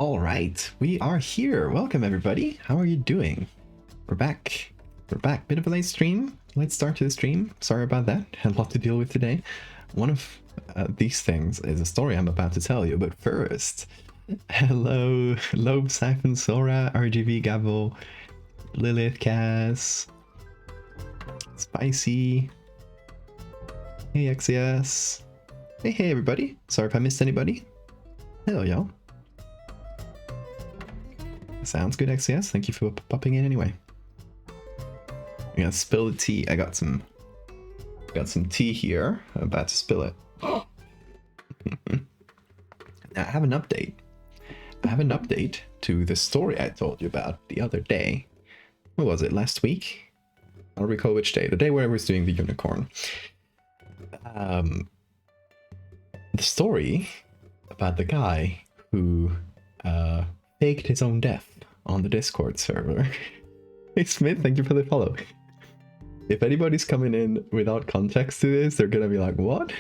All right, we are here. Welcome, everybody. How are you doing? We're back. We're back. Bit of a late stream. Late start to the stream. Sorry about that. Had a lot to deal with today. One of these things is a story I'm about to tell you. But first, hello, Lobe, Siphon, Sora, RGV, Gabo, Lilith, Cass, Spicy. Hey, XCS. Hey, everybody. Sorry if I missed anybody. Hello, y'all. Sounds good, XCS. Thank you for popping in anyway. I'm gonna spill the tea. I got some tea here. I'm about to spill it. Now, I have an update. To the story I told you about the other day. What was it? Last week? I don't recall which day. The day where I was doing the unicorn. The story about the guy who faked his own death on the Discord server. Hey Smith, thank you for the follow. If anybody's coming in without context to this, they're gonna be like, what?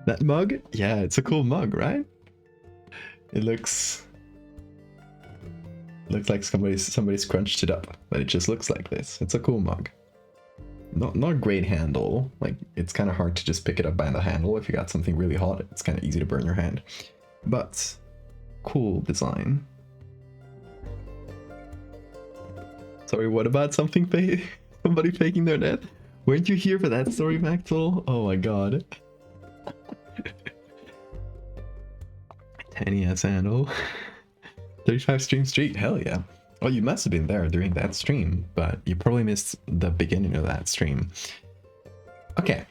That mug? Yeah, it's a cool mug, right? It looks like somebody's crunched it up, but it just looks like this. It's a cool mug. Not great handle. Like, it's kind of hard to just pick it up by the handle. If you got something really hot, it's kind of easy to burn your hand. But cool design. Sorry, what about somebody faking their death? Weren't you here for that story, Maxwell? Oh my god. 10 handle. 35 stream streak, hell yeah. Oh, you must have been there during that stream, but you probably missed the beginning of that stream. Okay.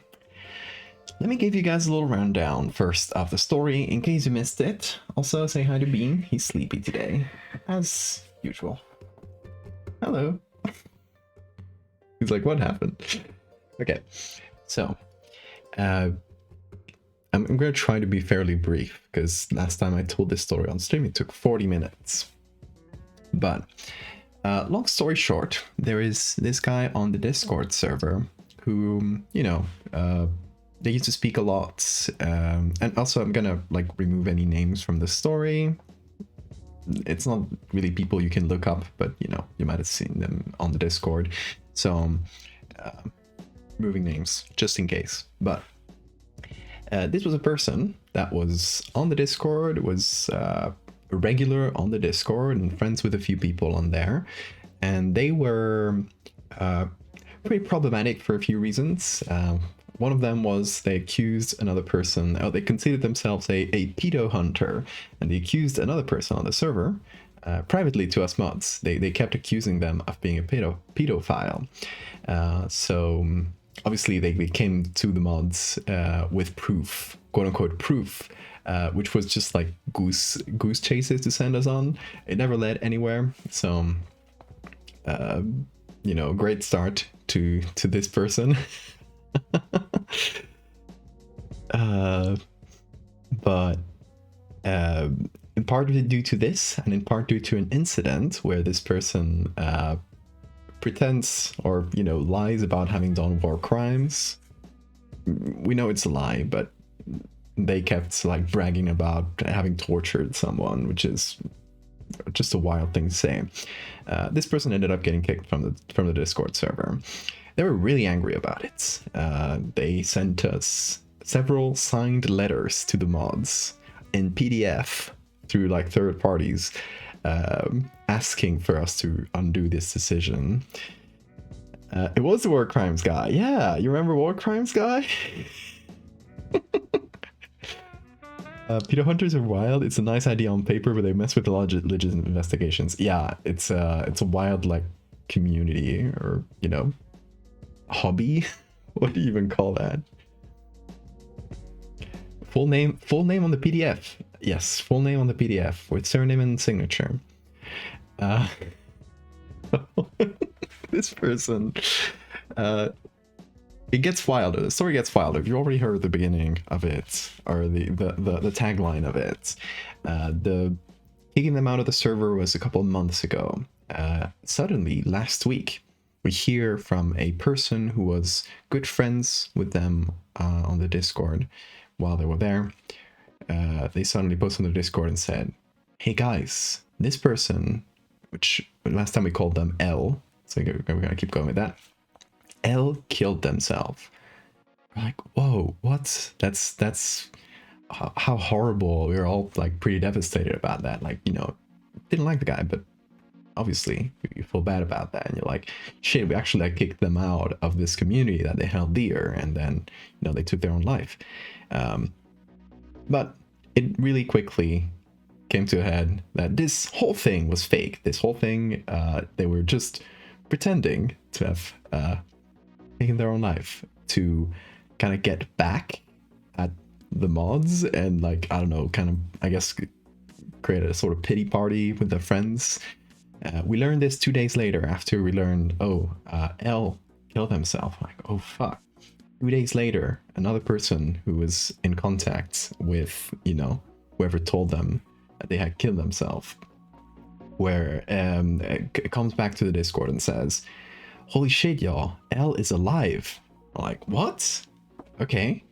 Let me give you guys a little rundown first of the story in case you missed it. Also, say hi to Bean. He's sleepy today, as usual. Hello. He's like, what happened? Okay, so I'm going to try to be fairly brief because last time I told this story on stream, it took 40 minutes. But long story short, there is this guy on the Discord server who, you know, they used to speak a lot, and also I'm gonna like remove any names from the story. It's not really people you can look up, but you know, you might have seen them on the Discord. So removing names just in case. But this was a person that was on the Discord, was a regular on the Discord and friends with a few people on there, and they were pretty problematic for a few reasons. One of them was they accused another person, they considered themselves a pedo hunter, and they accused another person on the server, privately to us mods. They kept accusing them of being a pedophile. So obviously they came to the mods with proof, quote unquote proof, which was just like goose chases to send us on. It never led anywhere. So, you know, great start to this person. But in part due to this, and in part due to an incident where this person pretends or, you know, lies about having done war crimes. We know it's a lie, but they kept like bragging about having tortured someone, which is just a wild thing to say. This person ended up getting kicked from the Discord server. They were really angry about it. They sent us several signed letters to the mods in PDF through like third parties, asking for us to undo this decision. It was the war crimes guy. Yeah, you remember war crimes guy? Pedo hunters are wild. It's a nice idea on paper, but they mess with the legit investigations. Yeah, it's a wild like community, or you know, hobby. What do you even call that? Full name on the PDF. Yes, full name on the PDF with surname and signature. This person, it gets wilder. The story gets wilder. If you already heard the beginning of it, or the tagline of it, the kicking them out of the server was a couple of months ago. Suddenly, last week, we hear from a person who was good friends with them on the Discord while they were there. they suddenly posted on the Discord and said, hey guys, this person, which last time we called them L, so we're gonna keep going with that. L killed themselves. We're like, whoa, what? That's how horrible. We were all like pretty devastated about that. Like, you know, didn't like the guy, but obviously you feel bad about that, and you're like, shit, we actually like kicked them out of this community that they held dear, and then, you know, they took their own life. But it really quickly came to a head that this whole thing was fake. This whole thing, they were just pretending to have taken their own life to kind of get back at the mods and, like, I don't know, kind of, I guess, create a sort of pity party with their friends. We learned this 2 days later after we learned, L killed himself. Like, oh fuck. 2 days later, another person who was in contact with, you know, whoever told them that they had killed themselves, where it comes back to the Discord and says, holy shit, y'all, L is alive. I'm like, what? Okay.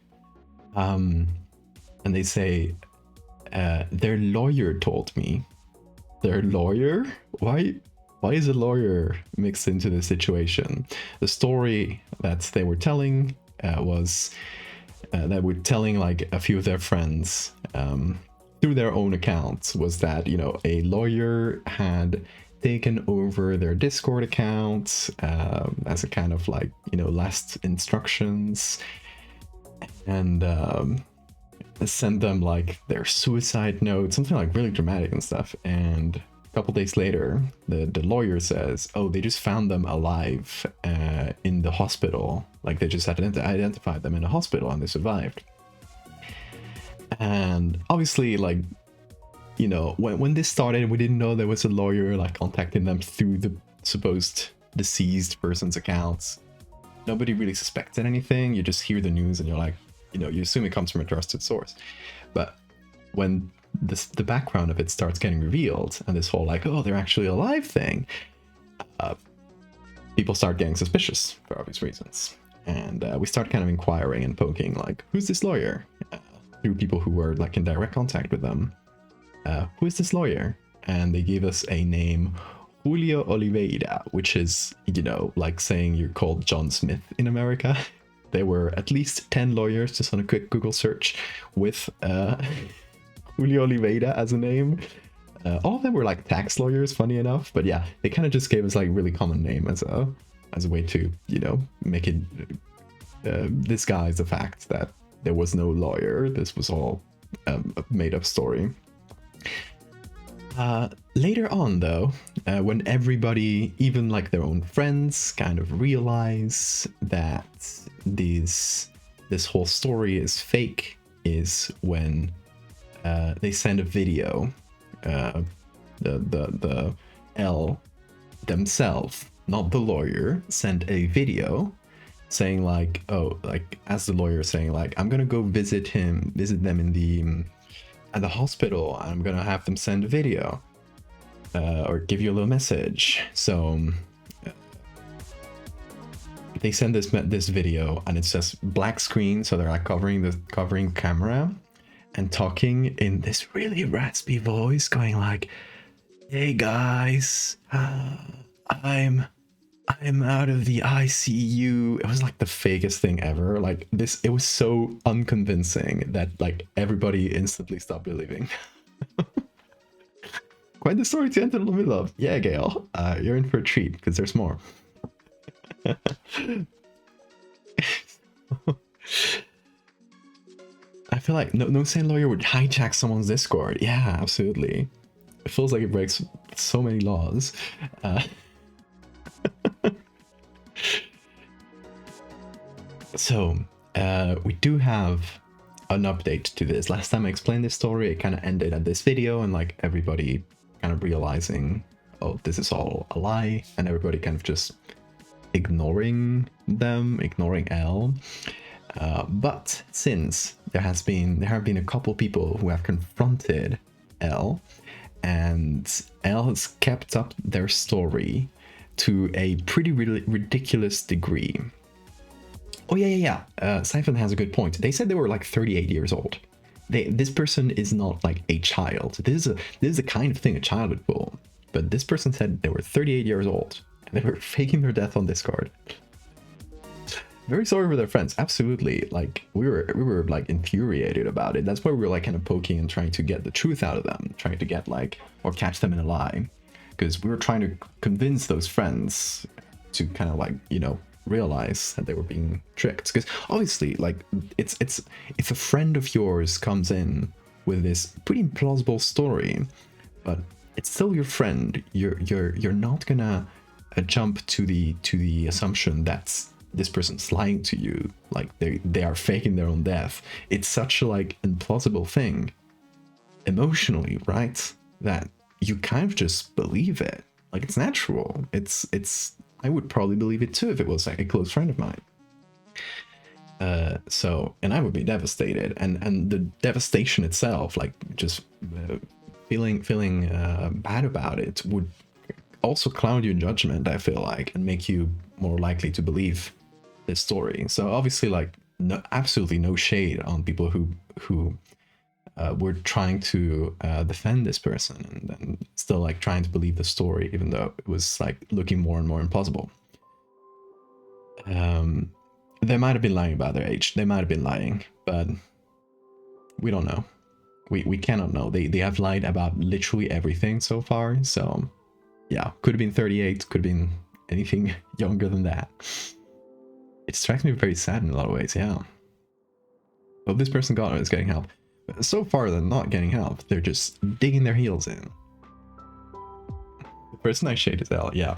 And they say, their lawyer told me. Their lawyer? Why is a lawyer mixed into the situation? The story that they were telling was that we're telling like a few of their friends through their own accounts, was that, you know, a lawyer had taken over their Discord account as a kind of like, you know, last instructions, and send them like their suicide note, something like really dramatic and stuff. And a couple days later, the lawyer says, oh, they just found them alive in the hospital. Like, they just had identified them in a hospital and they survived. And obviously, like, you know, when this started, we didn't know there was a lawyer like contacting them through the supposed deceased person's accounts. Nobody really suspected anything. You just hear the news and you're like, you know, you assume it comes from a trusted source. But when the background of it starts getting revealed, and this whole like, oh, they're actually alive thing, people start getting suspicious for obvious reasons. And we start kind of inquiring and poking, like, who's this lawyer? Through people who were like in direct contact with them. Who is this lawyer? And they gave us a name, Julio Oliveira, which is, you know, like saying you're called John Smith in America. There were at least 10 lawyers just on a quick Google search with Julio Oliveira as a name. All of them were like tax lawyers, funny enough. But yeah, they kind of just gave us like really common name as a way to, you know, make it disguise the fact that there was no lawyer. This was all a made up story. Later on, though, when everybody, even like their own friends, kind of realize that this whole story is fake, is when they send a video. The L themselves, not the lawyer, sent a video saying like, oh, like as the lawyer saying like, I'm gonna go visit them in at the hospital. I'm gonna have them send a video or give you a little message. So they send this video, and it's just black screen, so they're like covering camera and talking in this really raspy voice, going like, hey guys, I'm out of the ICU. It was like the fakest thing ever. Like this, it was so unconvincing that like everybody instantly stopped believing. Quite the story to enter the middle of. Yeah, Gail, you're in for a treat because there's more. I feel like no sane lawyer would hijack someone's Discord. Yeah, absolutely. It feels like it breaks so many laws. So, we do have an update to this. Last time I explained this story, it kind of ended at this video and like everybody kind of realizing, oh, this is all a lie, and everybody kind of just ignoring L. But since there have been a couple people who have confronted L, and L has kept up their story to a pretty ridiculous degree. Oh yeah. Siphon has a good point. They said they were like 38 years old. this person is not like a child. This is the kind of thing a child would pull. But this person said they were 38 years old and they were faking their death on Discord. Very sorry for their friends. Absolutely. Like we were like infuriated about it. That's why we were like kind of poking and trying to get the truth out of them, trying to get like, or catch them in a lie, because we were trying to convince those friends to kind of like, you know, realize that they were being tricked. Because obviously, like it's if a friend of yours comes in with this pretty implausible story, but it's still your friend, you're not gonna jump to the assumption that this person's lying to you, like they are faking their own death. It's such a like implausible thing emotionally, right, that you kind of just believe it. Like it's natural. It's I would probably believe it too if it was like a close friend of mine. So, and I would be devastated, and the devastation itself, like just feeling bad about it, would also cloud your judgment, I feel like, and make you more likely to believe this story. So obviously, like, no, absolutely no shade on people who were trying to defend this person and still like trying to believe the story, even though it was like looking more and more impossible. They might have been lying about their age. They might have been lying, but we don't know. We cannot know. They have lied about literally everything so far. So yeah, could have been 38, could have been anything younger than that. It strikes me very sad in a lot of ways, yeah. Hope this person is getting help. But so far they're not getting help. They're just digging their heels in. The person I shade is L, yeah.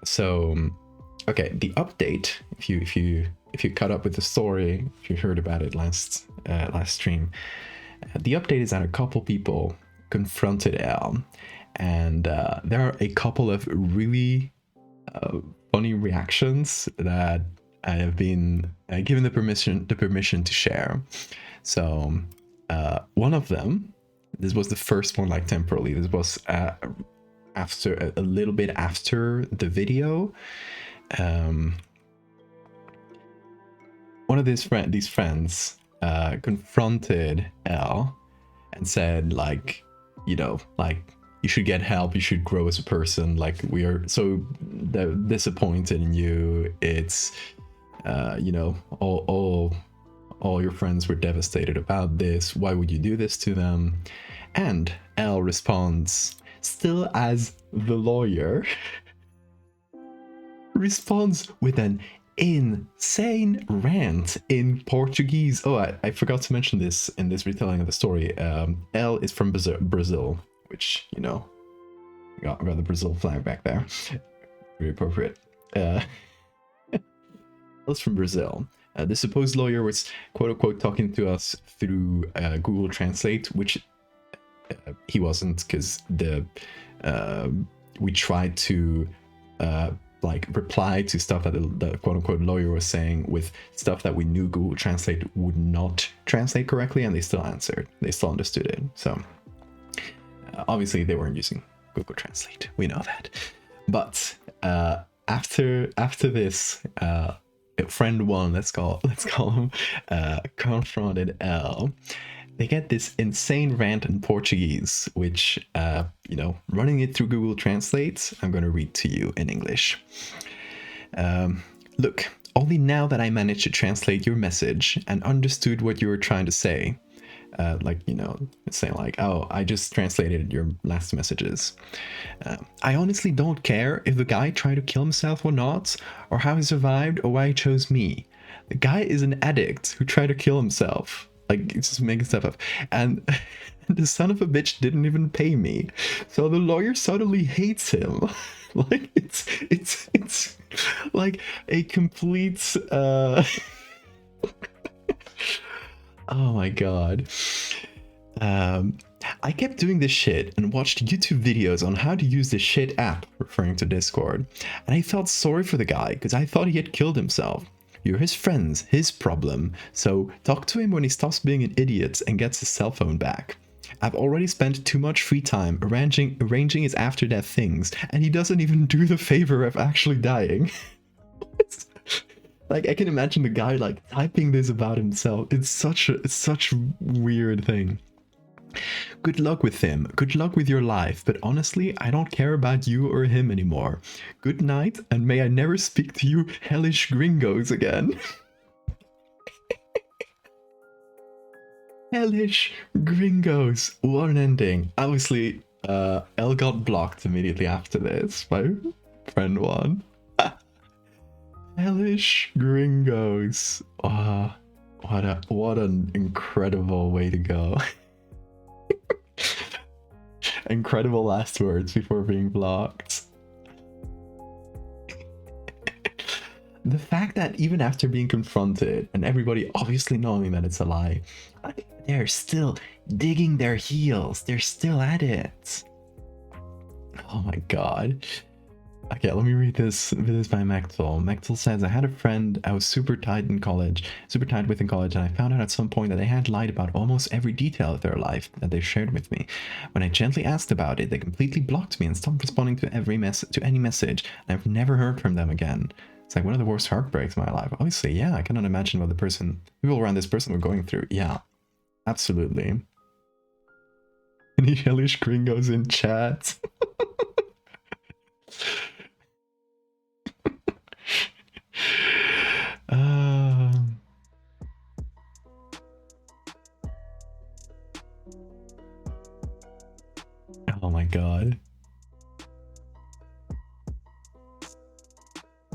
So okay, the update, if you caught up with the story, if you heard about it last stream, the update is that a couple people confronted L, and there are a couple of really funny reactions that I have been given the permission to share. So one of them, this was the first one, like temporarily. This was after a little bit after the video. One of these friends confronted L and said, like, you know, like, you should get help, you should grow as a person, like, we are so disappointed in you. It's you know, all your friends were devastated about this. Why would you do this to them? And L responds, still as the lawyer, responds with an insane rant in Portuguese. Oh, I forgot to mention this in this retelling of the story. L is from Brazil, which, you know, got the Brazil flag back there. Very appropriate. El's from Brazil. The supposed lawyer was quote-unquote talking to us through Google Translate, which he wasn't, because we tried to like reply to stuff that the quote-unquote lawyer was saying with stuff that we knew Google Translate would not translate correctly, and they still answered. They still understood it. So obviously they weren't using Google Translate. We know that. But after this, friend one, let's call him, confronted L. They get this insane rant in Portuguese, which, you know, running it through Google Translate, I'm going to read to you in English. Look, only now that I managed to translate your message and understood what you were trying to say, like, you know, saying like, oh, I just translated your last messages. I honestly don't care if the guy tried to kill himself or not, or how he survived, or why he chose me. The guy is an addict who tried to kill himself. Like, it's just making stuff up. And the son of a bitch didn't even pay me. So the lawyer suddenly hates him. Like, it's like a complete, oh my god. I kept doing this shit and watched YouTube videos on how to use this shit app, referring to Discord. And I felt sorry for the guy, because I thought he had killed himself. You're his friends, his problem, so talk to him when he stops being an idiot and gets his cell phone back. I've already spent too much free time arranging his after-death things, and he doesn't even do the favor of actually dying. Like I can imagine the guy like typing this about himself. It's such a weird thing. Good luck with him. Good luck with your life. But honestly, I don't care about you or him anymore. Good night, and may I never speak to you hellish gringos again. Hellish gringos. What an ending. Obviously, L got blocked immediately after this by friend one. Hellish gringos. What an incredible way to go. Incredible last words before being blocked. The fact that even after being confronted and everybody obviously knowing that it's a lie, they're still digging their heels. They're still at it. Oh my god. Okay, let me read this. This is by Mechtel. Mechtel says, I had a friend I was super tight with in college, and I found out at some point that they had lied about almost every detail of their life that they shared with me. When I gently asked about it, they completely blocked me and stopped responding to any message, and I've never heard from them again. It's like one of the worst heartbreaks in my life. Obviously, yeah, I cannot imagine what people around this person were going through. Yeah, absolutely. Any hellish gringos in chat? Oh my god.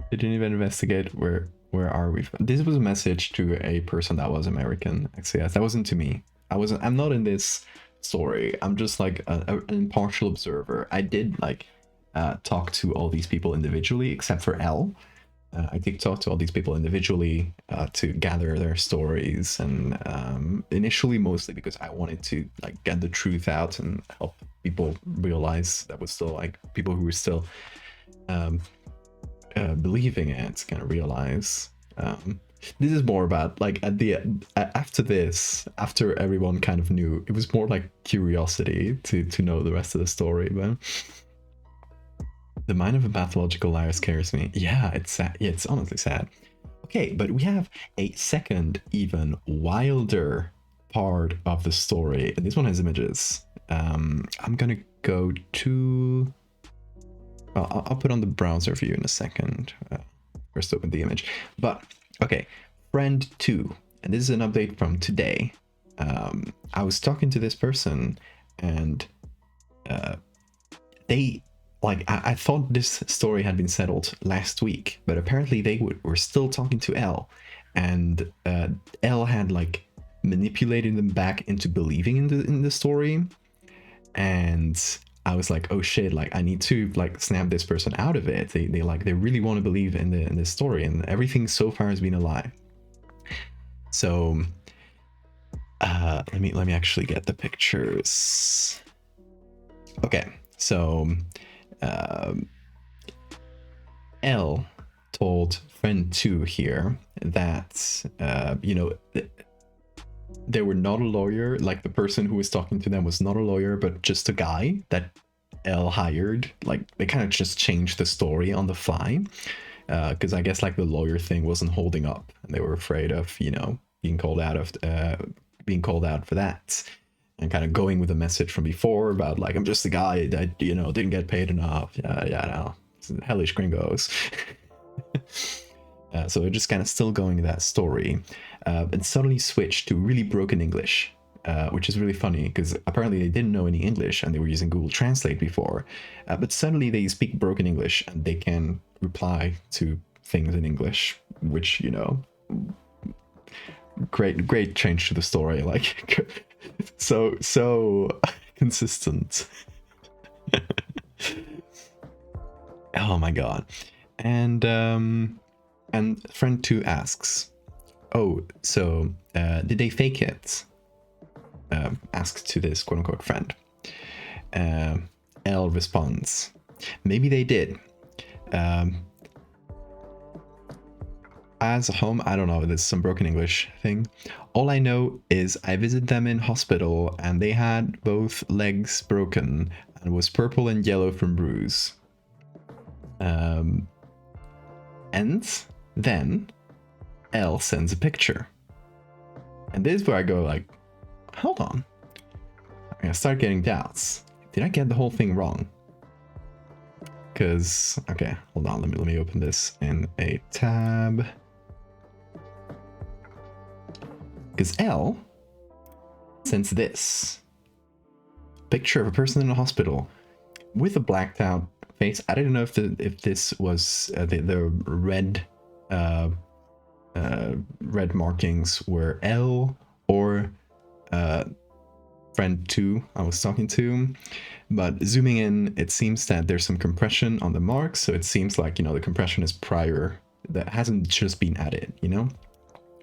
They didn't even investigate where are we from. This was a message to a person that was American. Actually, yes, that wasn't to me. I'm not in this story. I'm just like an impartial observer. I did like talk to all these people individually, except for L. I did talk to all these people individually to gather their stories, and initially mostly because I wanted to like get the truth out and help people realize that was still like people who were still believing it kind of realize. This is more about like after everyone kind of knew, it was more like curiosity to know the rest of the story. But the mind of a pathological liar scares me. Yeah, it's sad. Yeah, it's honestly sad. Okay, but we have a second, even wilder part of the story. And this one has images. I'm gonna go to... Well, I'll put on the browser for you in a second. First open the image. But, okay, friend 2. And this is an update from today. I was talking to this person, and they... Like, I thought this story had been settled last week, but apparently they were still talking to L, and L had like manipulated them back into believing in the story, and I was like, oh shit, like I need to like snap this person out of it. They really want to believe in this story, and everything so far has been a lie. So let me actually get the pictures. Okay, so L told friend 2 here that you know, they were not a lawyer. Like the person who was talking to them was not a lawyer, but just a guy that L hired. Like they kind of just changed the story on the fly, because I guess like the lawyer thing wasn't holding up, and they were afraid of, you know, being called out for that. And kind of going with the message from before about like, I'm just a guy that, you know, didn't get paid enough. Yeah, no, hellish gringos. So they're just kind of still going with that story, and suddenly switched to really broken English, which is really funny because apparently they didn't know any English and they were using Google Translate before, but suddenly they speak broken English and they can reply to things in English, which, you know, great change to the story. Like so consistent. Oh my god. And friend 2 asks, oh, so did they fake it? Asks to this quote-unquote friend. L responds, maybe they did. As a home, I don't know, there's some broken English thing. All I know is I visited them in hospital and they had both legs broken and was purple and yellow from bruise. And then L sends a picture. And this is where I go like, hold on. I start getting doubts. Did I get the whole thing wrong? Because, okay, hold on, let me open this in a tab. Because L sends this picture of a person in a hospital with a blacked out face. I didn't know if this was the red markings were L or friend 2 I was talking to, but zooming in, it seems that there's some compression on the marks, so it seems like, you know, the compression is prior, that hasn't just been added, you know.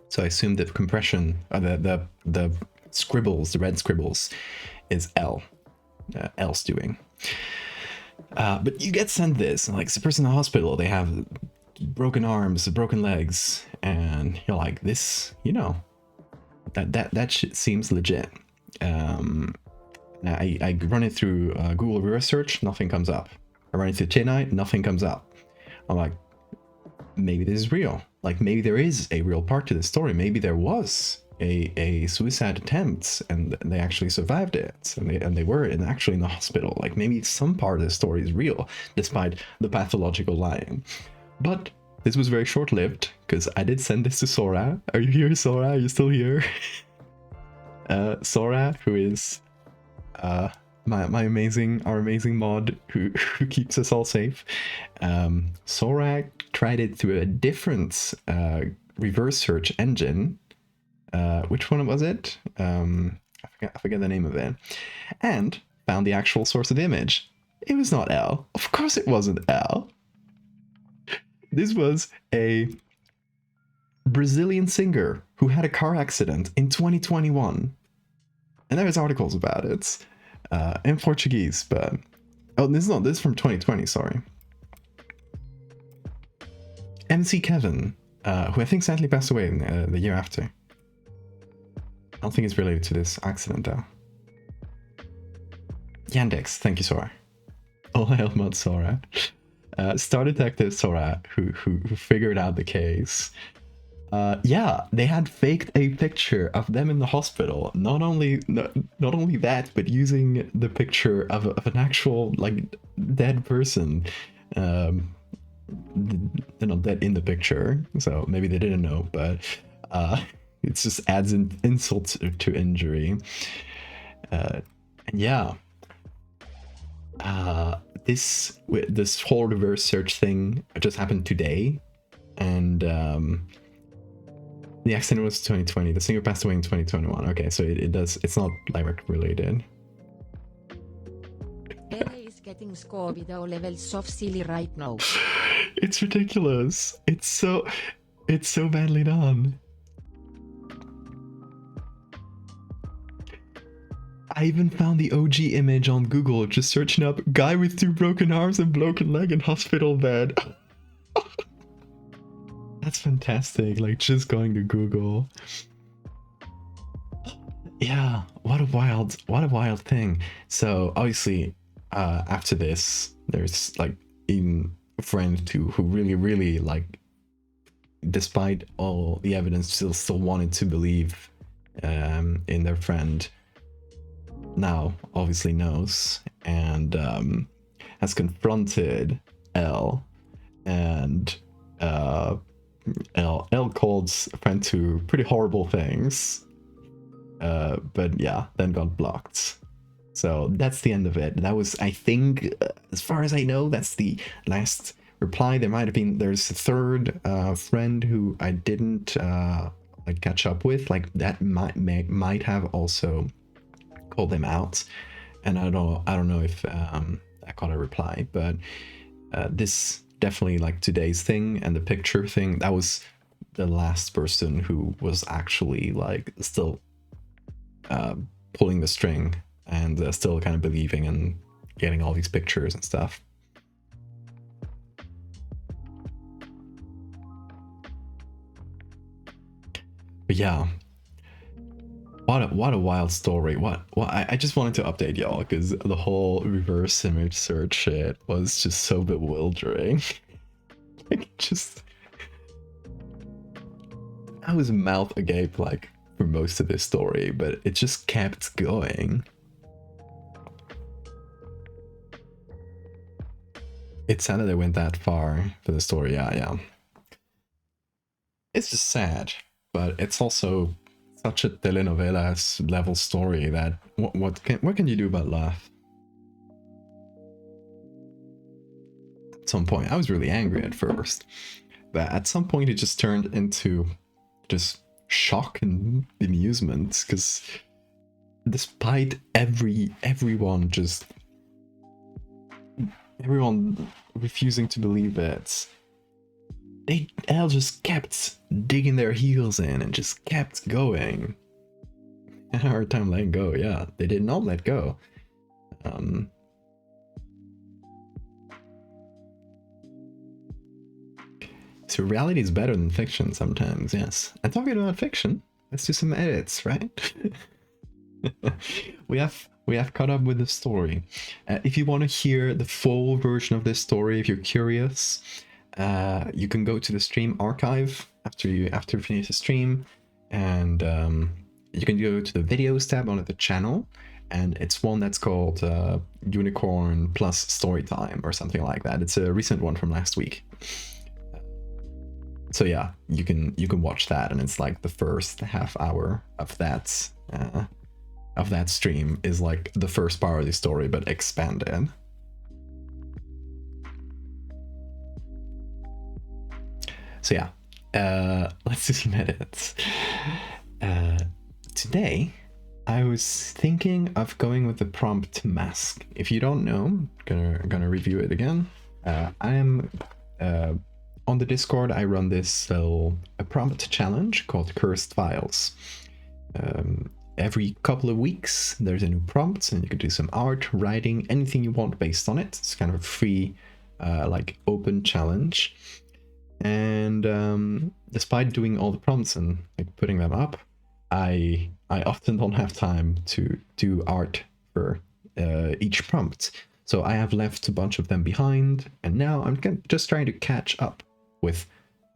So I assume that compression, the scribbles, the red scribbles, is L's doing. But you get sent this, like, it's a person in the hospital, they have broken arms, broken legs, and you're like, this, you know, that shit seems legit. I run it through Google reverse search, nothing comes up. I run it through Tinite, nothing comes up. I'm like, maybe this is real. Like, maybe there is a real part to this story. Maybe there was a suicide attempt and they actually survived it, and they were actually in the hospital. Like, maybe some part of the story is real, despite the pathological lying. But this was very short-lived, because I did send this to Sora. Are you here, Sora? Are you still here? Sora, who is our amazing mod who keeps us all safe. Sora tried it through a different reverse search engine. Which one was it? I forget the name of it. And found the actual source of the image. It was not L. Of course it wasn't L. This was a Brazilian singer who had a car accident in 2021. And there's articles about it in Portuguese, but... Oh, this is from 2020, sorry. MC Kevin, who I think sadly passed away in, the year after. I don't think it's related to this accident, though. Yandex, thank you, Sora. All hail mod Sora. Star Detective Sora, who figured out the case. Yeah, they had faked a picture of them in the hospital. Not only that, but using the picture of an actual, like, dead person. You know, dead in the picture. So maybe they didn't know, but it just adds an insult to injury. And yeah. This whole reverse search thing just happened today, and the accident was 2020. The singer passed away in 2021. Okay, so it's not direct related. Bele is getting Scooby-Doo levels of silly right now. It's ridiculous. It's so badly done. I even found the OG image on Google, just searching up guy with 2 broken arms and broken leg in hospital bed. That's fantastic, like, just going to Google. Yeah, what a wild thing. So obviously, after this, there's, like, even a friend who really, like, despite all the evidence, still wanted to believe in their friend. Now obviously knows, and has confronted L, and L called friend 2 pretty horrible things, but yeah, then got blocked. So that's the end of it. That was, I think, as far as I know, that's the last reply. There's a third friend who I didn't like catch up with, like, that might have also called them out, and I don't know if I got a reply, but this definitely, like, today's thing and the picture thing, that was the last person who was actually, like, still pulling the string and still kind of believing and getting all these pictures and stuff. But yeah, what a wild story. I just wanted to update y'all, because the whole reverse image search shit was just so bewildering. Like, just I was mouth agape like for most of this story, but it just kept going. It's sad that they went that far for the story. Yeah. It's just sad, but it's also such a telenovelas level story that what can you do but laugh? At some point, I was really angry at first, but at some point it just turned into just shock and amusement, because despite everyone refusing to believe it, they all just kept digging their heels in and just kept going. I had a hard time letting go. Yeah, they did not let go. So reality is better than fiction sometimes, yes. And talking about fiction, let's do some edits, right? we have caught up with the story. If you want to hear the full version of this story, if you're curious, you can go to the stream archive after you finish the stream, and you can go to the videos tab on the channel, and it's one that's called Unicorn Plus Storytime or something like that. It's a recent one from last week. So yeah, you can watch that, and it's like the first half hour of that stream is like the first part of the story but expanded. So yeah, let's do some edits. Today I was thinking of going with the prompt mask. If you don't know, gonna review it again. I'm on the Discord, I run this a prompt challenge called Cursed Files. Every couple of weeks, there's a new prompt, and you can do some art, writing, anything you want based on it. It's kind of a free, like open challenge. And despite doing all the prompts and like putting them up, I often don't have time to do art for each prompt. So I have left a bunch of them behind, and now I'm just trying to catch up with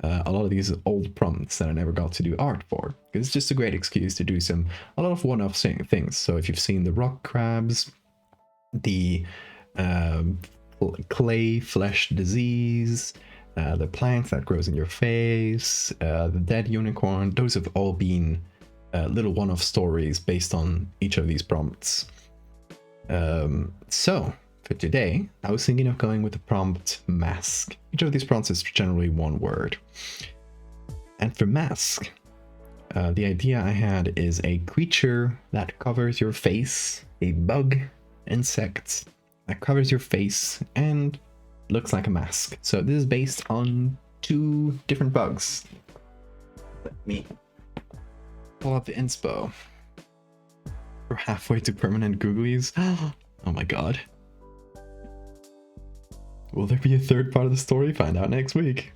a lot of these old prompts that I never got to do art for. It's just a great excuse to do a lot of one-off things. So if you've seen the rock crabs, the clay flesh disease, the plant that grows in your face, the dead unicorn, those have all been little one-off stories based on each of these prompts. So for today, I was thinking of going with the prompt mask. Each of these prompts is generally one word. And for mask, the idea I had is a creature that covers your face, a bug, insect that covers your face and looks like a mask. So this is based on 2 different bugs. Let me pull up the inspo. We're halfway to permanent googlies. Oh my god. Will there be a third part of the story? Find out next week.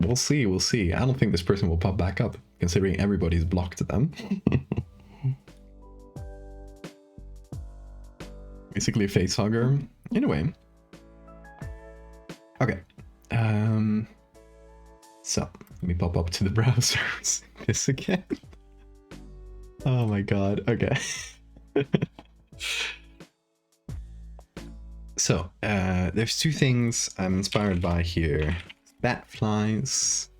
We'll see. I don't think this person will pop back up, considering everybody's blocked them. Basically a face hugger. Anyway. Okay. So, let me pop up to the browsers. This again. Oh my god. Okay. So, there's 2 things I'm inspired by here. Bat flies,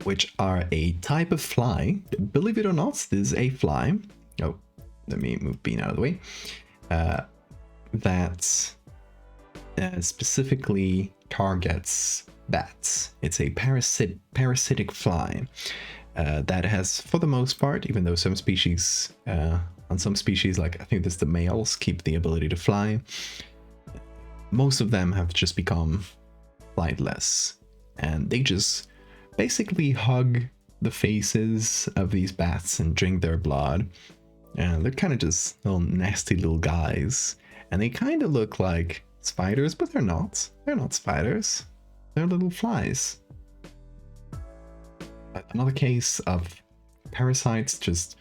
which are a type of fly. Believe it or not, this is a fly. Oh, let me move Bean out of the way. That specifically targets bats. It's a parasitic fly that has, for the most part, even though some species, on some species, like I think this the males, keep the ability to fly. Most of them have just become flightless, and they just basically hug the faces of these bats and drink their blood. And they're kind of just little nasty little guys, and they kind of look like spiders, but they're not. They're not spiders. They're little flies. Another case of parasites just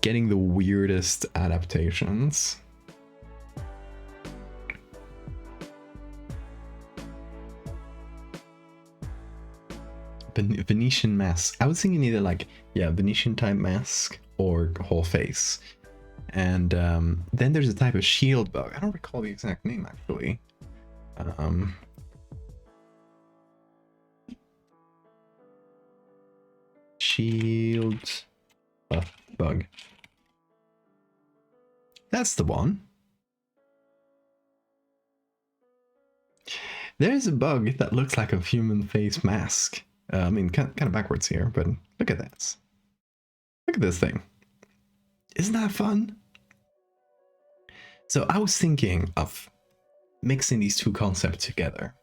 getting the weirdest adaptations. Venetian mask. I was thinking either like, yeah, Venetian type mask or whole face. And then there's a type of shield bug. I don't recall the exact name actually. Shield buff bug. That's the one. There's a bug that looks like a human face mask. I mean, kind of backwards here, but look at this. Look at this thing. Isn't that fun? So I was thinking of mixing these two concepts together.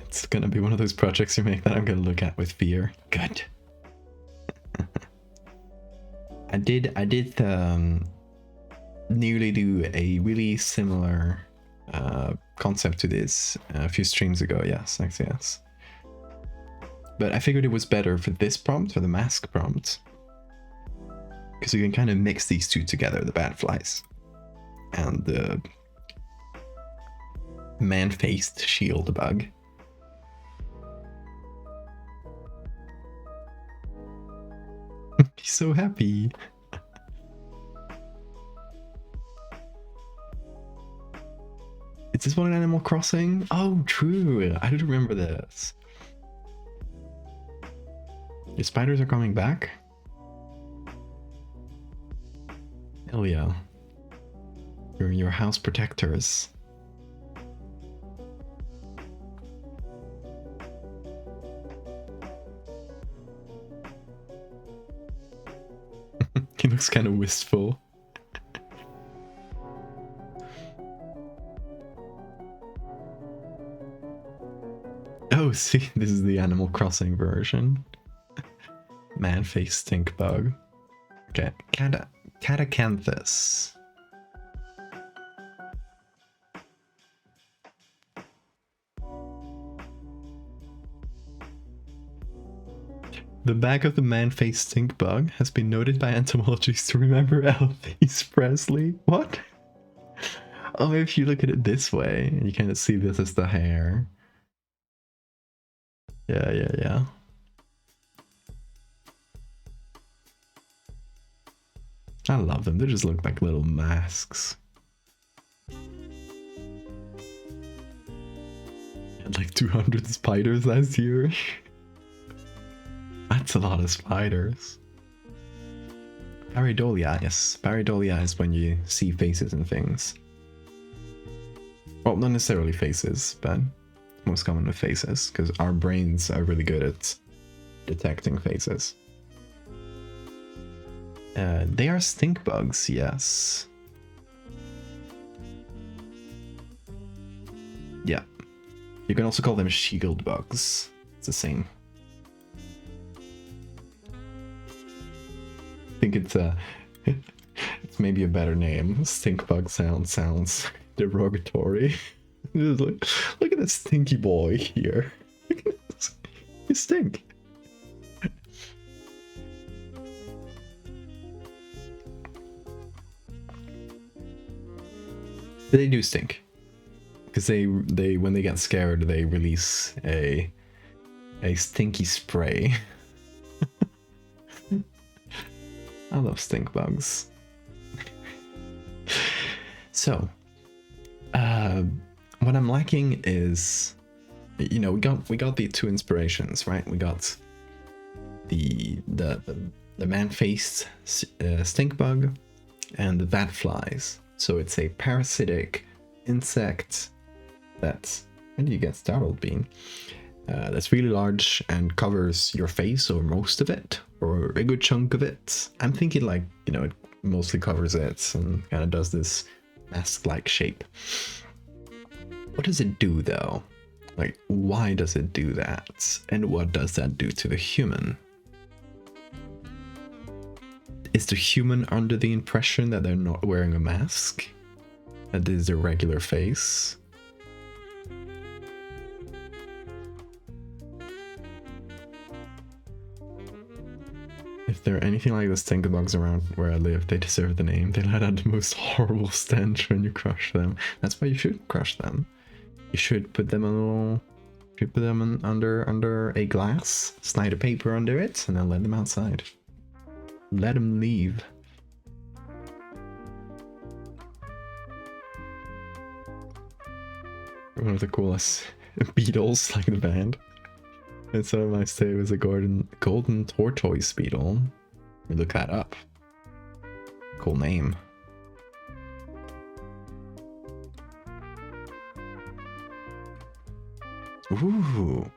It's gonna be one of those projects you make that I'm gonna look at with fear. Good. I did nearly do a really similar concept to this a few streams ago. Yes, actually, yes. But I figured it was better for this prompt, for the mask prompt, because you can kind of mix these two together, the bad flies and the man-faced shield bug. He's so happy. Is this one in Animal Crossing? Oh, true. I do remember this. Your spiders are coming back? Hell yeah. You're your house protectors. He looks kind of wistful. Oh, see, this is the Animal Crossing version. Man-face stink bug. Okay, Catacanthus. The back of the man-faced stink bug has been noted by entomologists to remember Elvis Presley. What? Oh, if you look at it this way, you kind of see this as the hair. Yeah. I love them. They just look like little masks. Had like 200 spiders last year. That's a lot of spiders. Pareidolia, yes. Pareidolia is when you see faces and things. Well, not necessarily faces, but most common with faces, because our brains are really good at detecting faces. They are stink bugs, yes. Yeah. You can also call them shield bugs. It's the same. I think it's it's maybe a better name. Stink bug sounds derogatory. Look at this stinky boy here. You stink. They do stink, because they when they get scared they release a stinky spray. I love stink bugs. So, what I'm lacking is, you know, we got the two inspirations, right? We got the man-faced stink bug and the bat flies. So it's a parasitic insect that's, where do you get startled, Bean? That's really large and covers your face or most of it, or a good chunk of it. I'm thinking like, you know, it mostly covers it and kind of does this mask-like shape. What does it do though? Like, why does it do that? And what does that do to the human? Is the human under the impression that they're not wearing a mask? That this is their regular face? If there are anything like the stink bugs around where I live, they deserve the name. They let out the most horrible stench when you crush them. That's why you should crush them. You should put them under a glass, slide a paper under it, and then let them outside. Let them leave. One of the coolest beetles, like the band. And so my stay was a golden tortoise beetle. Look that up. Cool name. Ooh.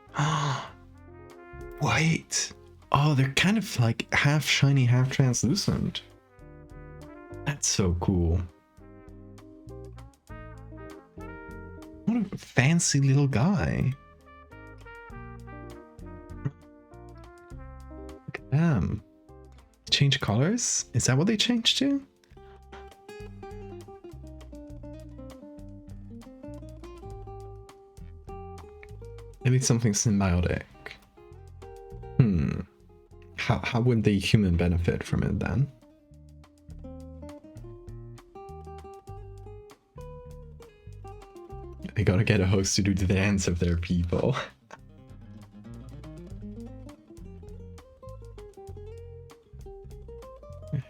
Wait. Oh, they're kind of like half shiny, half translucent. That's so cool. What a fancy little guy. Look at them. Change colors? Is that what they changed to? Maybe it's something symbiotic. How would the human benefit from it then? They gotta get a host to do the dance of their people.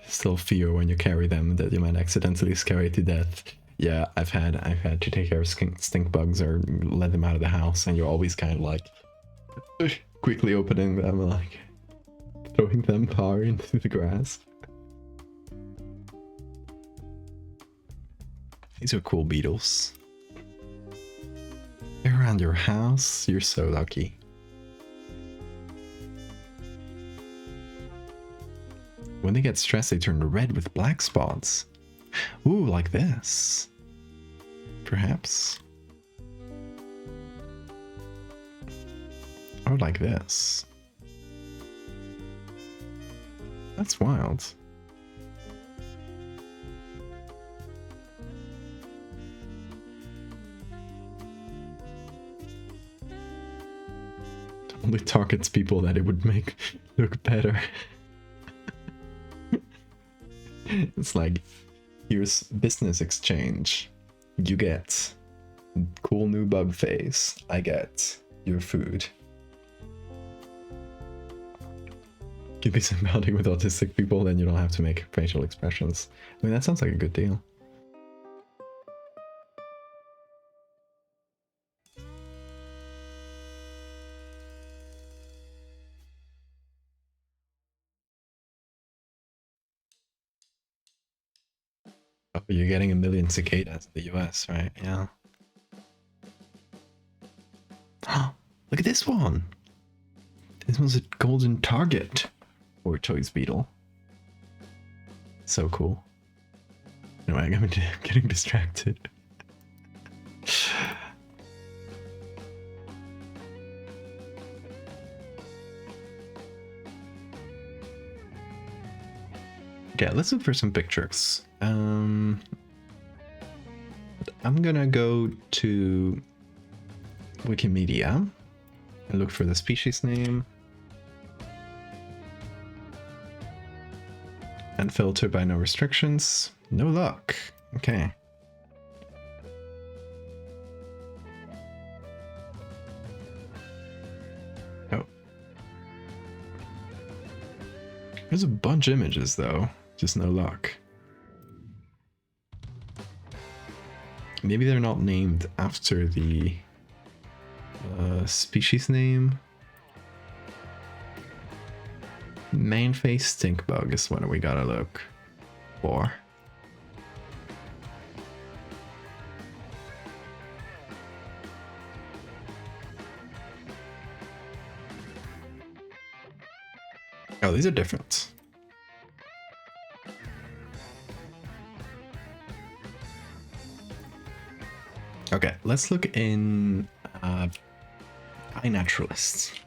Still fear when you carry them that you might accidentally scare it to death. Yeah, I've had to take care of stink bugs or let them out of the house, and you're always kind of like quickly opening them, like throwing them far into the grass. These are cool beetles. They're around your house. You're so lucky. When they get stressed, they turn red with black spots. Ooh, like this. Perhaps. Or like this. That's wild. It only targets people that it would make look better. It's like, here's business exchange. You get cool new bug face. I get your food. You'd be symbiotic with autistic people, then you don't have to make facial expressions. I mean, that sounds like a good deal. Oh, you're getting 1 million cicadas in the US, right? Yeah. Look at this one! This one's a golden target tortoise beetle. So cool. Anyway, I'm getting distracted. Okay, let's look for some pictures. I'm gonna go to Wikimedia and look for the species name and filter by no restrictions. No luck. Okay. Oh. There's a bunch of images though. Just no luck. Maybe they're not named after the species name. Main face stink bug is what we gotta look for. Oh, these are different. Okay, let's look in iNaturalist.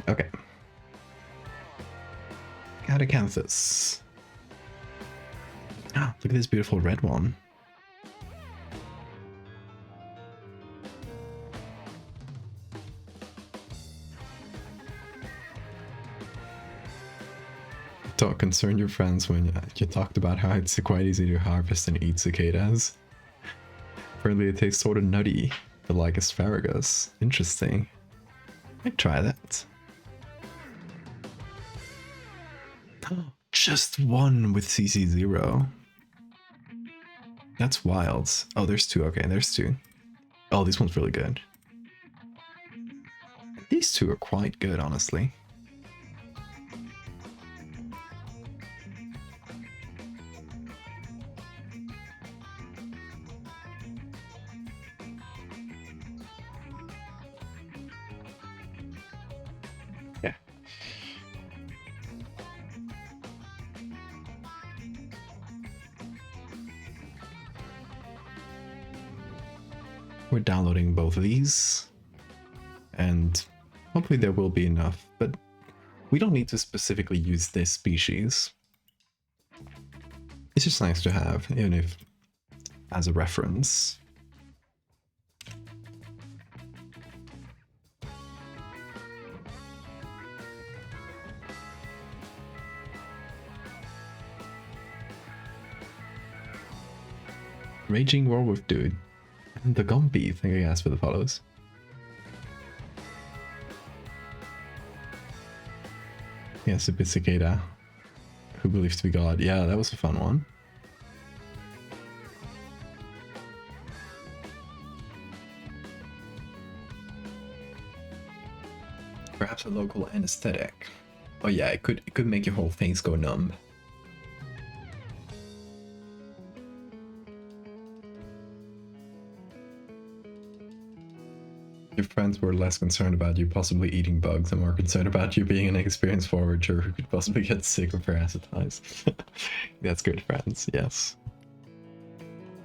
Okay. Catacanthus. Look at this beautiful red one. Don't concern your friends when you talked about how it's quite easy to harvest and eat cicadas. Apparently it tastes sort of nutty, but like asparagus. Interesting. I'd try that. Just one with CC0. That's wild. Oh, there's two. Okay, there's two. Oh, this one's really good. These two are quite good, honestly. Yeah. We're downloading both of these, and hopefully there will be enough, but we don't need to specifically use this species. It's just nice to have, even if as a reference. Raging Werewolf Dude. And the Gumby, thank you guys for the follows. Yes, a bit cicada. Who believes to be God? Yeah, that was a fun one. Perhaps a local anesthetic. Oh yeah, it could make your whole face go numb. Your friends were less concerned about you possibly eating bugs and more concerned about you being an experienced forager who could possibly get sick or parasitized. That's good, friends, yes.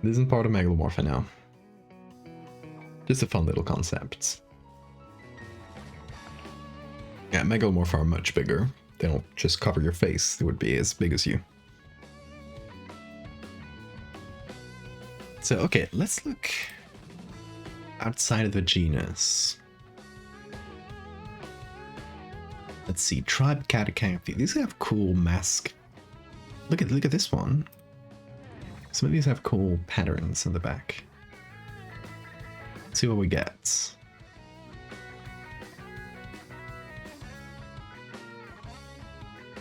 This isn't part of Megalomorpha now. Just a fun little concept. Yeah, Megalomorpha are much bigger. They don't just cover your face, they would be as big as you. So, okay, let's look outside of the genus. Let's see, Tribe Catacanthy. These have cool mask. Look at this one. Some of these have cool patterns in the back. Let's see what we get.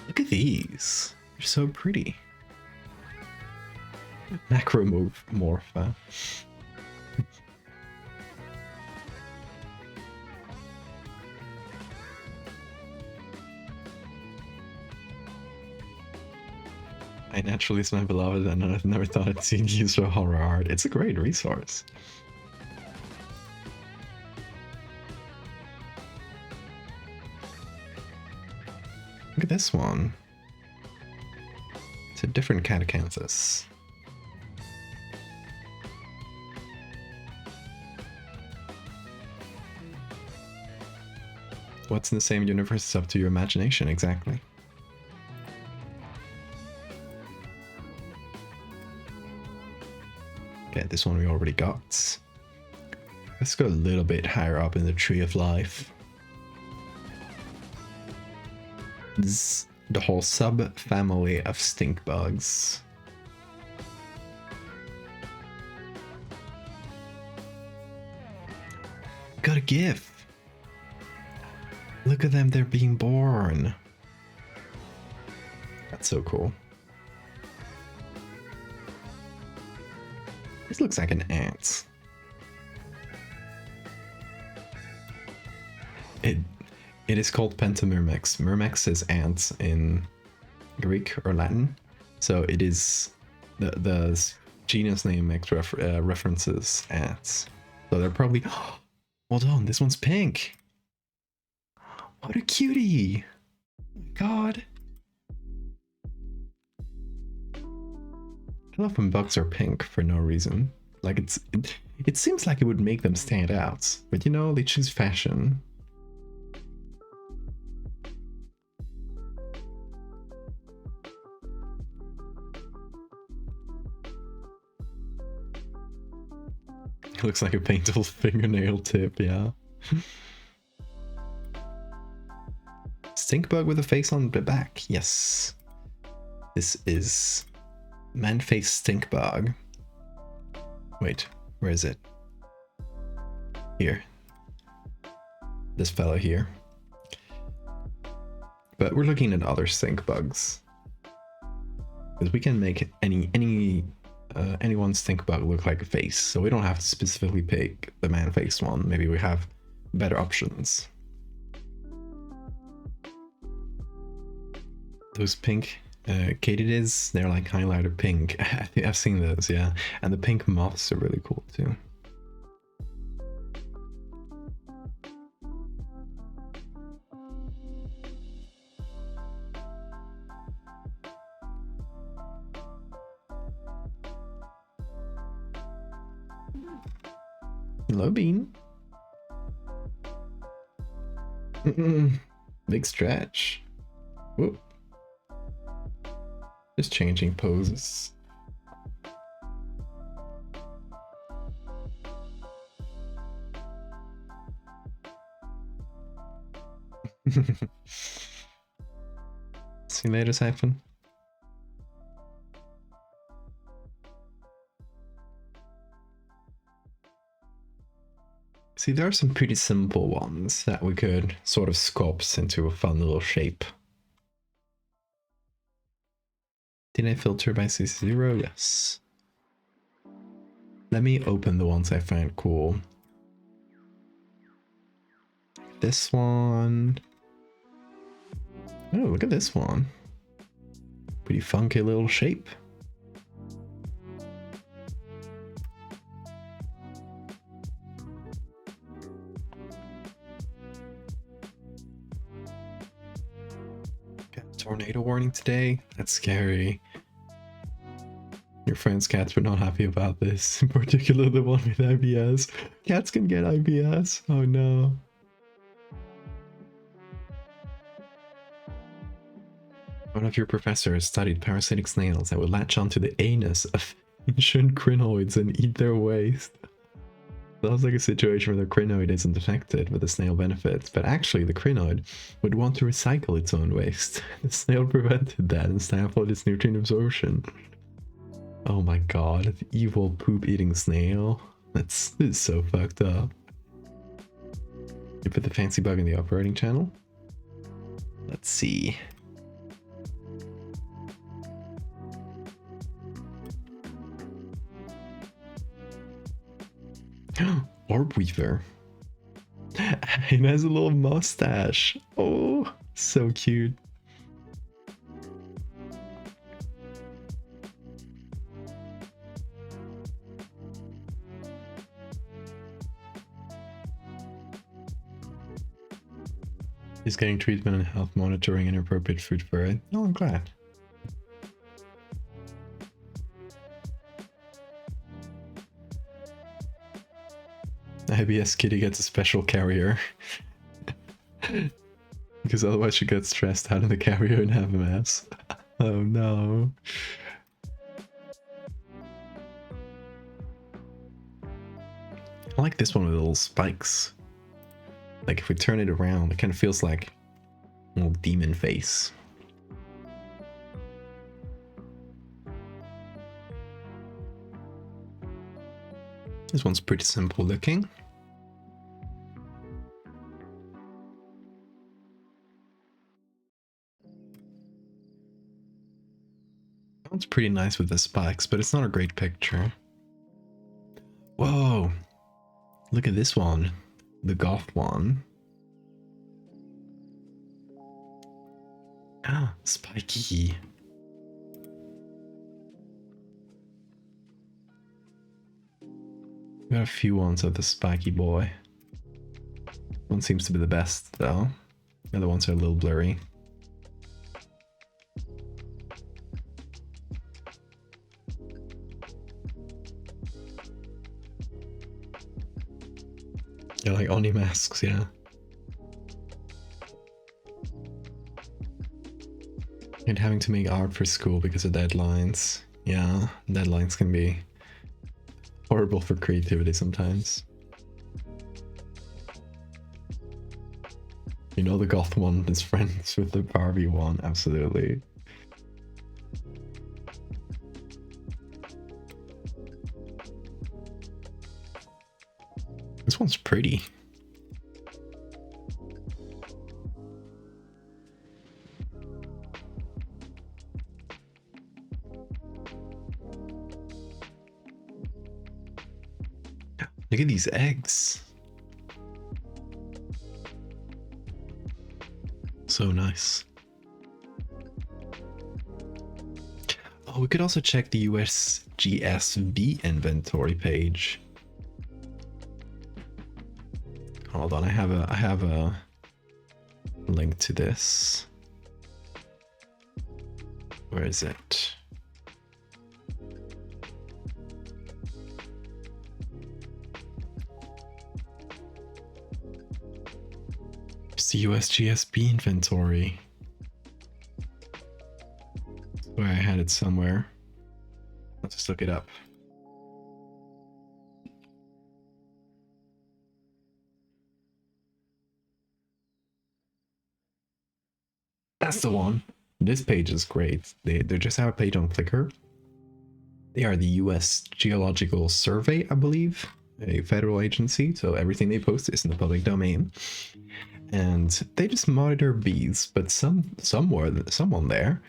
Look at these. They're so pretty. Macromorpha. I naturally is my beloved, and I've never thought I'd seen used for horror art. It's a great resource. Look at this one. It's a different Catacanthus. What's in the same universe is up to your imagination, exactly. Okay, this one we already got. Let's go a little bit higher up in the tree of life. This is the whole sub-family of stink bugs. Got a gift! Look at them, they're being born! That's so cool. This looks like an ant. It is called Pentamyrmex. Myrmex is ant in Greek or Latin, so it is the genus name makes references ants. So they're probably. Hold on, this one's pink. What a cutie! God. I love when bugs are pink for no reason. Like it seems like it would make them stand out, but you know, they choose fashion. Looks like a painted fingernail tip, yeah. Stink bug with a face on the back, yes. This is man-face stink bug. Wait, where is it? Here. This fella here. But we're looking at other stink bugs. Because we can make anyone's stink bug look like a face, so we don't have to specifically pick the man-faced one. Maybe we have better options. Those pink katydids, they're like highlighter pink. I think I've seen those, yeah. And the pink moths are really cool too. Hello, Bean. Big stretch. Whoop. Just changing poses. See you later, Siphon. See, there are some pretty simple ones that we could sort of sculpt into a fun little shape. Did I filter by CC0? Yes. Let me open the ones I find cool. This one. Oh, look at this one. Pretty funky little shape. Tornado warning today? That's scary. Your friend's cats were not happy about this, in particular the one with IBS. Cats can get IBS. Oh no. One of your professors studied parasitic snails that would latch onto the anus of ancient crinoids and eat their waste. Sounds like a situation where the crinoid isn't affected, but the snail benefits. But actually, the crinoid would want to recycle its own waste. The snail prevented that and stifled its nutrient absorption. Oh my god, an evil poop-eating snail. This is so fucked up. You put the fancy bug in the operating channel? Let's see. Orb Weaver. It has a little mustache. Oh, so cute. He's getting treatment and health monitoring and appropriate food for it. Oh, I'm glad. IBS kitty gets a special carrier. Because otherwise she gets stressed out of the carrier and have a mess. Oh no. I like this one with little spikes. Like if we turn it around, it kind of feels like a little demon face. This one's pretty simple looking. That one's pretty nice with the spikes, but it's not a great picture. Whoa! Look at this one. The goth one. Ah, spiky. Got a few ones of the spiky boy. One seems to be the best though. The other ones are a little blurry. They're like Oni masks, yeah. And having to make art for school because of deadlines. Yeah, deadlines can be Horrible for creativity sometimes. You know the goth one is friends with the Barbie one, absolutely. This one's pretty. Look at these eggs. So nice. Oh, we could also check the USGSV inventory page. Hold on, I have a link to this. Where is it? It's the USGSB inventory. Where I had it somewhere. Let's just look it up. That's the one. This page is great. They just have a page on Flickr. They are the US Geological Survey, I believe, a federal agency, so everything they post is in the public domain. And they just monitor bees, but someone there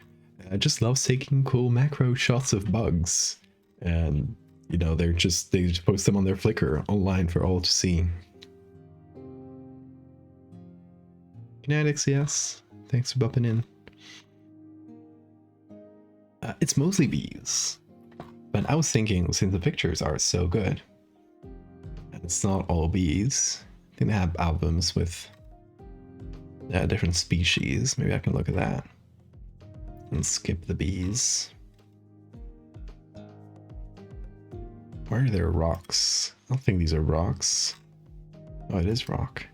just loves taking cool macro shots of bugs. And you know, they just post them on their Flickr online for all to see. Kinetics, yes. Thanks for bumping in. It's mostly bees. But I was thinking, since the pictures are so good, and it's not all bees, I think they have albums with different species. Maybe I can look at that and skip the bees. Why are there rocks? I don't think these are rocks. Oh, it is rock.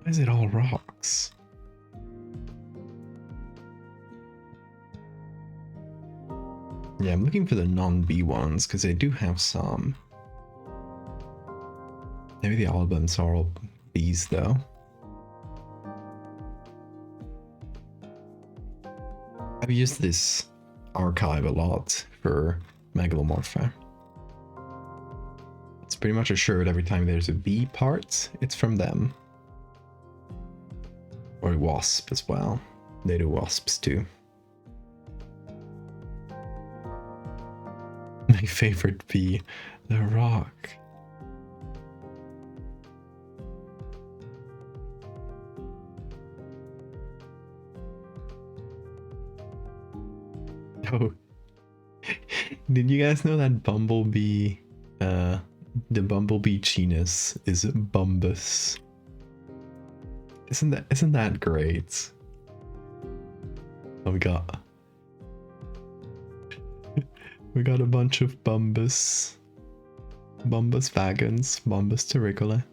Why is it all rocks? Yeah, I'm looking for the non-bee ones because they do have some. Maybe the albums are all bees though. I've used this archive a lot for Megalomorpha. It's pretty much assured every time there's a bee part, it's from them. Or a wasp as well. They do wasps too. My favorite bee, the rock. Oh, did you guys know that bumblebee, the bumblebee genus is Bombus? Isn't that great? Oh, we got a bunch of Bombus vagans, Bombus terricola,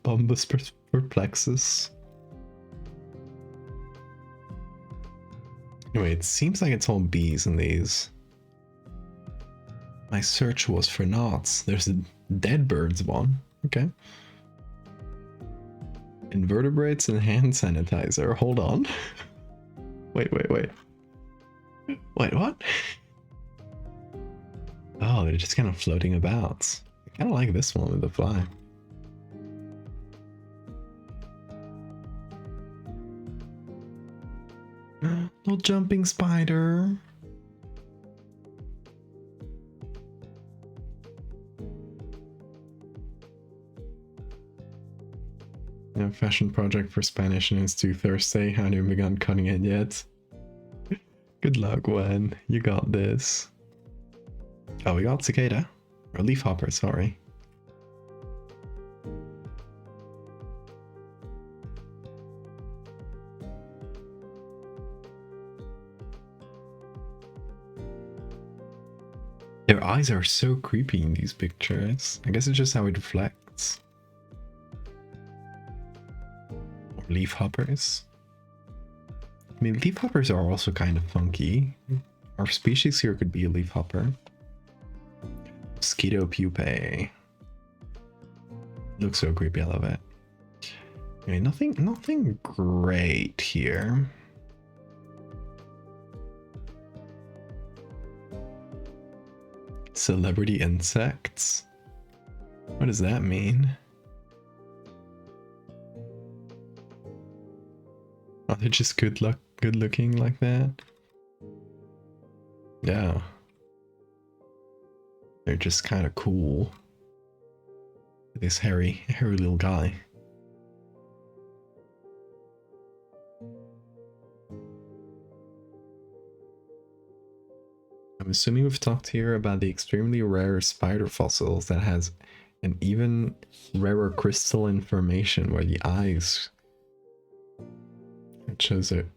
Bombus perplexus. Anyway, it seems like it's all bees in these. My search was for knots. There's a dead birds one. Okay. Invertebrates and hand sanitizer. Hold on. Wait. Wait, what? Oh, they're just kind of floating about. I kind of like this one with the fly. Little jumping spider. Yeah, fashion project for Spanish and it's due Thursday. Haven't even begun cutting it yet. Good luck, Gwen. You got this. Oh, we got cicada. Or leafhopper, sorry. Their eyes are so creepy in these pictures. I guess it's just how it reflects. Leaf hoppers. I mean, leaf hoppers are also kind of funky. Our species here could be a leaf hopper. Mosquito pupae. Looks so creepy, I love it. Okay, nothing great here. Celebrity insects? What does that mean? Are they just good looking like that? Yeah. They're just kind of cool. This hairy little guy. I'm assuming we've talked here about the extremely rare spider fossils that has an even rarer crystalline formation where the eyes it shows it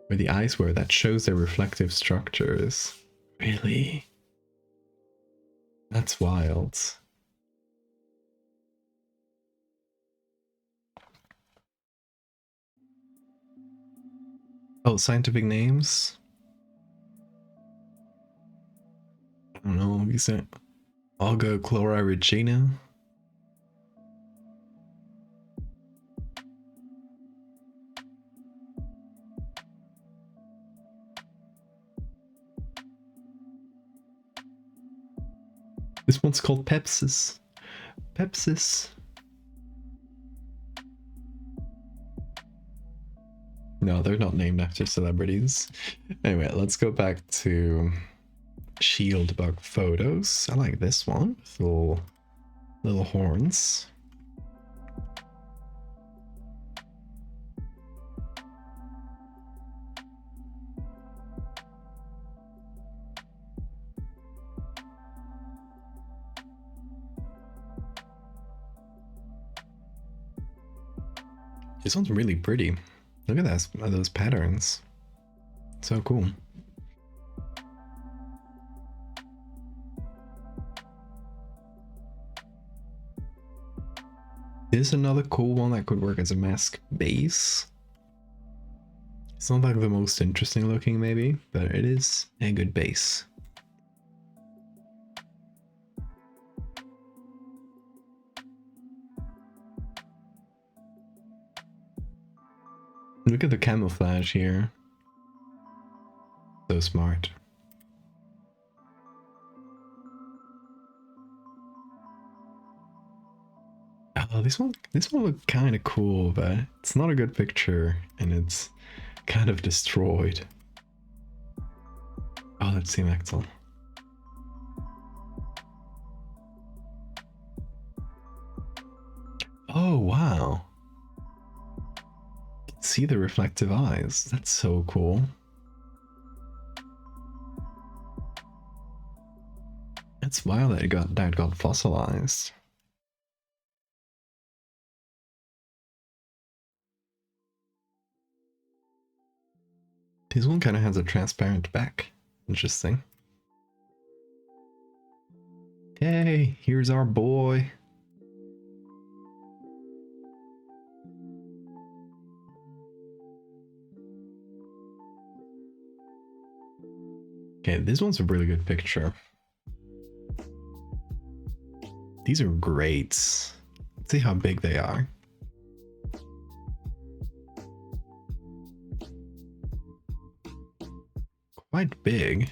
where the eyes were that shows their reflective structures. Really? That's wild. Oh, scientific names? I don't know, you said Alga Chlora Regina? This one's called Pepsis. Pepsis. No, they're not named after celebrities. Anyway, let's go back to shield bug photos. I like this one with little horns. This one's really pretty. Look at those patterns. So cool. Here's another cool one that could work as a mask base. It's not like the most interesting looking maybe, but it is a good base. Look at the camouflage here. So smart. Oh, this one looked kind of cool, but it's not a good picture and it's kind of destroyed. Oh, let's see Maxwell. Oh, wow. You can see the reflective eyes. That's so cool. It's wild that it got fossilized. This one kind of has a transparent back. Interesting. Hey, here's our boy. Okay, this one's a really good picture. These are great. Let's see how big they are. Quite big.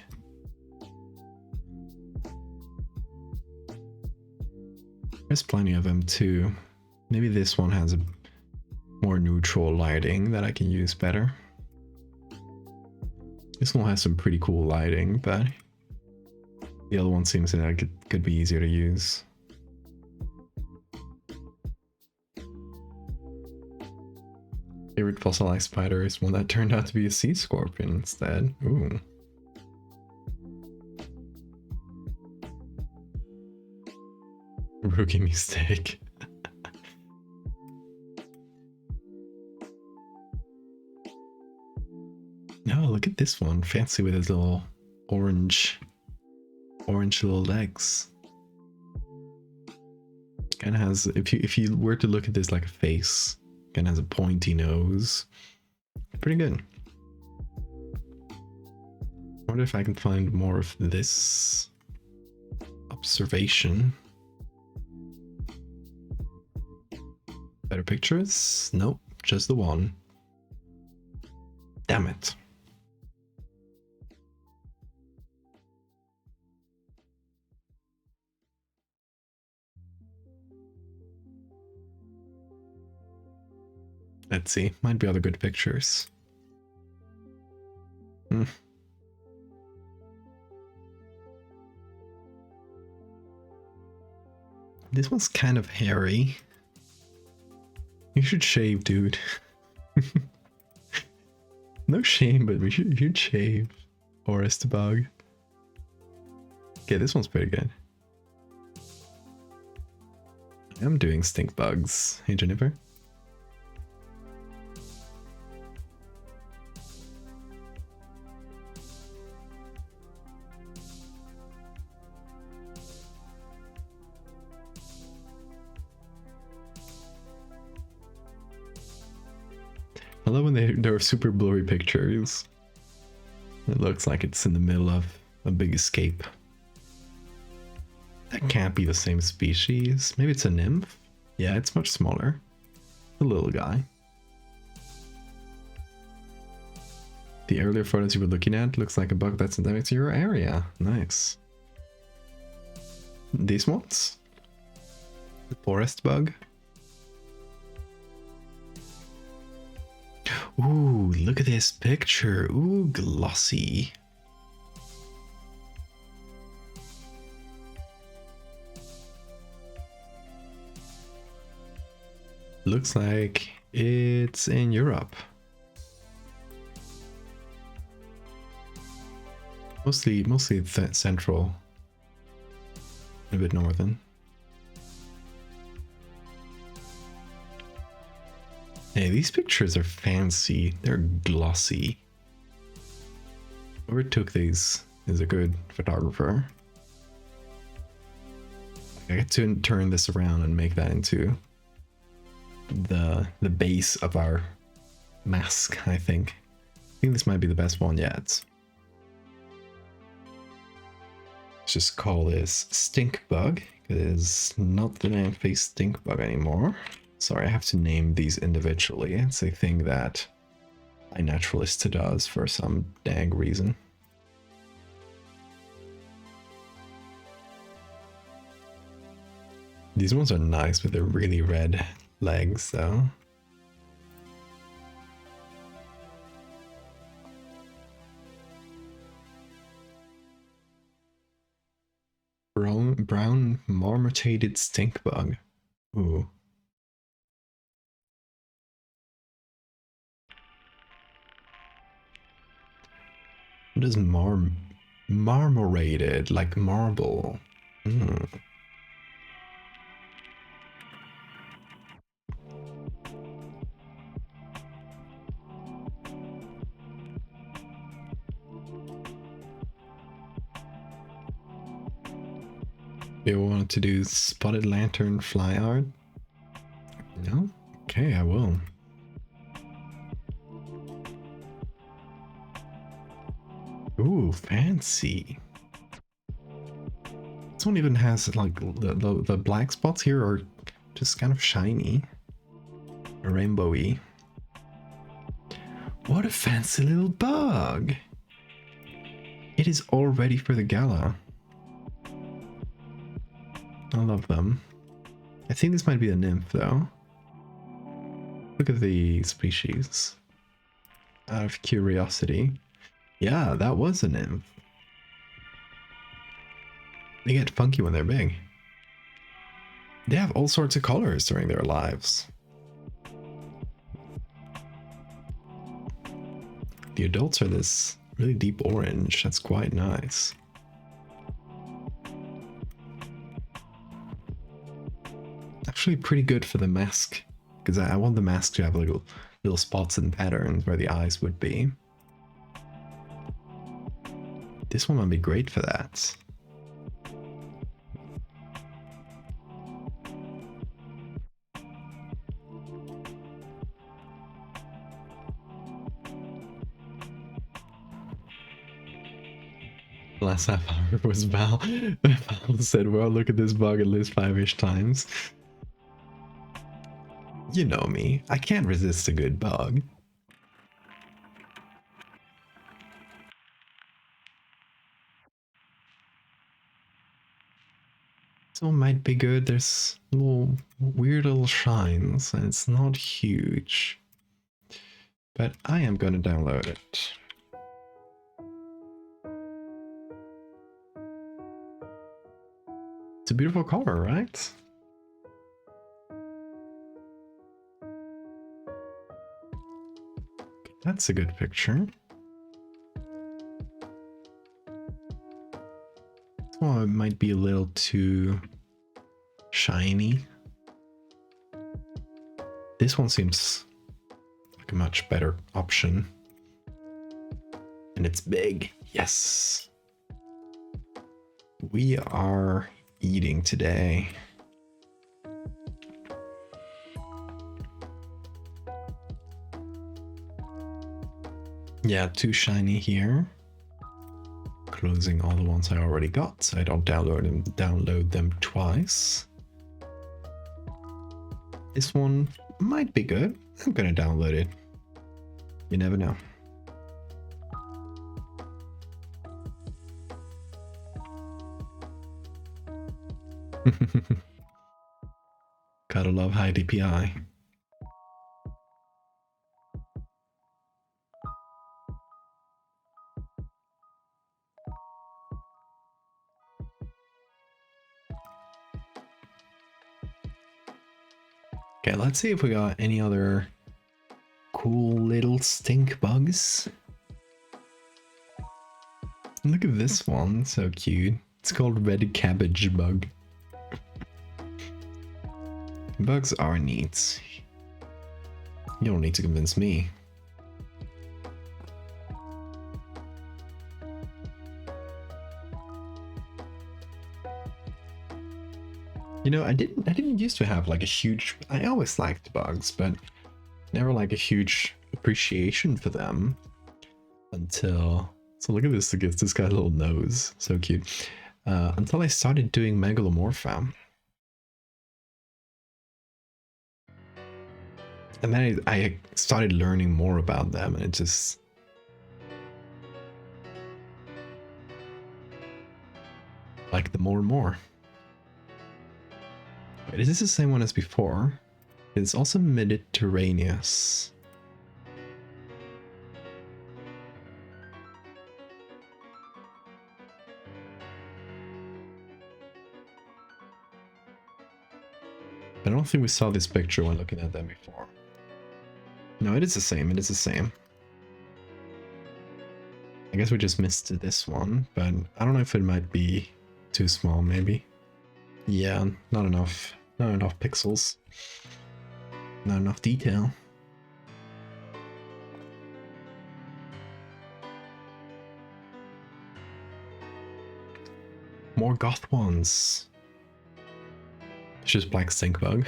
There's plenty of them too. Maybe this one has a more neutral lighting that I can use better. This one has some pretty cool lighting, but the other one seems like it could be easier to use. Favorite fossilized spider is one that turned out to be a sea scorpion instead. Ooh. Rookie mistake. No, look at this one. Fancy with his little orange little legs. Kind of has, if you were to look at this like a face, and has a pointy nose. Pretty good. I wonder if I can find more of this observation. Better pictures? Nope, just the one. Damn it. Let's see, might be other good pictures. This one's kind of hairy. You should shave, dude. No shame, but you should shave. Forest bug. Okay, this one's pretty good. I'm doing stink bugs. Hey, Jennifer. I love when there are super blurry pictures. It looks like it's in the middle of a big escape. That can't be the same species. Maybe it's a nymph? Yeah, it's much smaller. The little guy. The earlier photos you were looking at looks like a bug that's endemic to your area. Nice. These ones? The forest bug? Ooh, look at this picture. Ooh, glossy. Looks like it's in Europe. Mostly central. A bit northern. Hey, these pictures are fancy. They're glossy. Whoever took these is a good photographer. I get to turn this around and make that into the base of our mask, I think. I think this might be the best one yet. Let's just call this Stink Bug. It is not the name face Stink Bug anymore. Sorry, I have to name these individually. It's a thing that iNaturalist does for some dang reason. These ones are nice with their really red legs, though. Brown marmorated stink bug. Ooh. What is marmorated? Like marble. Mm. You want to do spotted lantern fly art? No? Okay, I will. Ooh, fancy. This one even has like the black spots here are just kind of shiny. Rainbowy. What a fancy little bug. It is all ready for the gala. I love them. I think this might be a nymph though. Look at the species. Out of curiosity. Yeah, that was a nymph. They get funky when they're big. They have all sorts of colors during their lives. The adults are this really deep orange. That's quite nice. Actually pretty good for the mask, because I want the mask to have little spots and patterns where the eyes would be. This one might be great for that. Last half hour was Val. Val said, well, look at this bug at least 5-ish times. You know me. I can't resist a good bug. This one might be good. There's little weird little shines, and it's not huge. But I am gonna download it. It's a beautiful color, right? That's a good picture. This one might be a little too shiny. This one seems like a much better option. And it's big. Yes. We are eating today. Yeah, too shiny here. Closing all the ones I already got, so I don't download them twice. This one might be good. I'm gonna download it. You never know. Gotta love high DPI. Okay, let's see if we got any other cool little stink bugs. Look at this one, so cute. It's called red cabbage bug. Bugs are neat. You don't need to convince me. You know, I didn't used to have like a huge, I always liked bugs, but never like a huge appreciation for them until, so look at this, it gets this guy's little nose, so cute. Until I started doing Megalomorpha. And then I started learning more about them, and it just... like them more and more. Wait, is this the same one as before? It's also Mediterraneous. I don't think we saw this picture when looking at them before. No, it is the same, it is the same. I guess we just missed this one, but I don't know if it might be too small, maybe. Yeah, not enough pixels. Not enough detail. More goth ones. It's just black stink bug.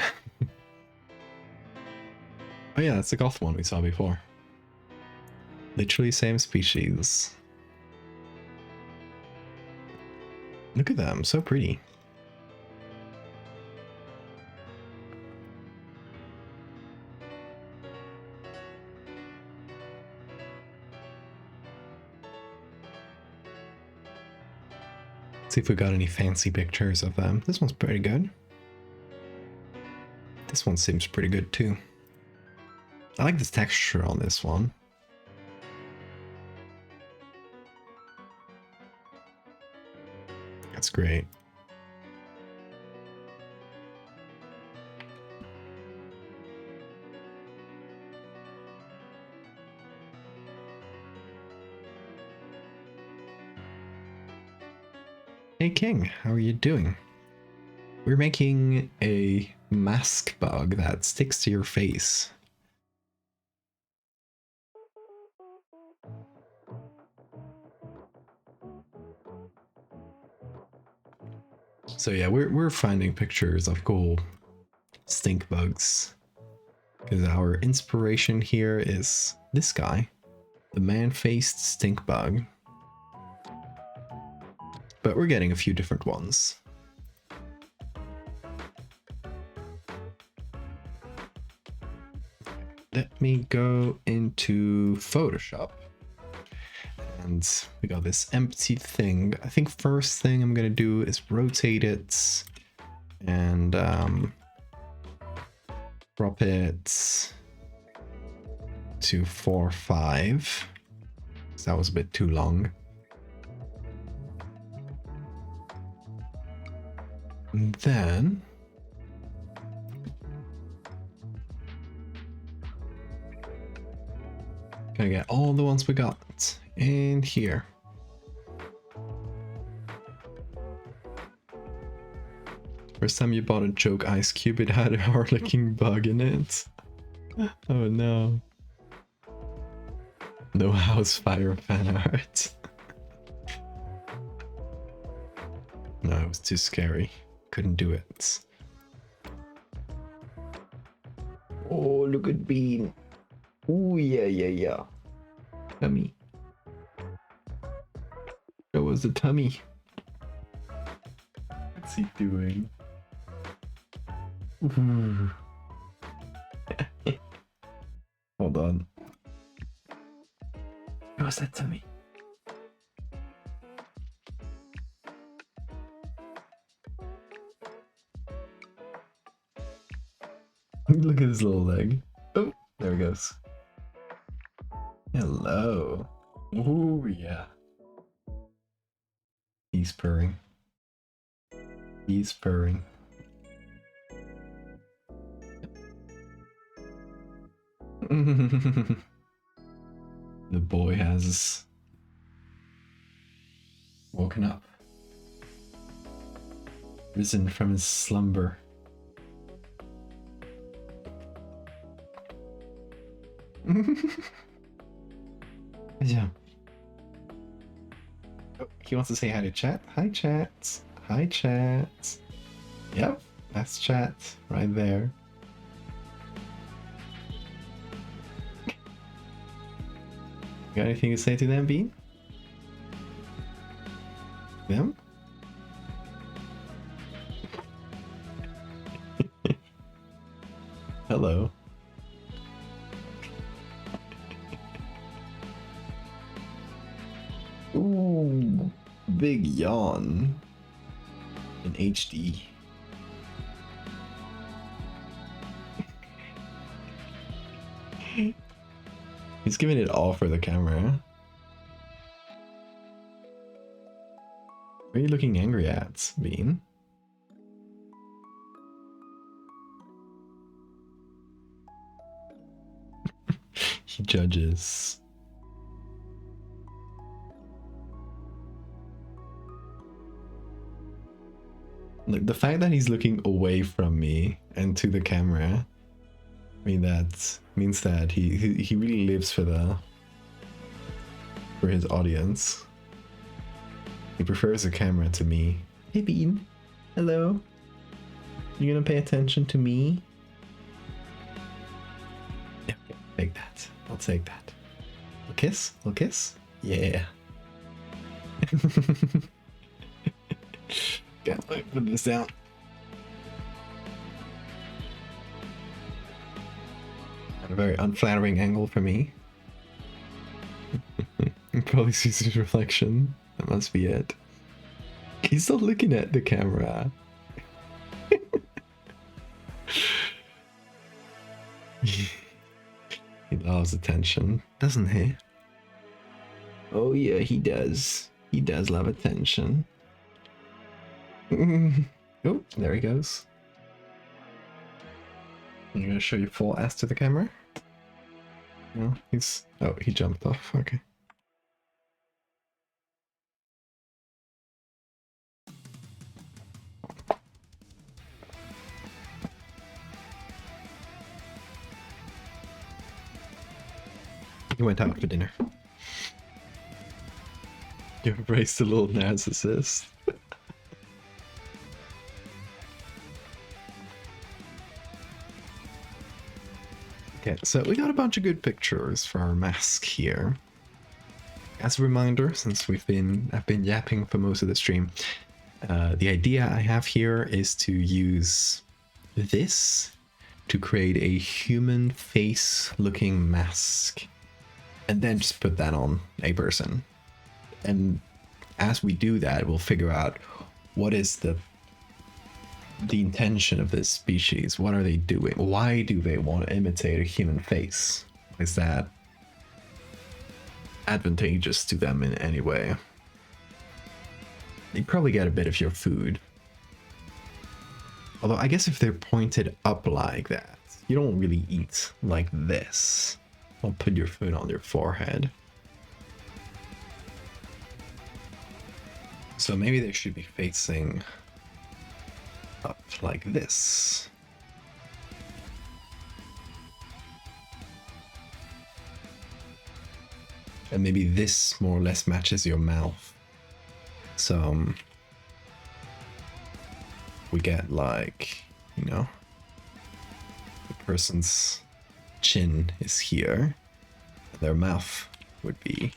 Oh yeah, that's the goth one we saw before. Literally same species. Look at them, so pretty. See if we got any fancy pictures of them. This one's pretty good. This one seems pretty good too. I like this texture on this one. That's great. Hey King, how are you doing? We're making a mask bug that sticks to your face. So yeah, we're finding pictures of cool stink bugs. Because our inspiration here is this guy, the man-faced stink bug. but we're getting a few different ones. Let me go into Photoshop. And we got this empty thing. I think first thing I'm gonna do is rotate it and drop it to 4:5. That was a bit too long. And then gonna get all the ones we got in here. First time you bought a joke ice cube, it had a hard-looking bug in it. Oh no. No house fire fan art. No, it was too scary. Couldn't do it. Oh, look at Bean. Oh, yeah. Tummy. That was the tummy. What's he doing? Ooh. Hold on. What was that tummy? Look at his little leg. Oh, there he goes. Hello. Oh, yeah. He's purring. He's purring. The boy has woken up. Risen from his slumber. Yeah. Oh, he wants to say hi to chat. Hi, chat. Hi, chat. Yep, that's chat right there. Got anything to say to them, Bean? Them? Hello. Ooh, big yawn in HD. He's giving it all for the camera. What are you looking angry at, Bean? He judges. Like the fact that he's looking away from me and to the camera, I mean that means that he really lives for his audience. He prefers the camera to me. Hey Bean, hello. You gonna pay attention to me? Yeah, take that. I'll take that. A kiss? A kiss? Yeah. Can't wait to put this down. At a very unflattering angle for me. He probably sees his reflection. That must be it. He's still looking at the camera. He loves attention, doesn't he? Oh yeah, he does. He does love attention. Oh, there he goes. I'm gonna show you full ass to the camera. No, he's... Oh, he jumped off. Okay. He went out for dinner. You embraced the little narcissist. Okay, so we got a bunch of good pictures for our mask here. as a reminder, since I've been yapping for most of the stream, the idea I have here is to use this to create a human face looking mask and then just put that on a person. And as we do that, we'll figure out what is the intention of this species. What are they doing? Why do they want to imitate a human face? Is that advantageous to them in any way? You probably get a bit of your food. Although I guess if they're pointed up like that, you don't really eat like this. Don't put your food on your forehead. So maybe they should be facing up like this. And maybe this more or less matches your mouth. So we get like, you know, the person's chin is here. Their mouth would be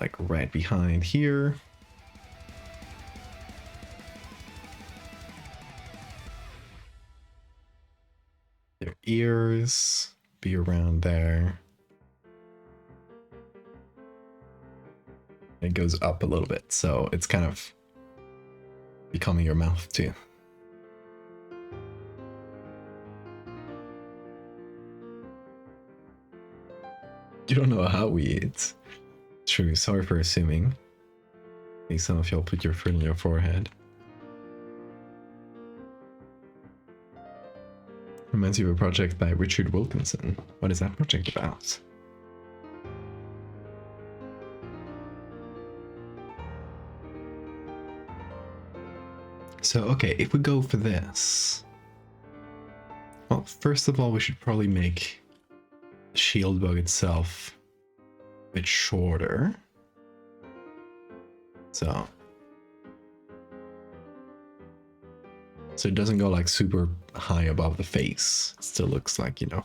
like right behind here. Their ears be around there. It goes up a little bit, so it's kind of becoming your mouth too. You don't know how we eat. True, sorry for assuming. Maybe some of y'all put your foot on your forehead. Reminds you of a project by Richard Wilkinson. What is that project about? So, okay, if we go for this... Well, first of all, we should probably make the shield bug itself a bit shorter. So it doesn't go like super high above the face. It still looks like, you know,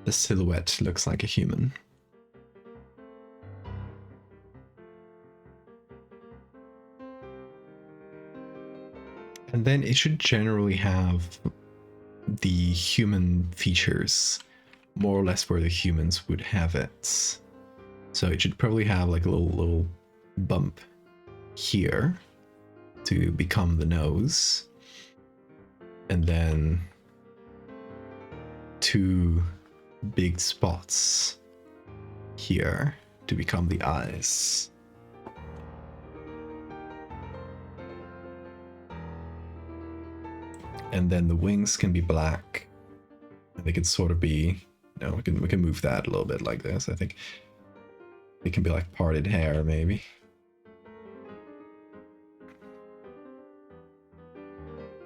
the silhouette looks like a human. And then it should generally have the human features more or less where the humans would have it. So it should probably have like a little bump here to become the nose. And then 2 big spots here to become the eyes. And then the wings can be black. And they can sort of be, you know, we can move that a little bit like this. I think it can be like parted hair maybe.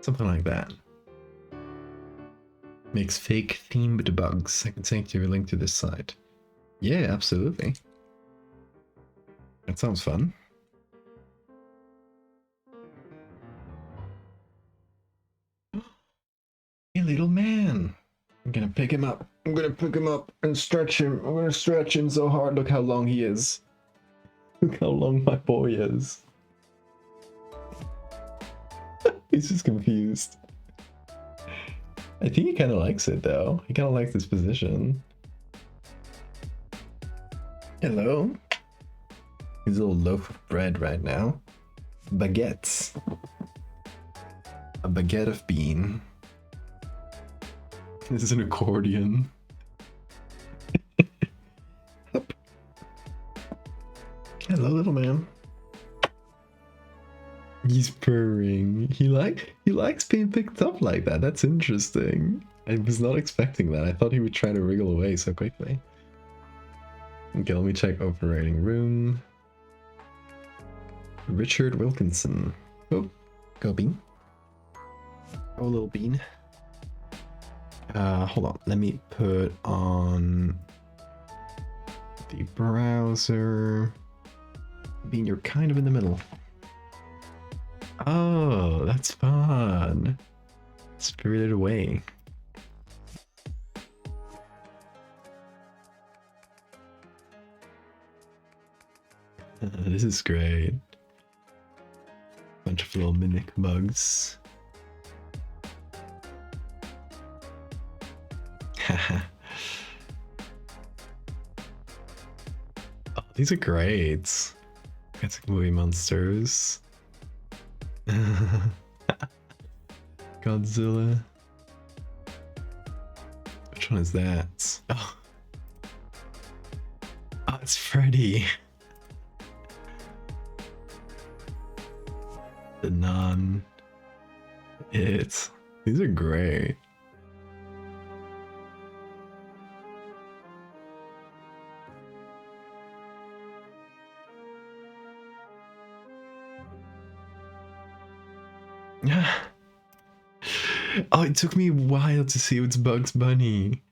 Something like that. Makes fake themed bugs. I can send you a link to this site. Yeah, absolutely. That sounds fun. Hey, little man. I'm gonna pick him up. I'm gonna pick him up and stretch him. I'm gonna stretch him so hard. Look how long he is. Look how long my boy is. He's just confused. I think he kind of likes it though. He kind of likes this position. Hello. He's a little loaf of bread right now. Baguettes. A baguette of bean. This is an accordion. Hello, little man. He's purring. He likes being picked up like that. That's interesting. I was not expecting that. I thought he would try to wriggle away so quickly. Okay, let me check operating room. Richard Wilkinson. Oh, go Bean. Go little Bean. Hold on. Let me put on the browser. Bean, you're kind of in the middle. Oh, that's fun. Spirited Away. This is great. Bunch of little mimic bugs. Haha. Oh, these are great. Classic movie monsters. Godzilla. Which one is that? Oh, oh, it's Freddy. The Nun. These are great. Oh, it took me a while to see it's Bugs Bunny.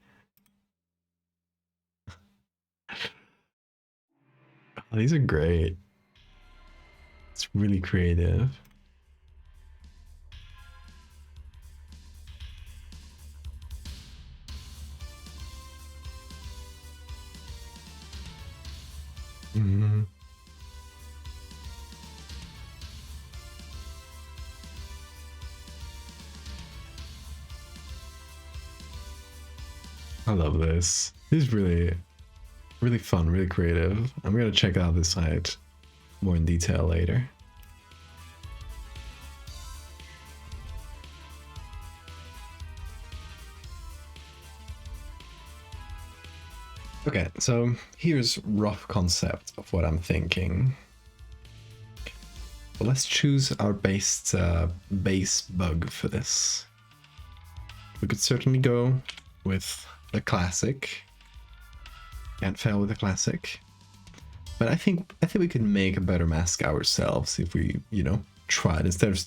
Oh, these are great. It's really creative. Mm-hmm. I love this. This is really, really fun, really creative. I'm gonna check out this site more in detail later. Okay, so here's rough concept of what I'm thinking. Well, let's choose our base bug for this. We could certainly go with the classic. Can't fail with the classic. But I think we could make a better mask ourselves if we, you know, tried instead of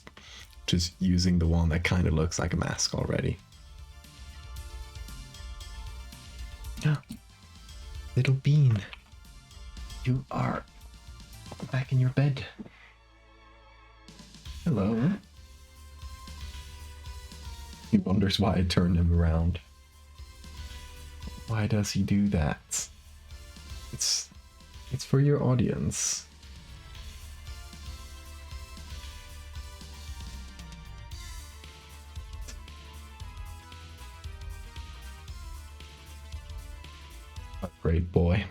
just using the one that kind of looks like a mask already. Yeah. Little Bean, you are back in your bed. Hello. He wonders why I turned him around. Why does he do that? It's for your audience. A great boy.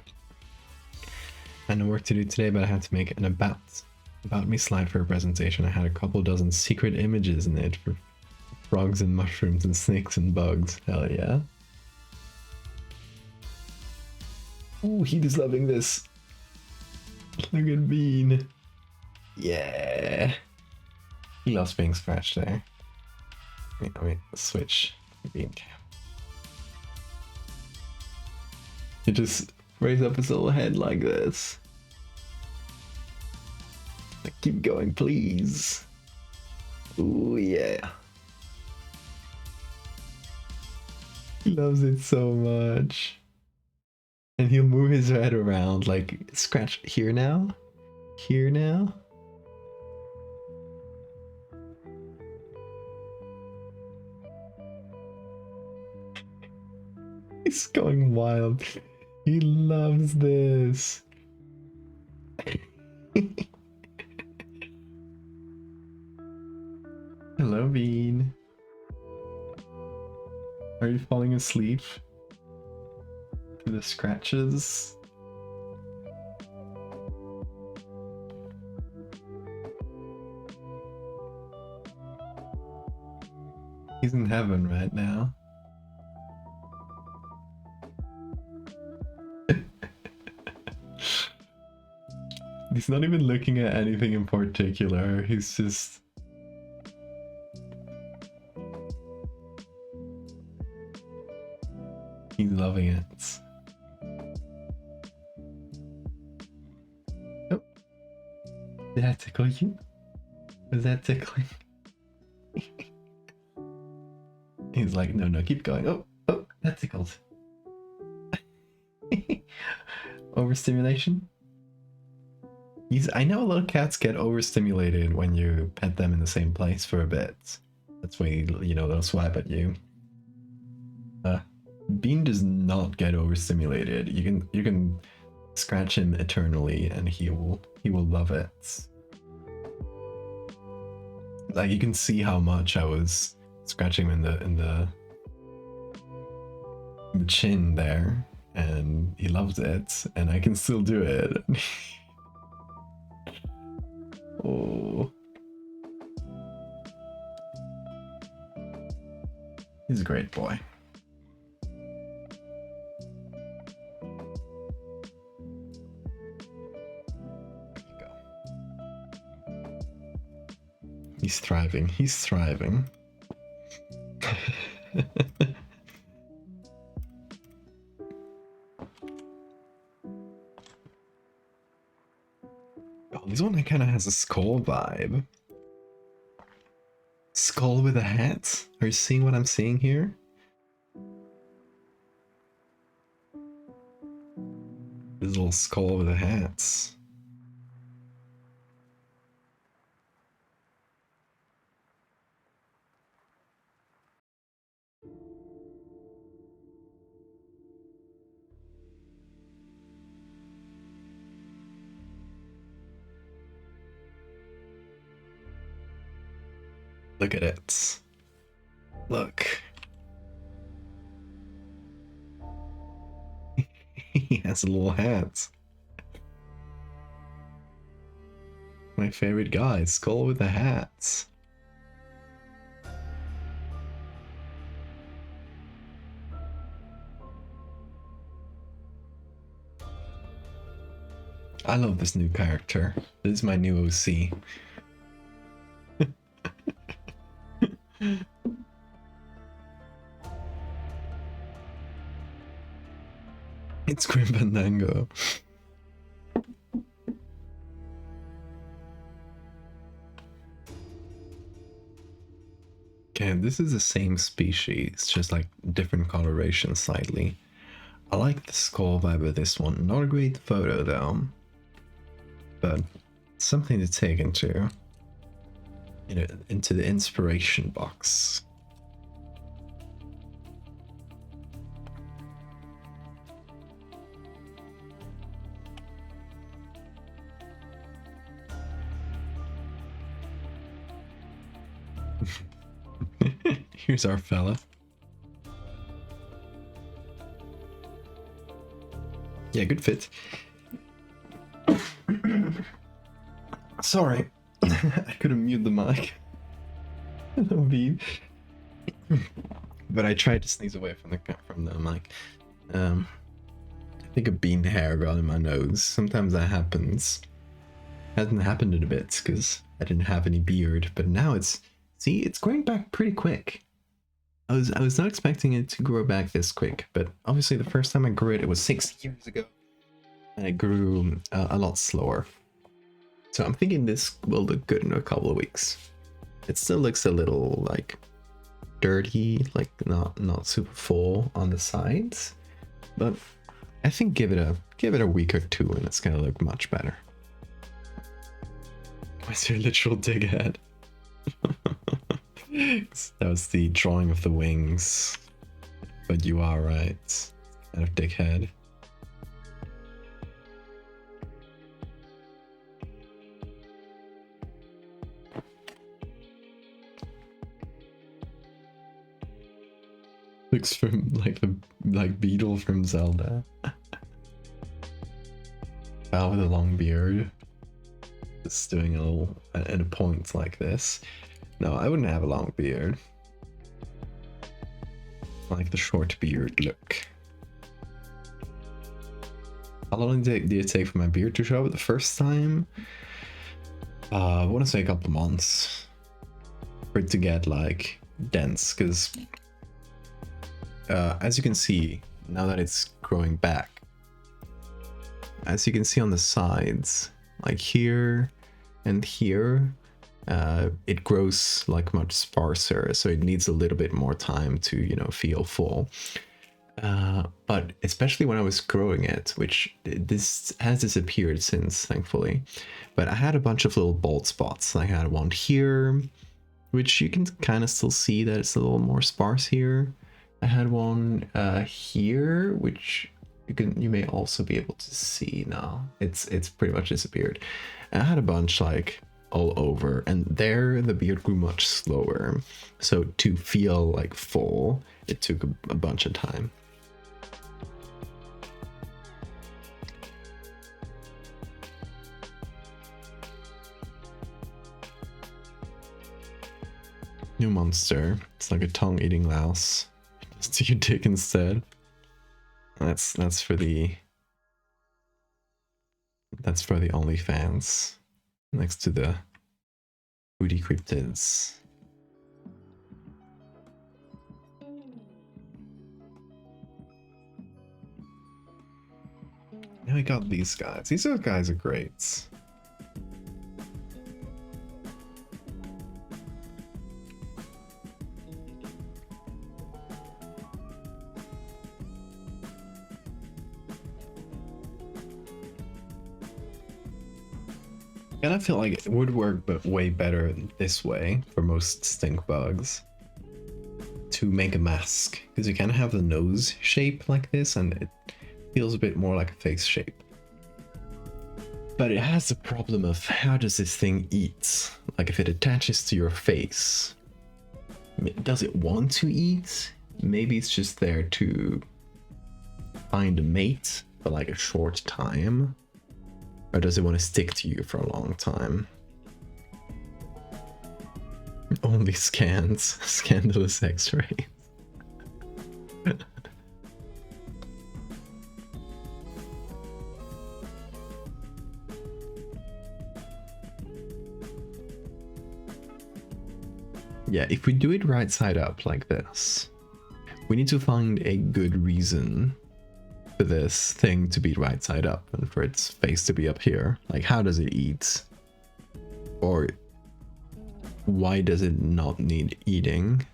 I know work to do today, but I have to make an about me slide for a presentation. I had a couple dozen secret images in it for frogs and mushrooms and snakes and bugs. Hell yeah. Ooh, he is loving this. Look at Bean. Yeah. He loves being scratched there. Let me switch Bean cam. He just raised up his little head like this. Like, keep going, please. Ooh, yeah. He loves it so much. And he'll move his head around, like, scratch here now, here now. He's going wild. He loves this. Hello, Bean. Are you falling asleep? To the scratches? He's in heaven right now. He's not even looking at anything in particular. He's just... He's loving it. Oh. Did that tickle you? Was that tickling? He's like, no, no, keep going. Oh, oh, that tickled. Overstimulation? I know a lot of cats get overstimulated when you pet them in the same place for a bit. That's why, you know, they'll swipe at you. Bean does not get overstimulated. You can scratch him eternally and he will love it. Like, you can see how much I was scratching him in the chin there, and he loves it, and I can still do it. Oh, he's a great boy. He's thriving. He's thriving. Oh, this one kind of has a skull vibe. Skull with a hat? Are you seeing what I'm seeing here? This little skull with a hat. Look at it. Look. He has a little hat. My favorite guy, skull with a hat. I love this new character. This is my new OC. It's Grim Fandango. Okay, this is the same species, just like different coloration slightly. I like the skull vibe of this one. Not a great photo though, but something to take into, you know, into the inspiration box. Here's our fella. Yeah, good fit. Sorry, I couldn't mute the mic. No beep. But I tried to sneeze away from the mic. I think a bean hair got in my nose. Sometimes that happens. Hasn't happened in a bit because I didn't have any beard, but now it's growing back pretty quick. I was not expecting it to grow back this quick, but obviously the first time I grew it, it was 6 years ago, and it grew a lot slower. So I'm thinking this will look good in a couple of weeks. It still looks a little like dirty, like not super full on the sides, but I think give it a week or two and it's gonna look much better. What's your literal dig head? That was the drawing of the wings, but you are right. Kind of dickhead. Looks from like the beetle from Zelda. Val with a long beard. Just doing a little at a point like this. No, I wouldn't have a long beard. I like the short beard look. How long did it take for my beard to show up the first time? I want to say a couple of months for it to get like dense, because as you can see, now that it's growing back, as you can see on the sides, like here and here, it grows like much sparser, so it needs a little bit more time to, you know, feel full. But especially when I was growing it, which this has disappeared since, thankfully, but I had a bunch of little bald spots. I had one here, which you can kind of still see that it's a little more sparse here. I had one here, which You may also be able to see now. It's pretty much disappeared. I had a bunch like all over, and there the beard grew much slower. So to feel like full, it took a bunch of time. New monster. It's like a tongue-eating louse. Just do your dick instead. That's for the OnlyFans. Next to the booty cryptids. Now we got these guys. These guys are great. And I feel like it would work but way better this way for most stink bugs to make a mask, because you can have the nose shape like this and it feels a bit more like a face shape. But it has the problem of how does this thing eat? Like if it attaches to your face, does it want to eat? Maybe it's just there to find a mate for like a short time. Or does it want to stick to you for a long time? Only scans. Scandalous x-rays. Yeah, if we do it right side up like this, we need to find a good reason for this thing to be right side up and for its face to be up here. Like, how does it eat? Or why does it not need eating?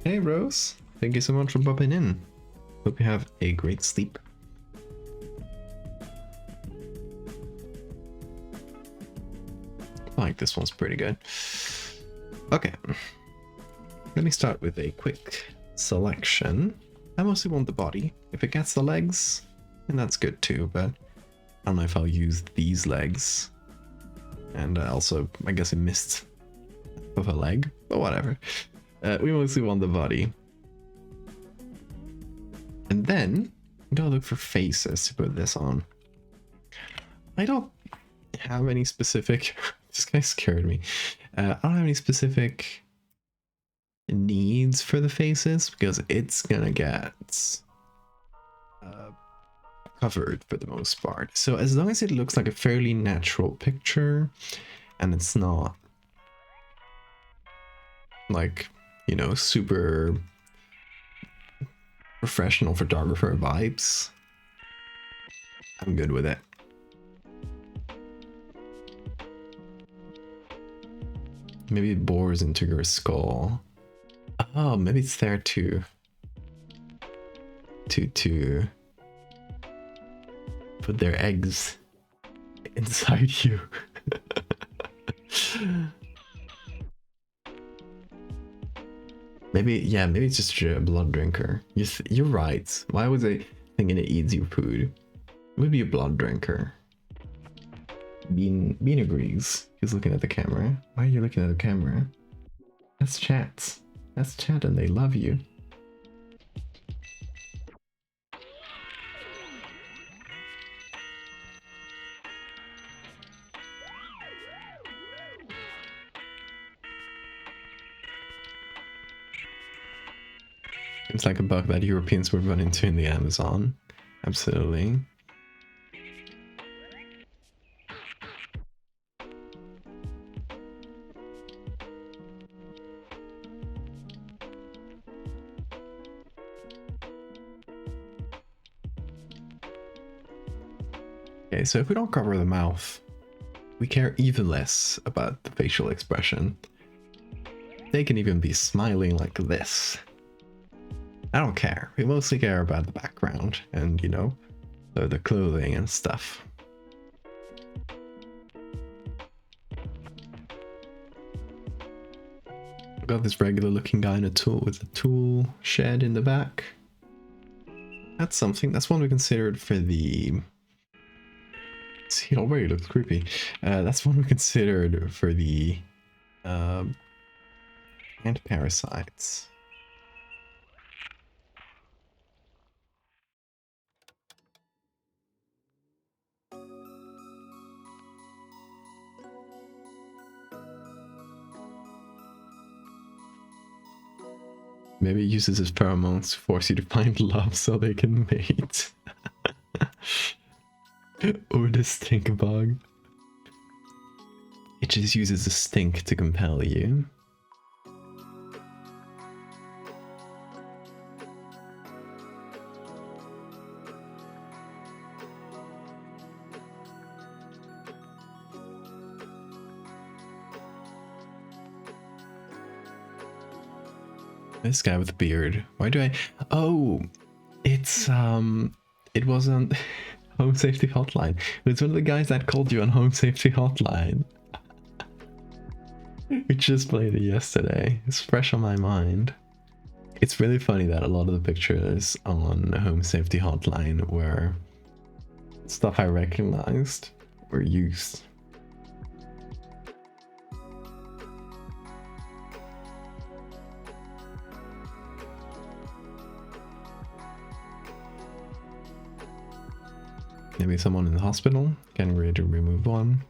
Hey Rose, thank you so much for popping in. Hope you have a great sleep. I like this one's pretty good. Okay, let me start with a quick selection. I mostly want the body. If it gets the legs, then that's good too, but I don't know if I'll use these legs. And also, I guess I missed of a leg, but whatever. We mostly want the body. And then, I'm gonna look for faces to put this on. I don't have any specific... This guy scared me. I don't have any specific needs for the faces because it's gonna get covered for the most part. So as long as it looks like a fairly natural picture and it's not like, you know, super professional photographer vibes, I'm good with it. Maybe it bores into your skull. Oh, maybe it's there to put their eggs inside you. Maybe, yeah, maybe it's just a blood drinker. You're right. Why was I thinking it eats your food? It would be a blood drinker. Bean agrees. He's looking at the camera. Why are you looking at the camera? That's chat. That's chat and they love you. It's like a bug that Europeans would run into in the Amazon. Absolutely. Okay, so if we don't cover the mouth, we care even less about the facial expression. They can even be smiling like this. I don't care. We mostly care about the background and, you know, So the clothing and stuff. Got this regular looking guy in a tool with a tool shed in the back. That's something. That's one we considered for the... See, it already looks creepy. That's one we considered for the ant parasites. Maybe it uses its pheromones to force you to find love so they can mate. Or the stink bug. It just uses a stink to compel you. This guy with the beard. Why do I... Oh, it's, it wasn't Home Safety Hotline. It was one of the guys that called you on Home Safety Hotline. We just played it yesterday. It's fresh on my mind. It's really funny that a lot of the pictures on Home Safety Hotline were stuff I recognized or used. Maybe someone in the hospital, getting ready to remove one.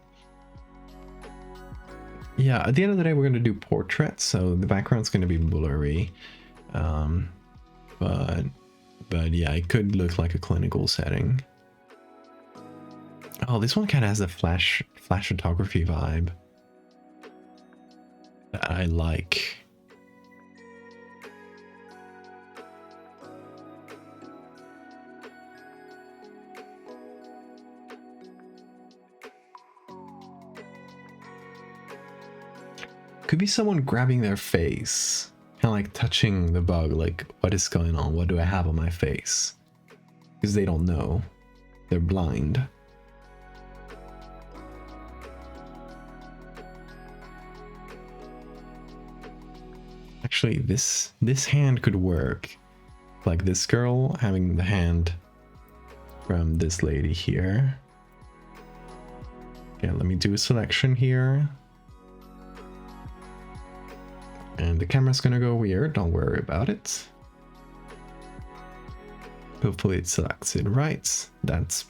Yeah, at the end of the day, we're going to do portraits, so the background's going to be blurry. But yeah, it could look like a clinical setting. Oh, this one kind of has a flash photography vibe that I like. Could be someone grabbing their face, kind of like touching the bug, like, what is going on? What do I have on my face? Because they don't know. They're blind. Actually, this hand could work. Like this girl having the hand from this lady here. Okay, let me do a selection here. And the camera's gonna go weird, don't worry about it. Hopefully it selects it right. That's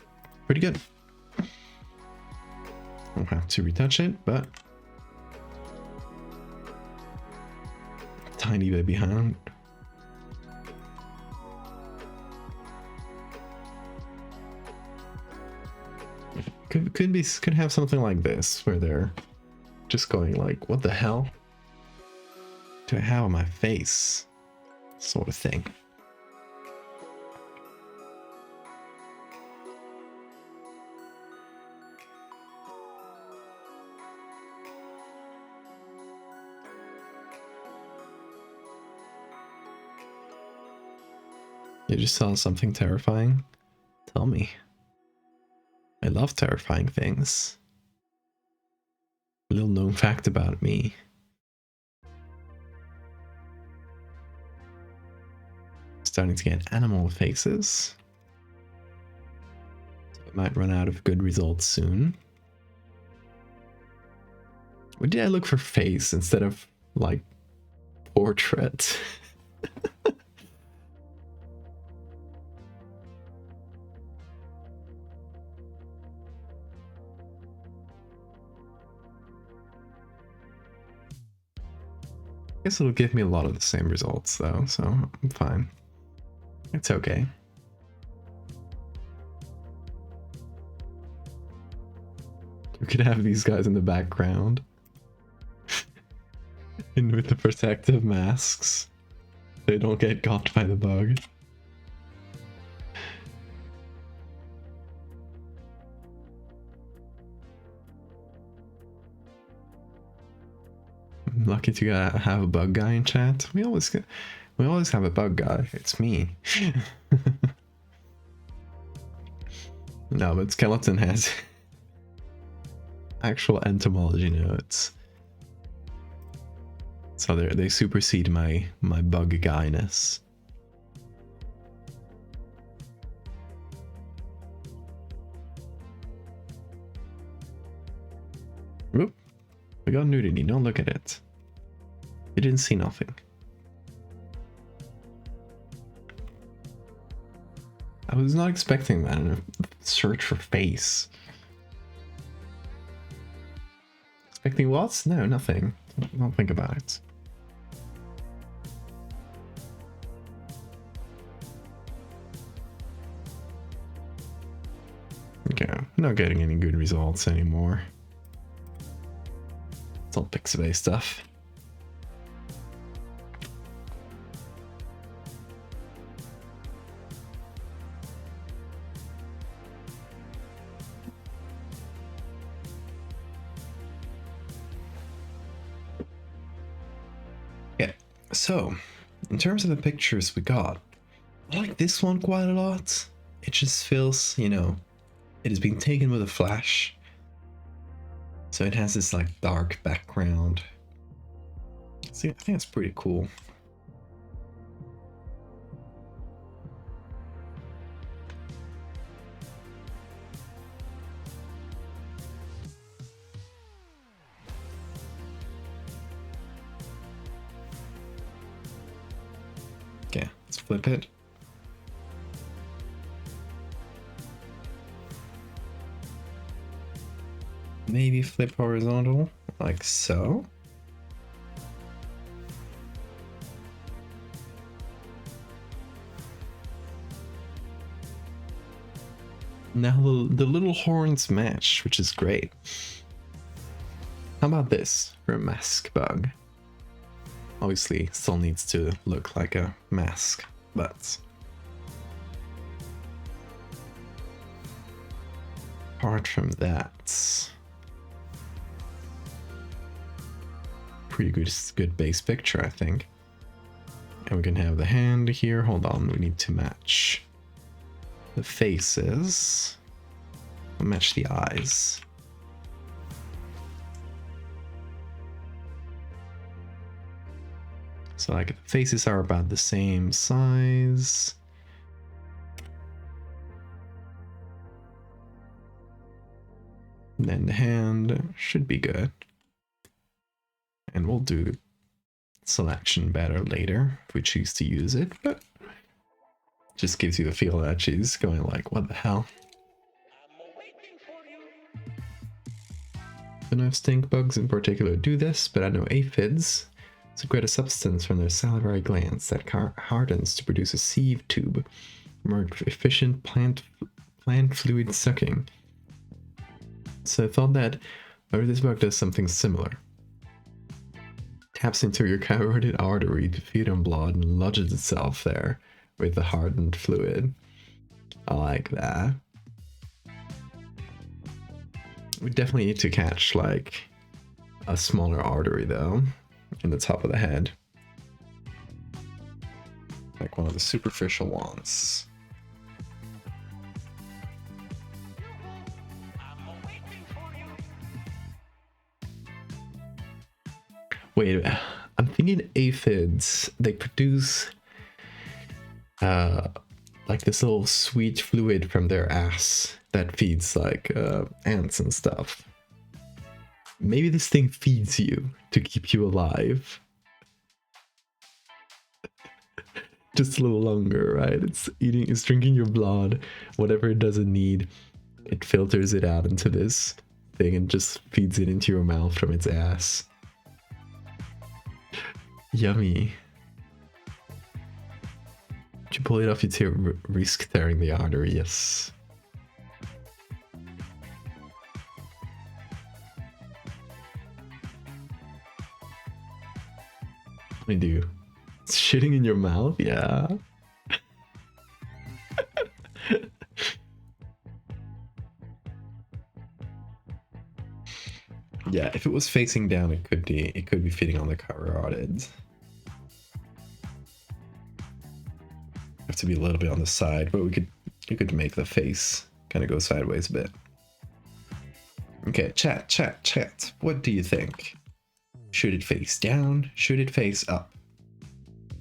pretty good. I'll have to retouch it, but... Tiny baby hand. Could have something like this, where they're just going like, what the hell do I have on my face? Sort of thing. You just saw something terrifying? Tell me. I love terrifying things. A little known fact about me. Starting to get animal faces. So I might run out of good results soon. What did I look for face instead of, like, portrait? I guess it'll give me a lot of the same results though, so I'm fine. It's okay. We could have these guys in the background. And with the protective masks. They don't get got by the bug. I'm lucky to have a bug guy in chat. We always have a bug guy. It's me. No, but skeleton has actual entomology notes. So they supersede my bug guyness. Oop. We got nudity, don't look at it. You didn't see nothing. I was not expecting that in a search for face. Expecting what? No, nothing. Don't think about it. Okay, not getting any good results anymore. It's all pixabay stuff. So, in terms of the pictures we got, I like this one quite a lot. It just feels, you know, it is being taken with a flash. So it has this like dark background. See, I think it's pretty cool. Okay, let's flip it. Maybe flip horizontal, like so. Now the little horns match, which is great. How about this for a mask bug? Obviously, still needs to look like a mask, but apart from that, pretty good base picture, I think. And we can have the hand here. Hold on, we need to match the faces. Match the eyes. So like the faces are about the same size. And then the hand should be good. And we'll do selection better later if we choose to use it, but just gives you the feel that she's going like, what the hell? I don't know if stink bugs in particular do this, but I know aphids secrete a substance from their salivary glands that hardens to produce a sieve tube, more efficient plant fluid sucking. So I thought that maybe this bug does something similar. Taps into your carotid artery to feed on blood and lodges itself there with the hardened fluid. I like that. We definitely need to catch like a smaller artery though, in the top of the head. Like one of the superficial ones. Wait, I'm thinking aphids, they produce like this little sweet fluid from their ass that feeds like ants and stuff. Maybe this thing feeds you to keep you alive. Just a little longer, right? It's drinking your blood, whatever it doesn't need, it filters it out into this thing and just feeds it into your mouth from its ass. Yummy. Would you pull it off, you'd risk tearing the artery, yes. I do. It's shitting in your mouth? Yeah. Yeah, if it was facing down, it could be fitting on the carotid. Have to be a little bit on the side, but you could make the face Kind of go sideways a bit. Okay, chat. What do you think? Should it face down? Should it face up?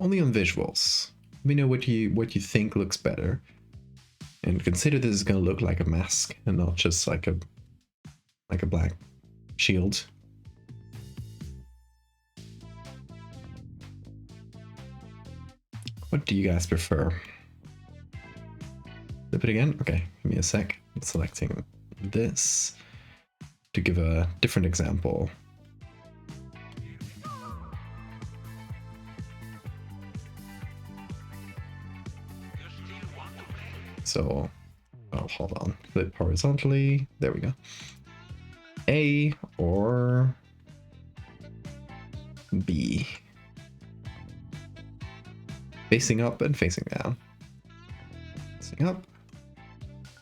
Only on visuals. Let me know what you think looks better. And consider this is gonna look like a mask and not just like a black shield. What do you guys prefer? Flip it again? Okay, give me a sec. I'm selecting this to give a different example. So, oh, hold on. Flip horizontally. There we go. A or B. Facing up and facing down. Facing up,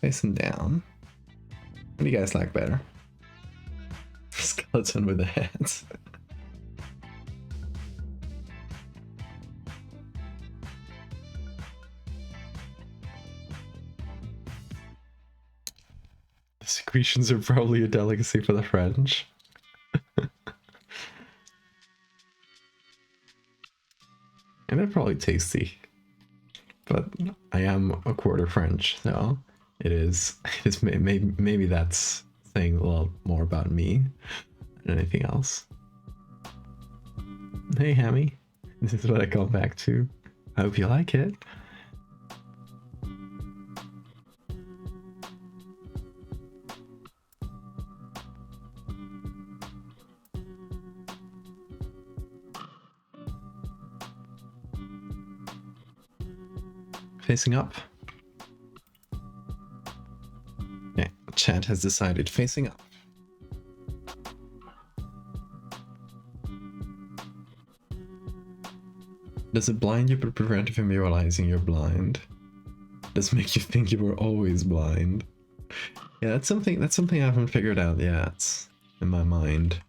facing down. What do you guys like better? Skeleton with the hands. The secretions are probably a delicacy for the French. And they're probably tasty. But I am a quarter French, so it is maybe that's saying a lot more about me than anything else. Hey Hammy, this is what I come back to. I hope you like it. Facing up. Okay, chat has decided facing up. Does it blind you but prevent you from realizing you're blind? Does it make you think you were always blind? Yeah, that's something I haven't figured out yet in my mind.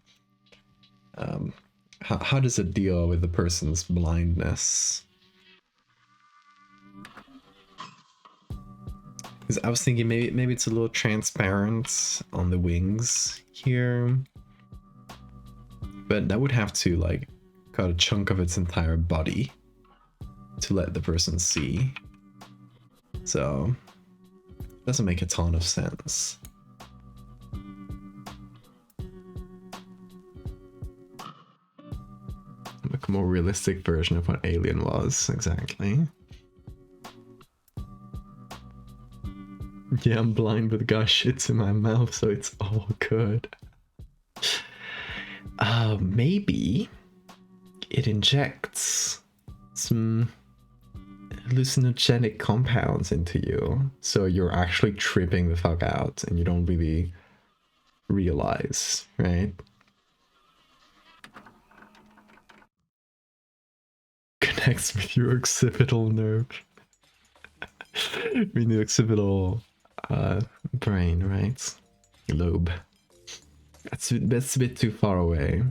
How does it deal with the person's blindness? Because I was thinking maybe it's a little transparent on the wings here, but that would have to like cut a chunk of its entire body to let the person see. So it doesn't make a ton of sense. Like a more realistic version of what Alien was, exactly. Yeah, I'm blind, but the guy shits in my mouth, so it's all good. Maybe it injects some hallucinogenic compounds into you, so you're actually tripping the fuck out and you don't really realize, right? Connects with your occipital nerve. I mean the occipital brain, right? Lobe. That's a bit too far away.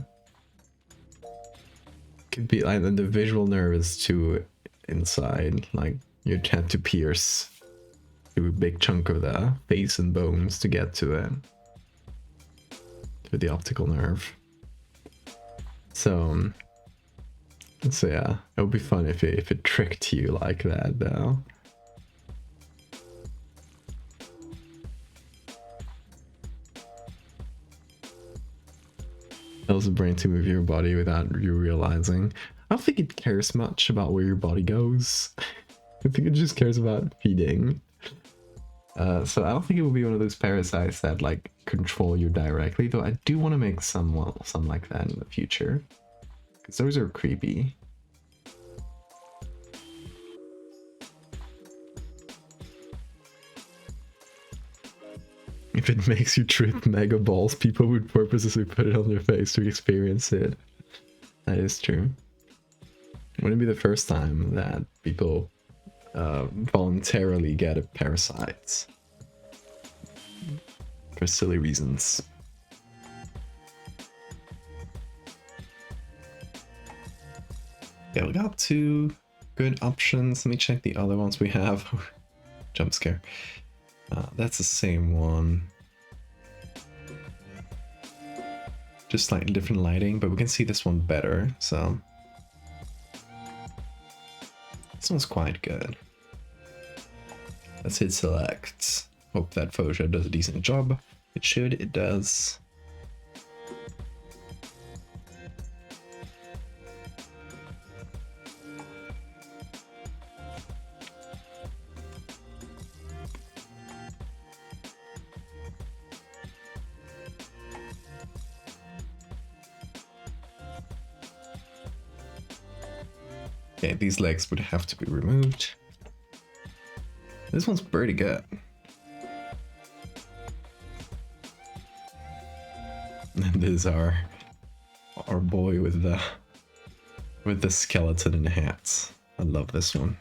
Could be like the visual nerve is too inside, like you'd have to pierce through a big chunk of the face and bones to get to it. To the optical nerve. So yeah, it would be fun if it tricked you like that though. Tells the brain to move your body without you realizing. I don't think it cares much about where your body goes. I think it just cares about feeding. So I don't think it will be one of those parasites that like control you directly, though I do want to make some like that in the future. Because those are creepy. If it makes you trip mega balls, people would purposely put it on their face to experience it. That is true. Wouldn't be the first time that people voluntarily get a parasite for silly reasons. Yeah, we got 2 good options. Let me check the other ones we have. Jump scare. That's the same one. Just slightly different lighting, but we can see this one better, so... This one's quite good. Let's hit select. Hope that Photoshop does a decent job. It should, it does. Okay, these legs would have to be removed. This one's pretty good. And this is our boy with the skeleton and hats. I love this one.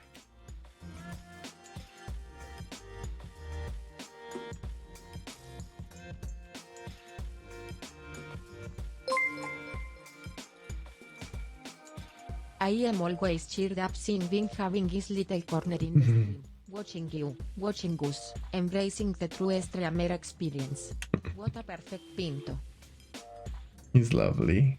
I am always cheered up seeing Vin having his little corner in the stream. Watching you, watching us, embracing the true streamer experience. What a perfect pinto. He's lovely.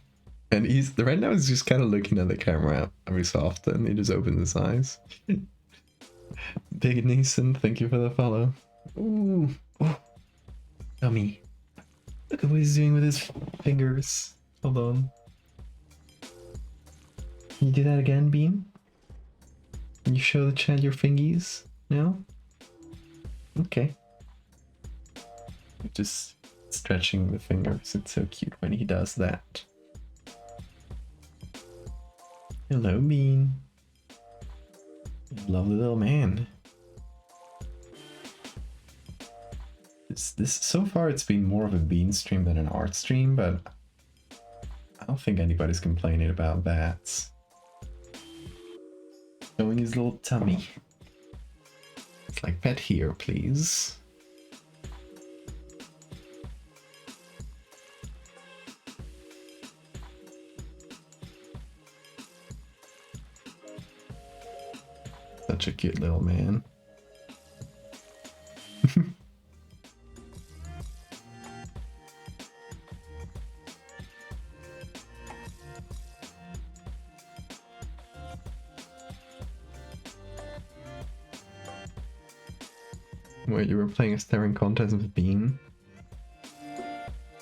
And right now he's just kind of looking at the camera every so often. He just opens his eyes. Big Neeson, thank you for the follow. Ooh. Oh. Yummy. Look at what he's doing with his fingers. Hold on. Can you do that again, Bean? Can you show the chat your fingies now? Okay. Just stretching the fingers. It's so cute when he does that. Hello, Bean. Lovely little man. This so far it's been more of a Bean stream than an art stream, but I don't think anybody's complaining about that. Showing his little tummy. It's like, pet here, please. Such a cute little man. Wait, you were playing a staring contest with Bean?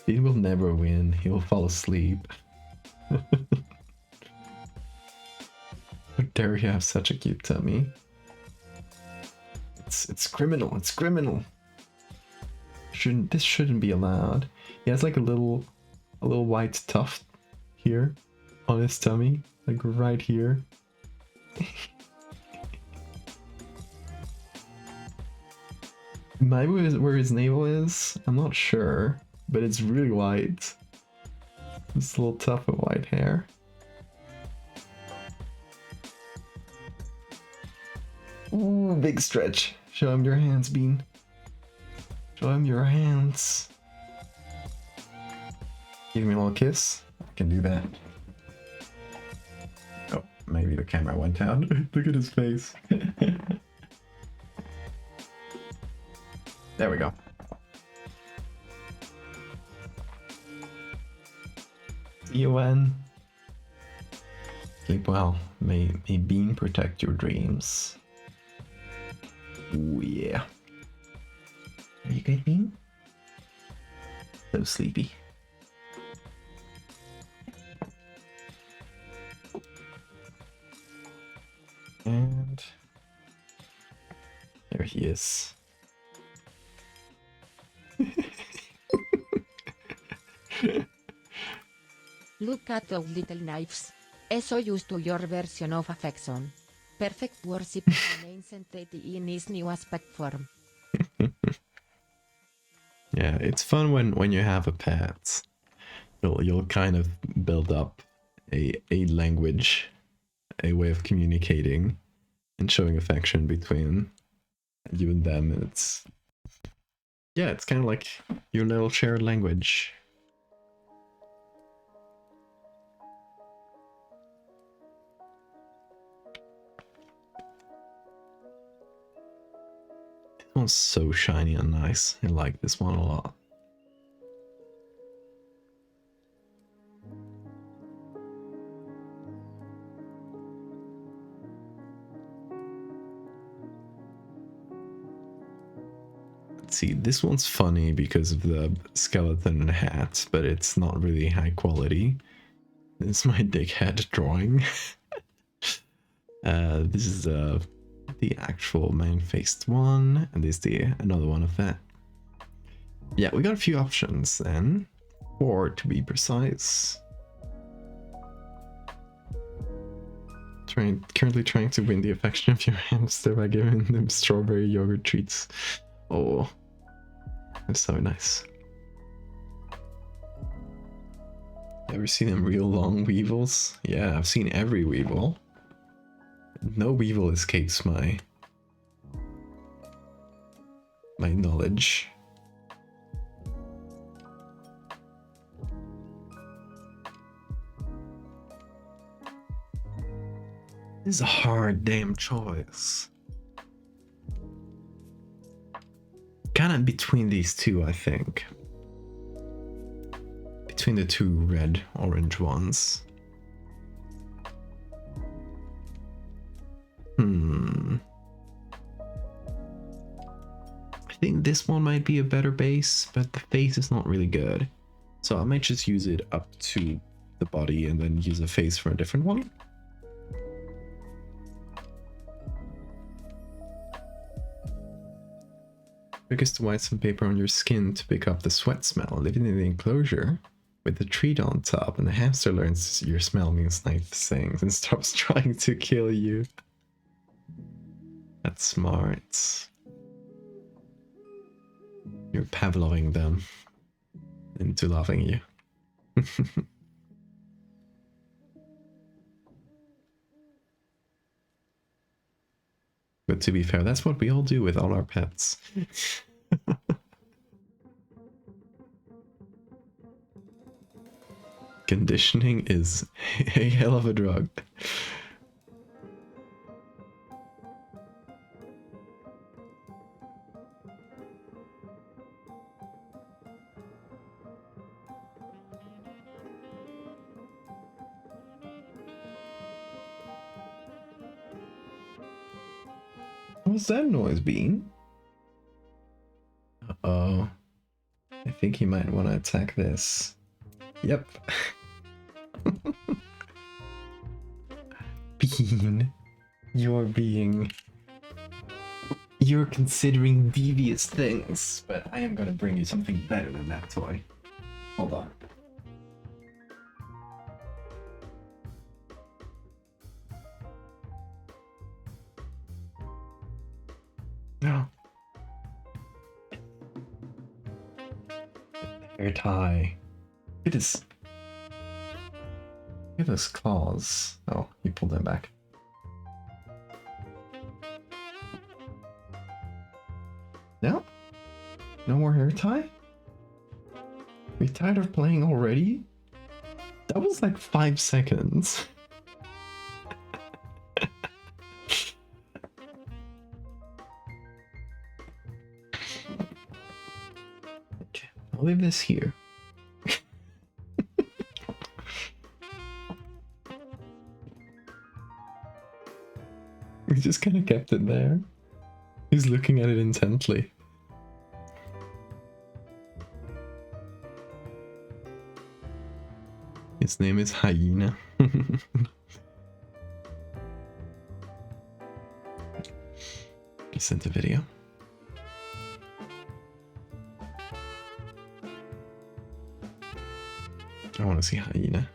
Bean will never win, he will fall asleep. How dare you have such a cute tummy? It's criminal, it's criminal. This shouldn't be allowed. He has like a little white tuft here on his tummy, like right here. Maybe where his navel is? I'm not sure, but it's really white. This little tuft of white hair. Ooh, big stretch. Show him your hands, Bean. Show him your hands. Give me a little kiss. I can do that. Oh, maybe the camera went out. Look at his face. There we go. See you when. Sleep well. May Bean protect your dreams. Ooh, yeah. Are you good, Bean? So sleepy. And there he is. Look at those little knives. So used to your version of affection. Perfect worship of an ancient deity in his new aspect form. Yeah, it's fun when you have a pet. You'll kind of build up a language, a way of communicating and showing affection between you and them. And it's kind of like your little shared language. one's so shiny and nice. I like this one a lot. Let's see, this one's funny because of the skeleton hat, but it's not really high quality. This is my dickhead drawing. This is the actual man-faced one, and this is another one of that. Yeah, we got a few options then, 4 to be precise. Currently trying to win the affection of your hamster by giving them strawberry yogurt treats. Oh, that's so nice. Ever seen them real long weevils? Yeah, I've seen every weevil. No weevil escapes my knowledge. This is a hard damn choice. Kind of between these two, I think. Between the two red-orange ones. I think this one might be a better base, but the face is not really good. So I might just use it up to the body and then use a face for a different one. Trick is to white some paper on your skin to pick up the sweat smell. Living in the enclosure with the treat on top, and the hamster learns your smell means nice things and stops trying to kill you. That's smart. You're Pavloving them into loving you. But to be fair, that's what we all do with all our pets. Conditioning is a hell of a drug. What's that noise, Bean? Uh-oh. I think he might want to attack this. Yep. Bean, you're considering devious things, but I am gonna bring you something better than that toy. Hold on. No. Hair tie. It is. Look at those claws. Oh, you pulled them back. No? No more hair tie? Are you tired of playing already? That was like 5 seconds. Okay, I'll leave this here. He just kind of kept it there. He's looking at it intently. His name is Hyena. He sent a video. I want to see Hyena.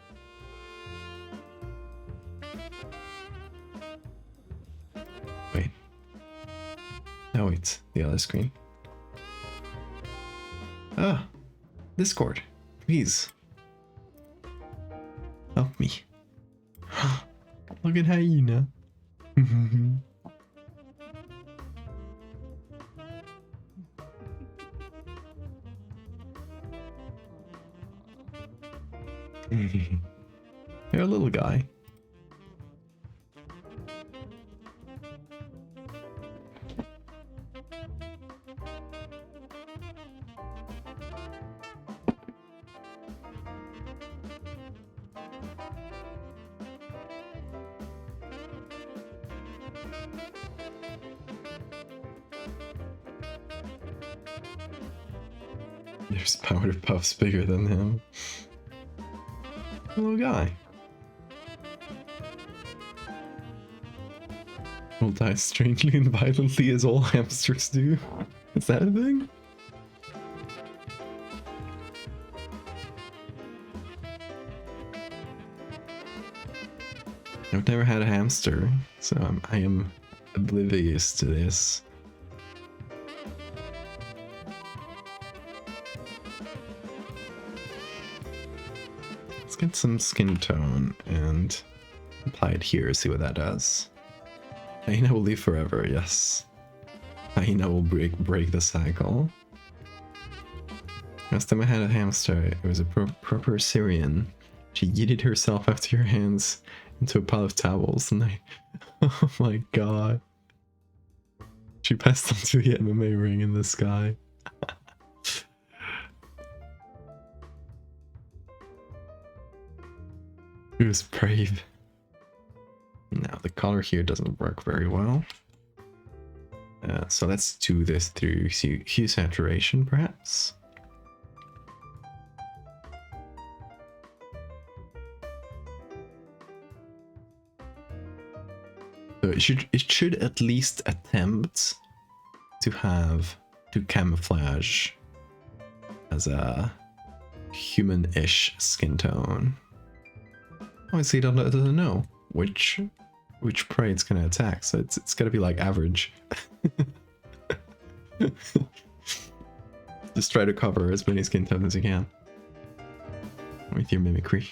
Wait. No, it's the other screen. Ah, Discord, please. Help me. Look at Hyena. You're a little guy. There's powder puffs bigger than him. Little guy. Will die strangely and violently as all hamsters do. Is that a thing? I've never had a hamster, so I am oblivious to this. Let's get some skin tone and apply it here, see what that does. Hyena will live forever, yes. Hyena will break the cycle. Last time I had a hamster, it was a proper Syrian. She yeeted herself after your hands into a pile of towels, and I... Oh my god. She passed onto the MMA ring in the sky. It was brave. Now the color here doesn't work very well. So let's do this through hue saturation, perhaps. So it should at least attempt to camouflage as a human-ish skin tone. Obviously, it doesn't know which prey it's gonna attack, so it's gotta be like average. Just try to cover as many skin tones as you can with your mimicry.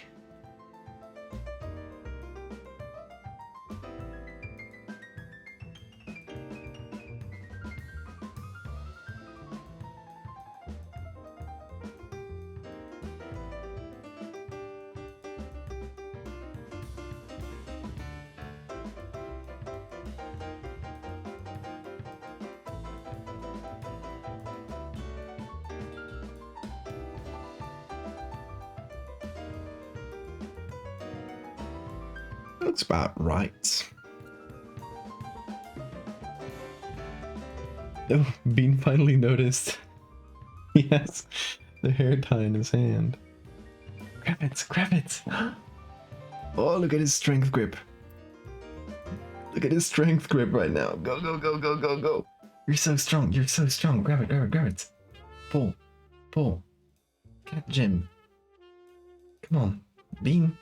Looks about right. Oh, Bean finally noticed. He has the hair tie in his hand. Grab it, grab it! Oh, look at his strength grip. Look at his strength grip right now. Go, go, go, go, go, go. You're so strong, you're so strong. Grab it, grab it, grab it. Pull, pull. Cat Jim. Come on, Bean.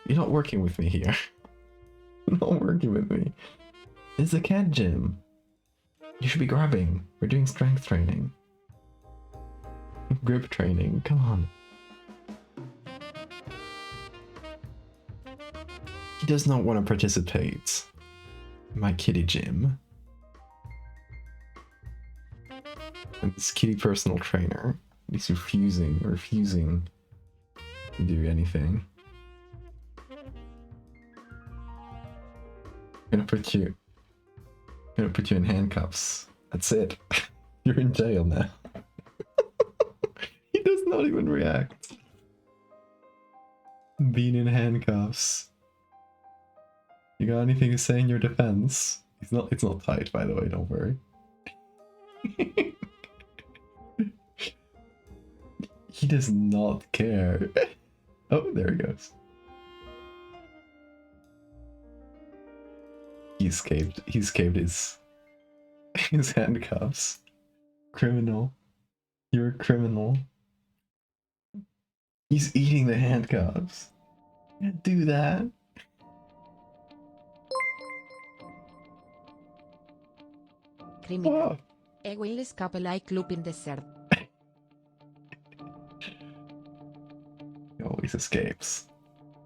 You're not working with me here. You're not working with me. It's a cat gym. You should be grabbing. We're doing strength training. Grip training. Come on. He does not want to participate in my kitty gym. And this kitty personal trainer is refusing to do anything. Gonna put you in handcuffs. That's it. You're in jail now. He does not even react. Being in handcuffs. You got anything to say in your defense? It's not tight, by the way, don't worry. He does not care. Oh, there he goes. He escaped his handcuffs. Criminal. You're a criminal. He's eating the handcuffs. You can't do that. Criminal. I will escape like loop in desert. He always escapes.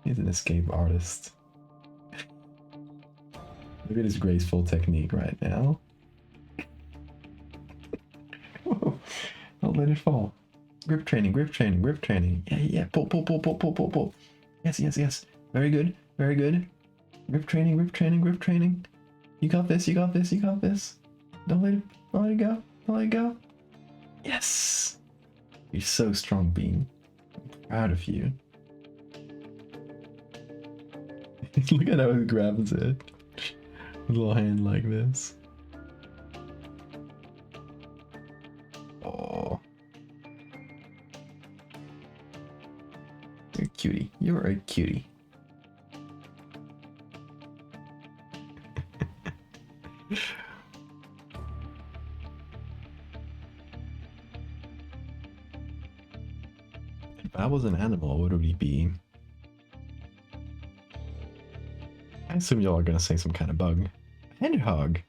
He's an escape artist. Look at his graceful technique right now. Don't let it fall. Grip training, grip training, grip training. Yeah, yeah. Pull, pull, pull, pull, pull, pull, pull. Yes, yes, yes. Very good, very good. Grip training, grip training, grip training. You got this, you got this, you got this. Don't let it go. Don't let it go. Yes. You're so strong, Bean. I'm proud of you. Look at how he grabs it. Little hand like this. Oh. You're a cutie. You're a cutie. If I was an animal, what would he be? I assume y'all are gonna say some kind of bug. Hedgehog.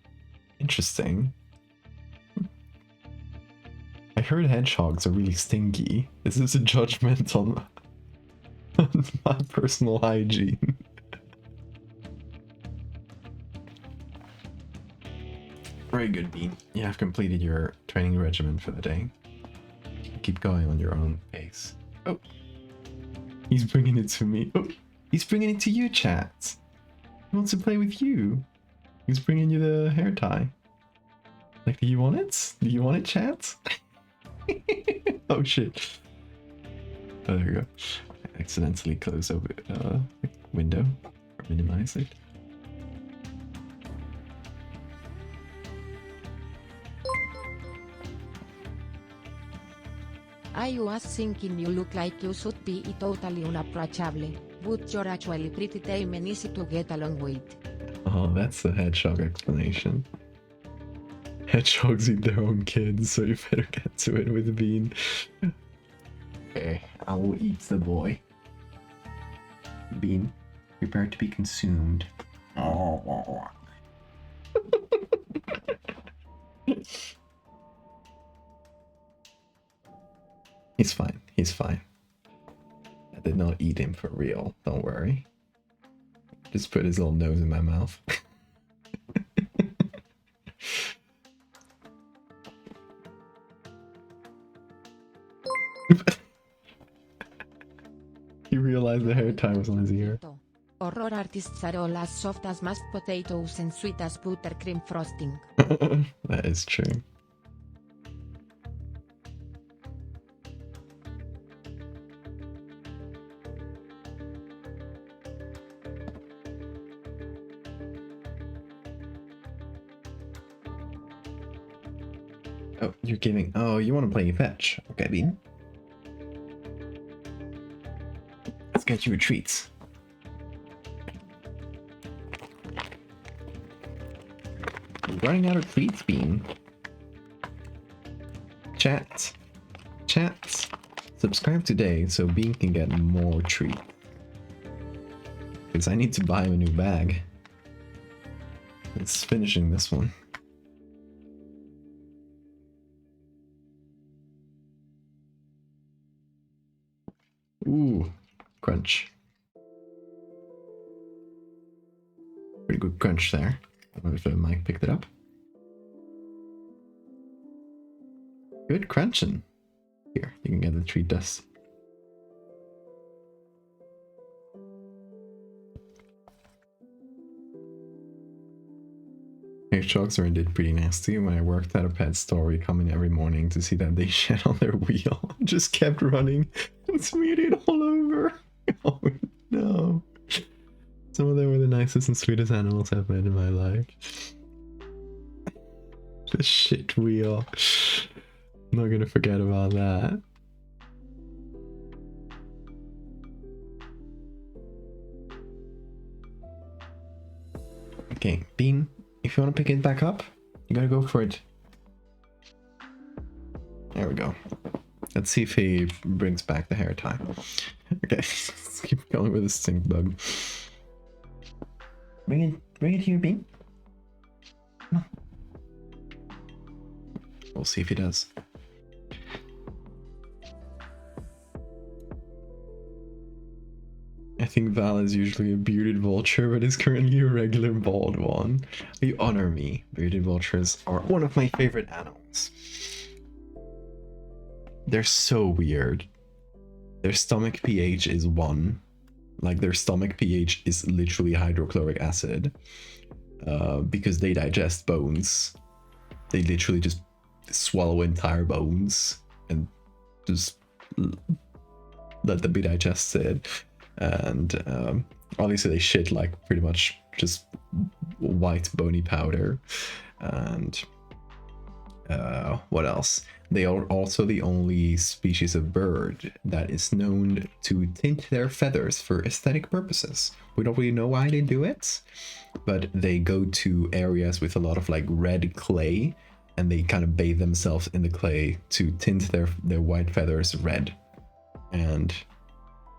Interesting. I heard hedgehogs are really stinky. Is this a judgment on my personal hygiene? Very good, Bean. You have completed your training regimen for the day. Keep going on your own pace. Oh, he's bringing it to me. Oh, he's bringing it to you, chat. He wants to play with you. He's bringing you the hair tie. Like, do you want it? Do you want it, chat? Oh shit. Oh, there we go. I accidentally closed over the window or minimize it. I was thinking you look like you should be totally unapproachable, but you're actually pretty tame and easy to get along with. Oh, that's the hedgehog explanation. Hedgehogs eat their own kids, so you better get to it with Bean. Okay, I will eat the boy. Bean, prepare to be consumed. Oh. He's fine. He's fine. I did not eat him for real. Don't worry. Just put his little nose in my mouth. He realized the hair tie was on his ear. Horror artists are all as soft as mashed potatoes and sweet as buttercream frosting. That is true. Oh, you're giving. Oh, you want to play fetch? Okay, Bean. Let's get you a treat. You're running out of treats, Bean. Chat. Subscribe today so Bean can get more treats. Because I need to buy him a new bag. It's finishing this one. Ooh, crunch. Pretty good crunch there. I don't know if the mic picked it up. Good crunching. Here, you can get the treat dust. Hedgehogs are indeed pretty nasty. When I worked at a pet store, we come in every morning to see that they shed on their wheel. Just kept running and smeared it all over. Oh no. Some of them were the nicest and sweetest animals I've met in my life. The shit wheel. I'm not gonna forget about that. Okay, Bean, if you want to pick it back up, you gotta go for it. There we go. Let's see if he brings back the hair tie. Okay, let's keep going with the stink bug. Bring it here, Bean. Come on. We'll see if he does. I think Val is usually a bearded vulture, but is currently a regular bald one. You honor me. Bearded vultures are one of my favorite animals. They're so weird. Their stomach pH is 1. Like, their stomach pH is literally hydrochloric acid. Because they digest bones. They literally just swallow entire bones and just let them be digested. And Obviously, they shit like pretty much just white bony powder. And what else? They are also the only species of bird that is known to tint their feathers for aesthetic purposes. We don't really know why they do it, but they go to areas with a lot of like red clay, and they kind of bathe themselves in the clay to tint their white feathers red. And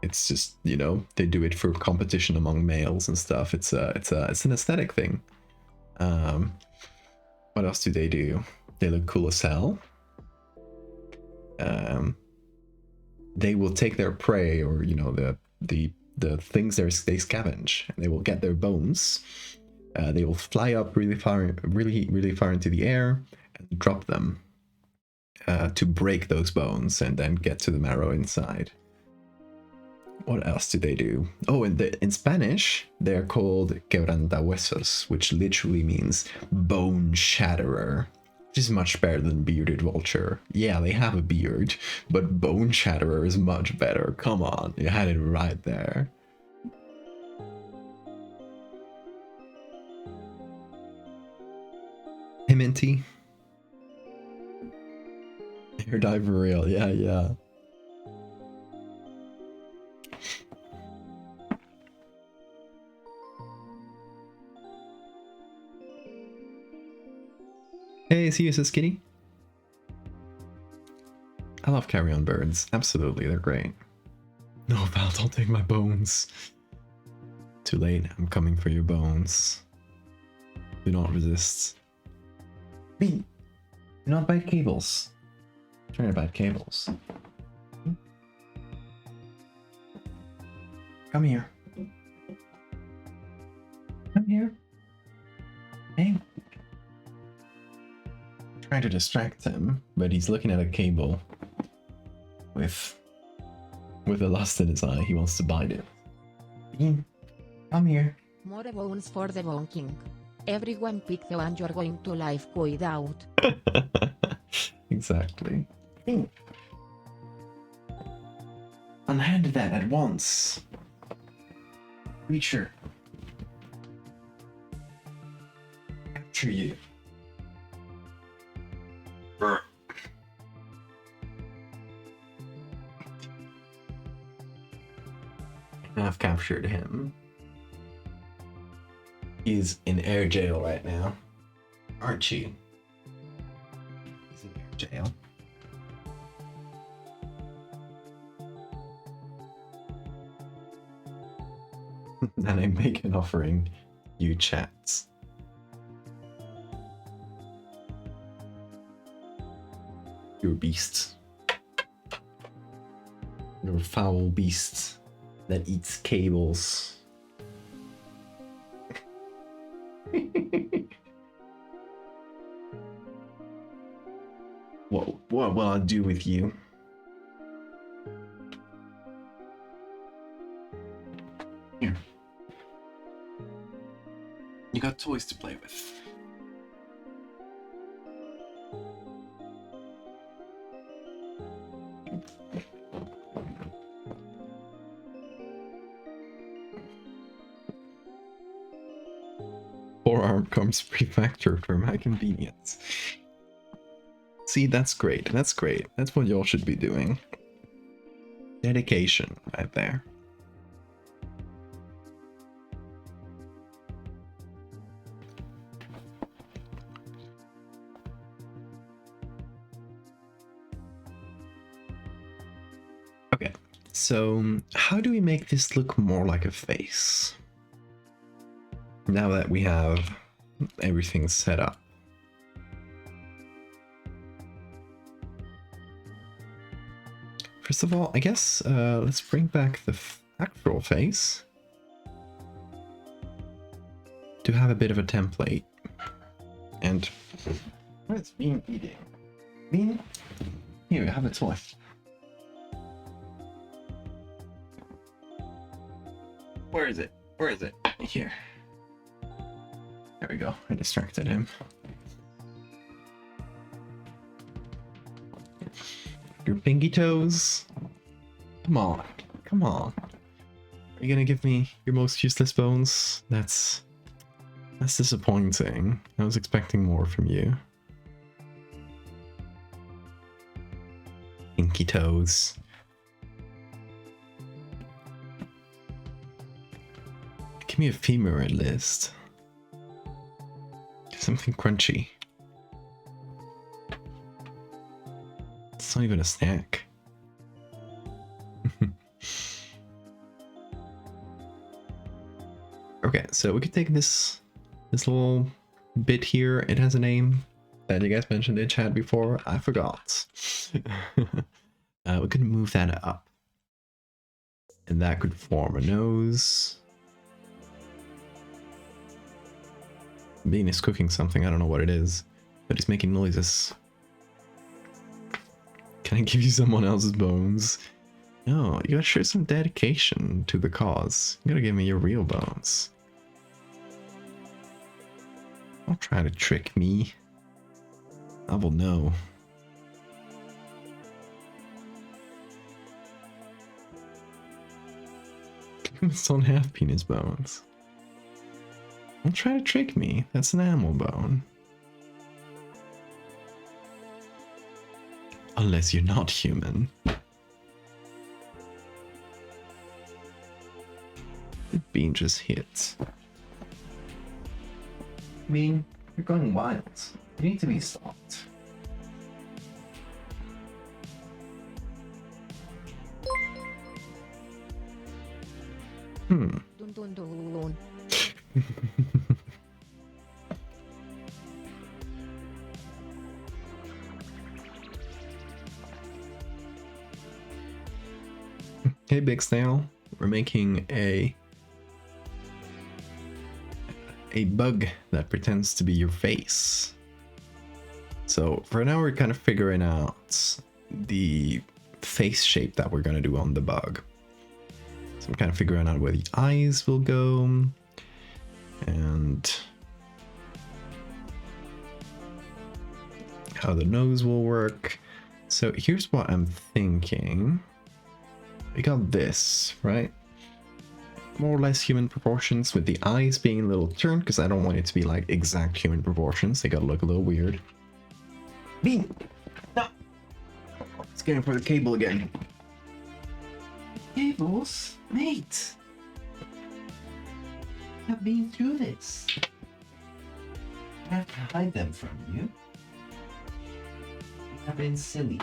it's just, you know, they do it for competition among males and stuff. It's an aesthetic thing. What else do? They look cool as hell. They will take their prey, or you know, the things they scavenge, and they will get their bones. They will fly up really far into the air and drop them to break those bones and then get to the marrow inside. What else do they do? Oh, in Spanish, they're called quebrantahuesos, which literally means bone shatterer, which is much better than bearded vulture. Yeah, they have a beard, but bone shatterer is much better. Come on, you had it right there. Hey, Minty. Hair dye for real. Yeah, yeah. Hey, see you, says Kitty. I love carry-on birds. Absolutely, they're great. No, Val, don't take my bones. Too late. I'm coming for your bones. Do not resist. Me. Do not bite cables. I'm trying to bite cables. Come here. Come here. Hey. Trying to distract him, but he's looking at a cable with a lust in his eye. He wants to bite it. Bean, come here. More bones for the Bone King. Everyone pick the one you're going to live without. Exactly. Bean. Unhand that at once. Creature. Capture you. I've captured him. He's in air jail right now. Aren't you? He's in air jail. And I make an offering. You chats. You're beasts. You're foul beasts that eats cables. What will I do with you? Here. You got toys to play with. Forearm comes pre-factored for my convenience. See, that's great. That's great. That's what y'all should be doing. Dedication right there. Okay, so how do we make this look more like a face? Now that we have everything set up. First of all, I guess let's bring back the actual face to have a bit of a template. And what is Bean eating? Bean? Here, have a toy. Where is it? Where is it? Here. There we go. I distracted him. Your pinky toes. Come on. Come on. Are you gonna give me your most useless bones? That's disappointing. I was expecting more from you. Pinky toes. Give me a femur at least. Something crunchy. It's not even a snack. Okay, so we could take this little bit here. It has a name that you guys mentioned in chat before. I forgot. We could move that up. And that could form a nose. Bean is cooking something, I don't know what it is, but he's making noises. Can I give you someone else's bones? No, you gotta show some dedication to the cause. You gotta give me your real bones. Don't try to trick me. I will know. Humans don't have penis bones. Don't try to trick me. That's an animal bone. Unless you're not human. The bean just hit. Bean, you're going wild. You need to be stopped. Dun dun dun. Hey Big Snail, we're making a bug that pretends to be your face. So for now we're kind of figuring out the face shape that we're gonna do on the bug. So I'm kind of figuring out where the eyes will go and how the nose will work. So here's what I'm thinking. We got this, right? More or less human proportions with the eyes being a little turned because I don't want it to be like exact human proportions. They gotta look a little weird. Bean! No! It's going for the cable again. Cables? Mate! I've been through this. I have to hide them from you. You have been silly.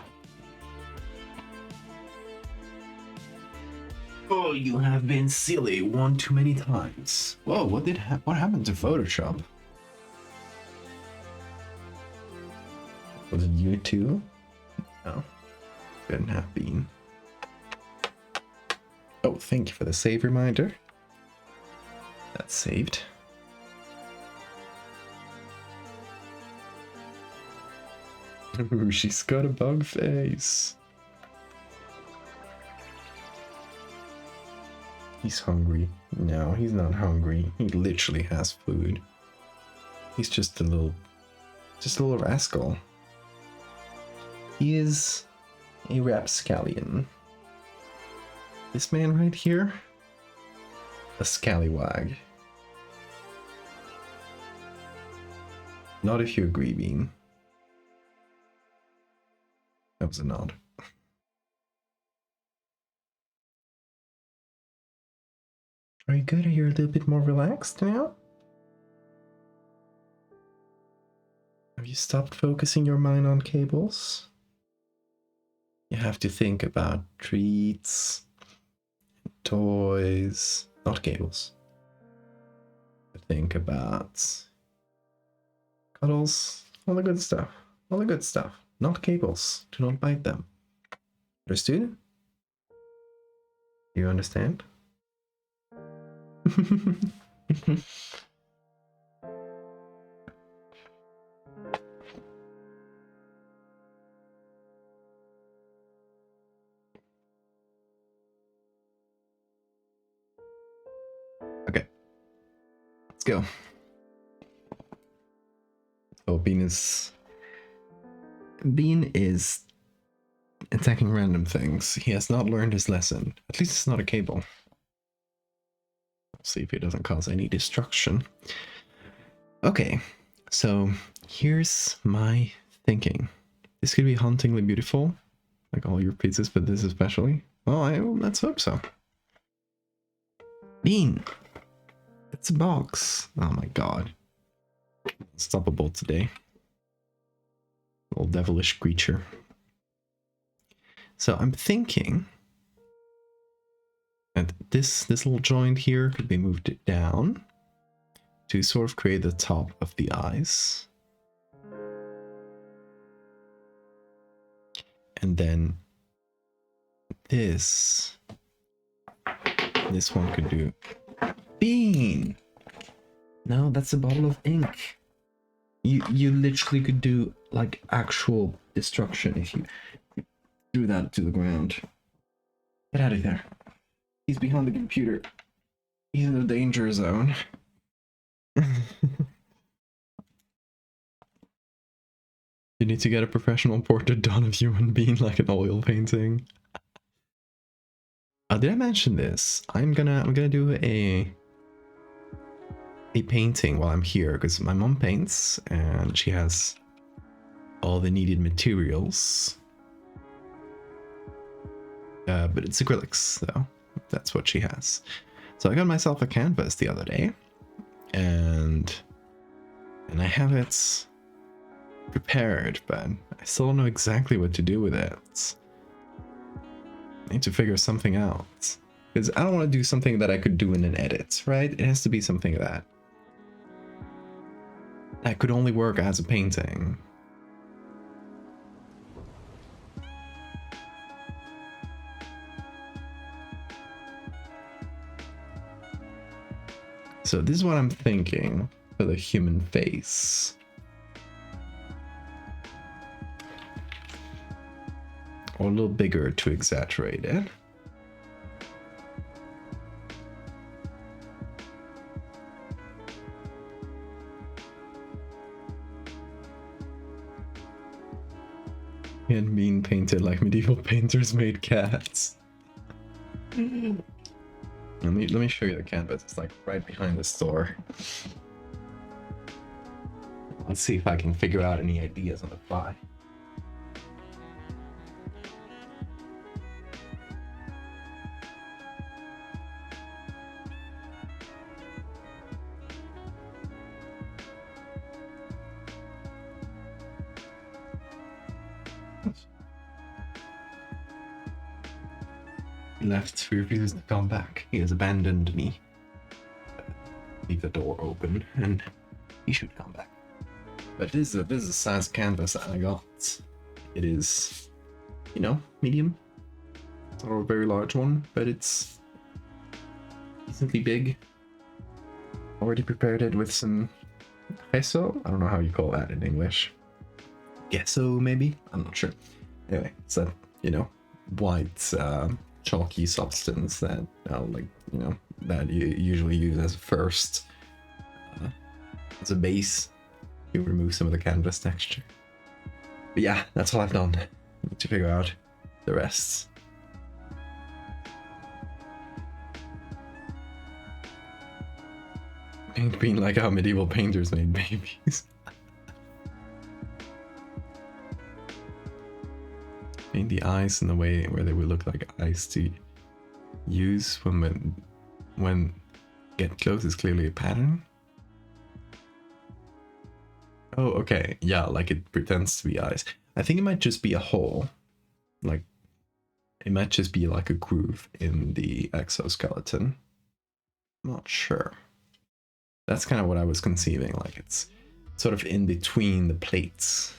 Oh, you have been silly one too many times. Whoa, what happened to Photoshop? Was it you too? No, couldn't have been. Oh, thank you for the save reminder. That's saved. Ooh, she's got a bug face. He's hungry. No, he's not hungry. He literally has food. He's just a little rascal. He is a rapscallion. This man right here, a scallywag. Not if you agree, Bean. That was a nod. Are you good? Are you a little bit more relaxed now? Have you stopped focusing your mind on cables? You have to think about treats, toys, not cables. Think about cuddles, all the good stuff. All the good stuff. Not cables. Do not bite them. Understood? Do you understand? Okay. Let's go. So Bean is attacking random things. He has not learned his lesson. At least it's not a cable. see if it doesn't cause any destruction. Okay, so here's my thinking. This could be hauntingly beautiful, like all your pizzas, but this especially. Well, let's hope so. Bean! It's a box. Oh my god. Unstoppable today. Little devilish creature. So I'm thinking that this little joint here could be moved down to sort of create the top of the eyes. And then this one could do Bean. No, that's a bottle of ink. You literally could do like actual destruction if you threw that to the ground. Get out of there. He's behind the computer. He's in the danger zone. You need to get a professional portrait done of you and Bean like an oil painting. Did I mention this? I'm gonna do a painting while I'm here because my mom paints and she has all the needed materials. But it's acrylics though. That's what she has. So I got myself a canvas the other day, and I have it prepared, but I still don't know exactly what to do with it. I need to figure something out, because I don't want to do something that I could do in an edit, right? It has to be something that could only work as a painting. So this is what I'm thinking for the human face. Or a little bigger to exaggerate it. And being painted like medieval painters made cats. Let me show you the canvas. It's like right behind the store. Let's see if I can figure out any ideas on the fly. He left. He refuses to come back. He has abandoned me. Leave the door open, and he should come back. But this is a size canvas that I got. It is, you know, medium. It's not a very large one, but it's decently big. Already prepared it with some gesso. I don't know how you call that in English. Gesso, maybe? I'm not sure. Anyway, it's a, you know, white chalky substance that like, you know, that you usually use as first as a base to remove some of the canvas texture. But yeah, that's all I've done. I need to figure out the rest. Ain't been like how medieval painters made babies. Paint the eyes in the way where they would look like eyes to use when get close is clearly a pattern. Oh, okay. Yeah, like it pretends to be eyes. I think it might just be a hole. Like, it might just be like a groove in the exoskeleton. I'm not sure. That's kind of what I was conceiving. Like, it's sort of in between the plates.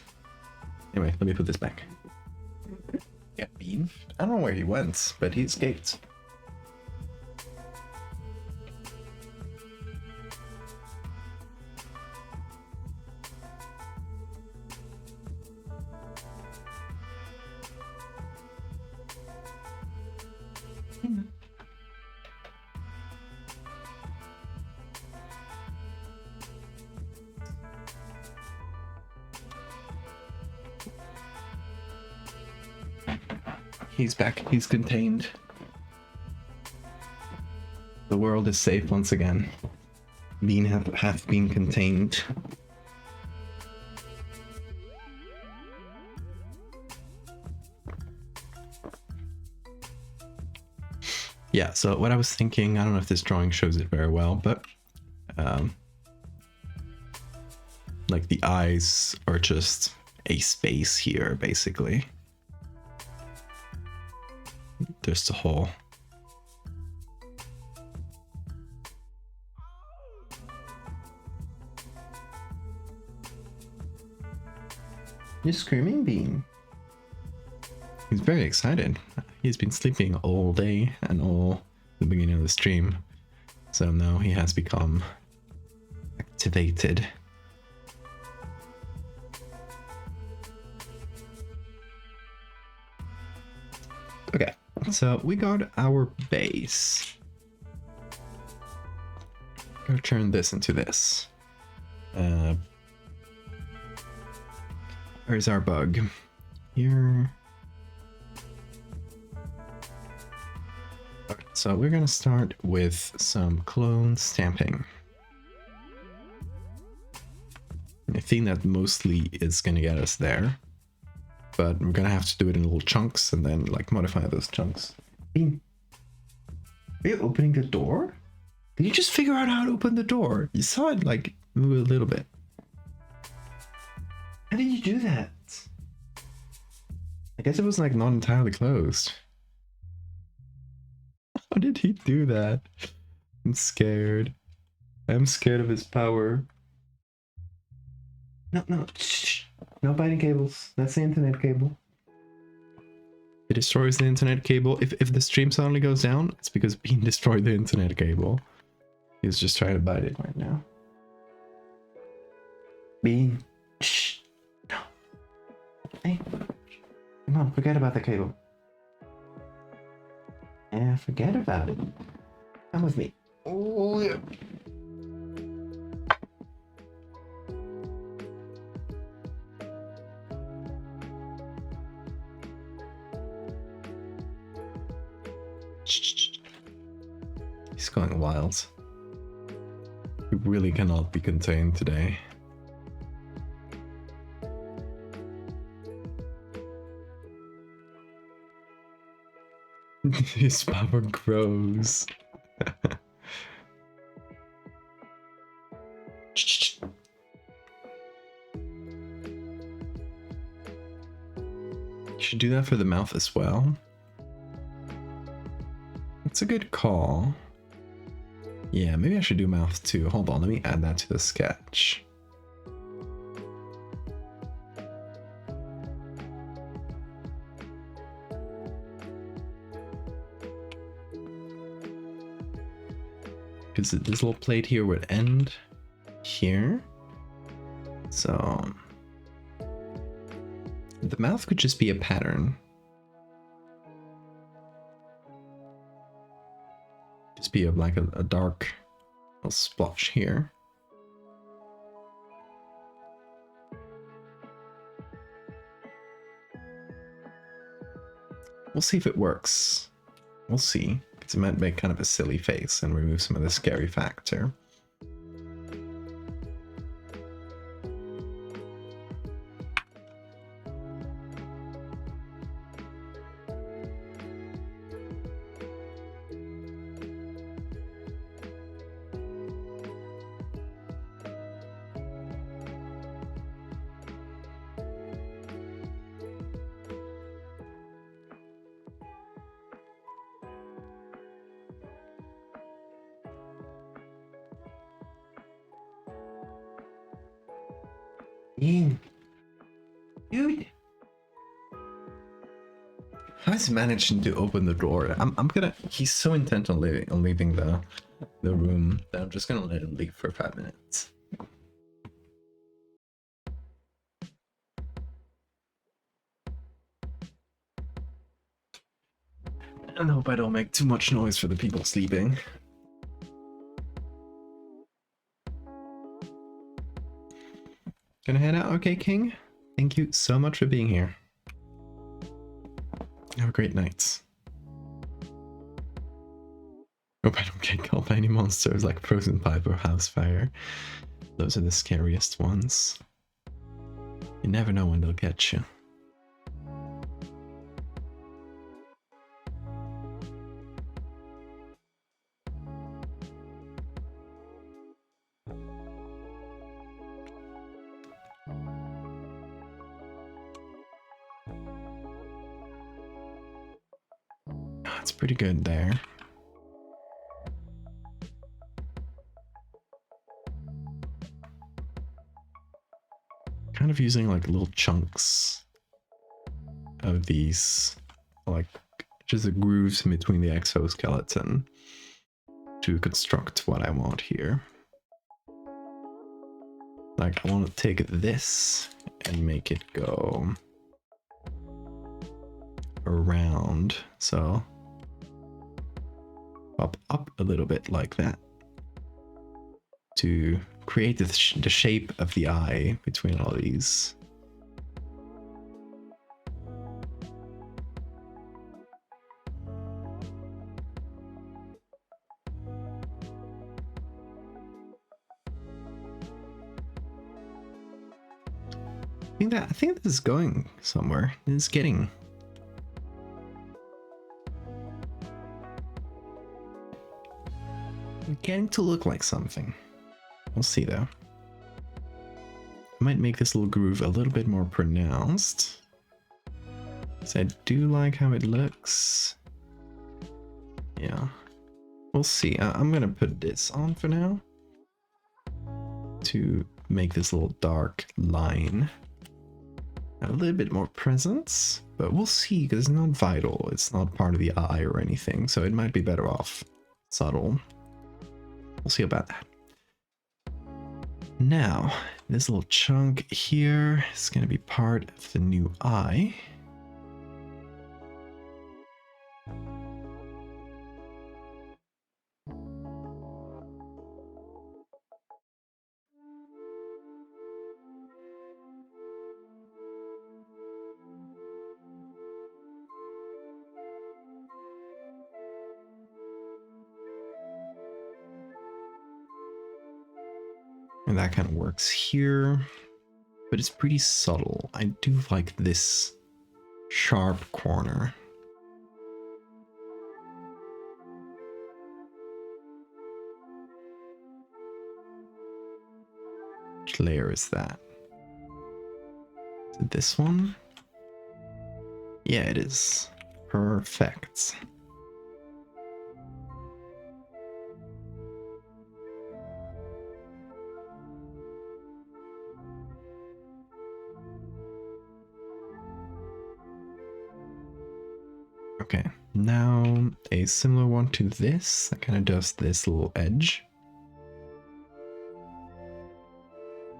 Anyway, let me put this back. Yeah, Bean. I don't know where he went, but he escaped. He's back. He's contained. The world is safe once again. Bean hath been contained. Yeah, so what I was thinking, I don't know if this drawing shows it very well, but like the eyes are just a space here, basically. There's the hole. You're screaming, Bean. He's very excited. He's been sleeping all day and all the beginning of the stream. So now he has become activated. Okay, so we got our base. Go turn this into this. Where's our bug? Here. Okay, so we're gonna start with some clone stamping. I think that mostly is gonna get us there, but we're gonna have to do it in little chunks and then like modify those chunks. Bean, are you opening the door? Did you just figure out how to open the door? You saw it like move a little bit. How did you do that? I guess it was like not entirely closed. How did he do that? I'm scared. I'm scared of his power. No, shh. No biting cables. That's the internet cable. It destroys the internet cable. If the stream suddenly goes down, it's because Bean destroyed the internet cable. He's just trying to bite it right now. Bean, shh. No. Hey, come on, forget about the cable. Yeah, forget about it. Come with me. Oh, yeah. He's going wild. He really cannot be contained today. His power grows. You should do that for the mouth as well. It's a good call. Yeah, maybe I should do mouth too. Hold on, let me add that to the sketch. Because this little plate here would end here. So the mouth could just be a pattern. Just be like a dark little splotch here. We'll see if it works. We'll see. Because it might make kind of a silly face and remove some of the scary factor. Dude, how's he managing to open the door? He's so intent on leaving the room that I'm just gonna let him leave for 5 minutes. And hope I don't make too much noise for the people sleeping. Gonna head out, okay, King? Thank you so much for being here. Have a great night. Hope I don't get caught by any monsters like frozen pipe or house fire. Those are the scariest ones. You never know when they'll get you. That's pretty good there. Kind of using like little chunks of these, like just the grooves in between the exoskeleton to construct what I want here. Like I want to take this and make it go around, so up a little bit like that to create the shape of the eye between all these. I think this is going somewhere. It's getting to look like something. We'll see though. I might make this little groove a little bit more pronounced. So I do like how it looks. Yeah. We'll see. I'm gonna put this on for now to make this little dark line have a little bit more presence, but we'll see because it's not vital. It's not part of the eye or anything, so it might be better off subtle. We'll see about that. Now, this little chunk here is going to be part of the new eye. And that kind of works here, but it's pretty subtle. I do like this sharp corner. Which layer is that? Is it this one? Yeah, it is. Perfect. Okay, now a similar one to this that kind of does this little edge.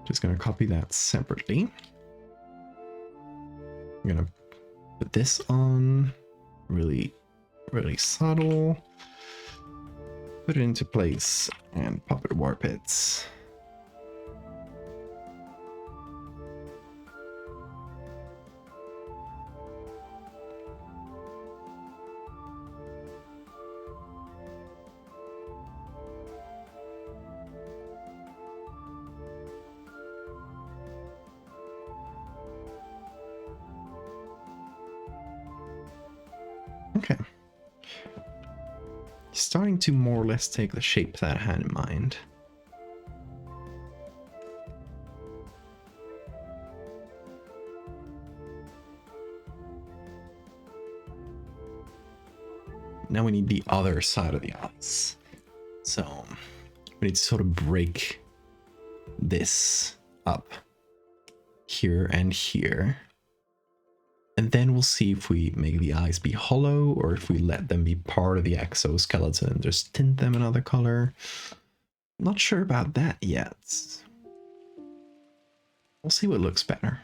Just gonna copy that separately. I'm gonna put this on really subtle. Put it into place and pop it warp it. Okay. Starting to more or less take the shape that I had in mind. Now we need the other side of the eyes. So we need to sort of break this up here and here. And then we'll see if we make the eyes be hollow or if we let them be part of the exoskeleton and just tint them another color. Not sure about that yet. We'll see what looks better.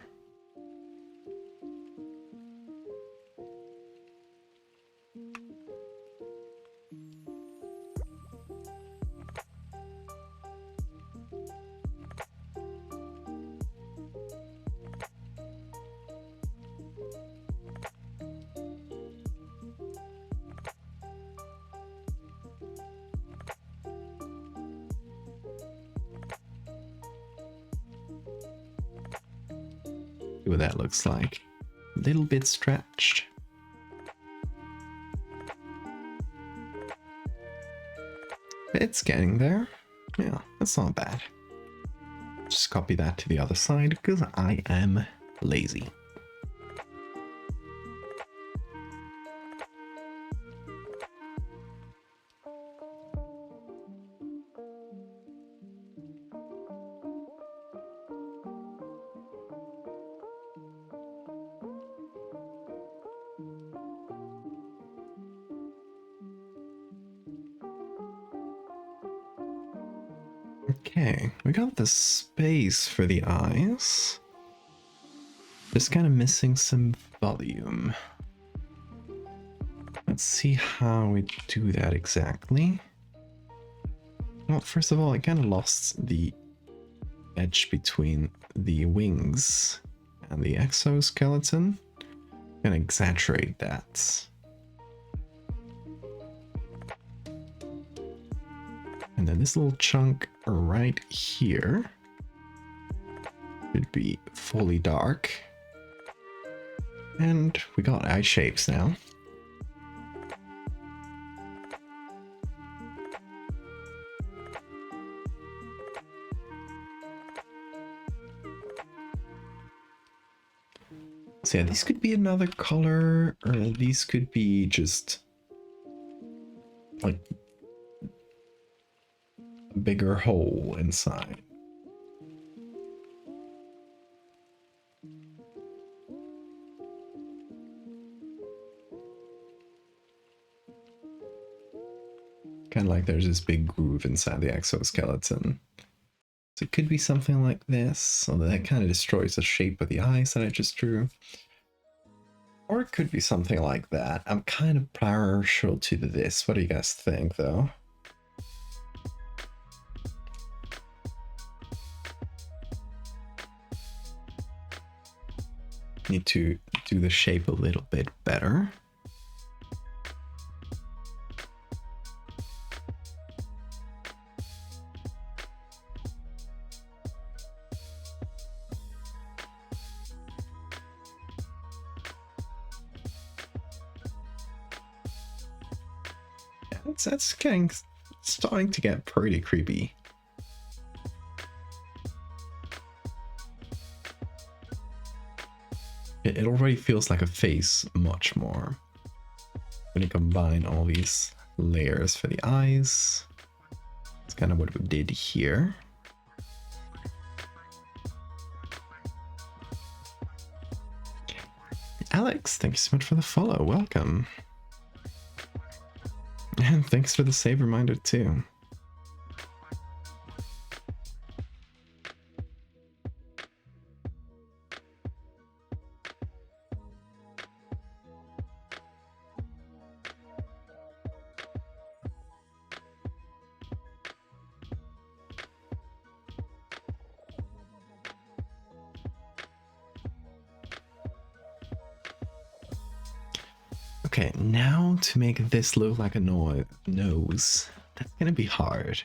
See what that looks like. A little bit stretched. It's getting there. Yeah, that's not bad. Just copy that to the other side because I am lazy. Okay, we got the space for the eyes. Just kind of missing some volume. Let's see how we do that exactly. Well, first of all, I kind of lost the edge between the wings and the exoskeleton. I'm gonna exaggerate that. And then this little chunk right here should be fully dark. And we got eye shapes now. So yeah, these could be another color, or these could be just like a bigger hole inside. Kind of like there's this big groove inside the exoskeleton. So it could be something like this, although that kind of destroys the shape of the eyes that I just drew. Or it could be something like that. I'm kind of partial to this. What do you guys think, though? Need to do the shape a little bit better. That's getting starting to get pretty creepy. It already feels like a face much more when you combine all these layers for the eyes. That's kind of what we did here. Alex, thank you so much for the follow. Welcome. And thanks for the save reminder too. Okay, now to make this look like a nose, that's gonna be hard.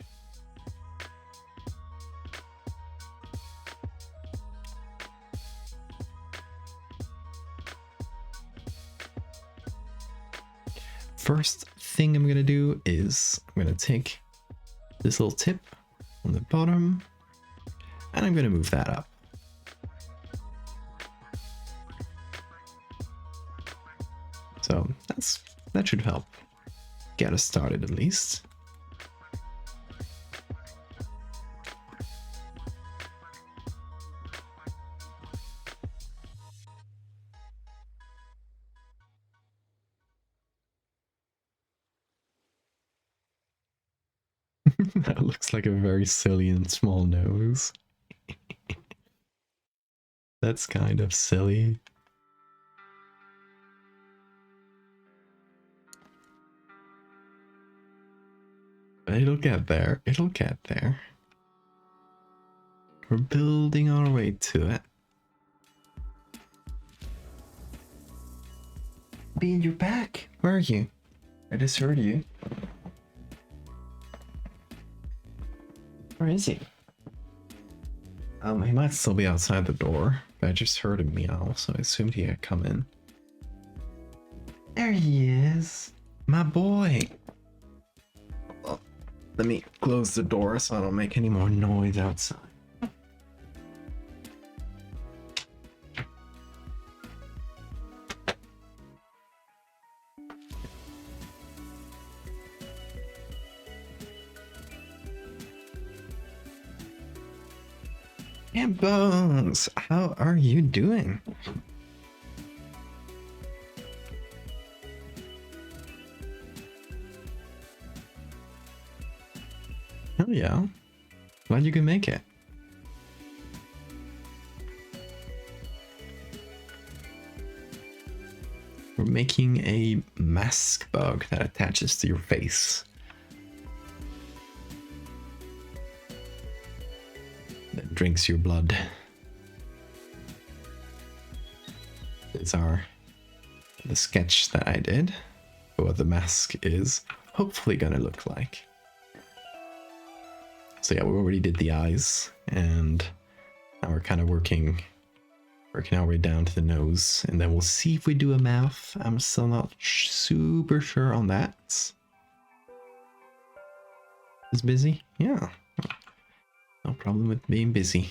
First thing I'm gonna do is I'm gonna take this little tip on the bottom and I'm gonna move that up. So that should help get us started at least. That looks like a very silly and small nose. That's kind of silly. It'll get there. It'll get there. We're building our way to it. Bean, you're back. Where are you? I just heard you. Where is he? He might still be outside the door, but I just heard a meow, so I assumed he had come in. There he is! My boy! Oh, let me close the door so I don't make any more noise outside. And Bones, how are you doing? Hell yeah. Glad you can make it. We're making a mask bug that attaches to your face. That drinks your blood. These are the sketch that I did for what the mask is hopefully gonna look like. So yeah, we already did the eyes, and now we're kind of working our way down to the nose, and then we'll see if we do a mouth. I'm still not super sure on that. Is busy? Yeah. No problem with being busy.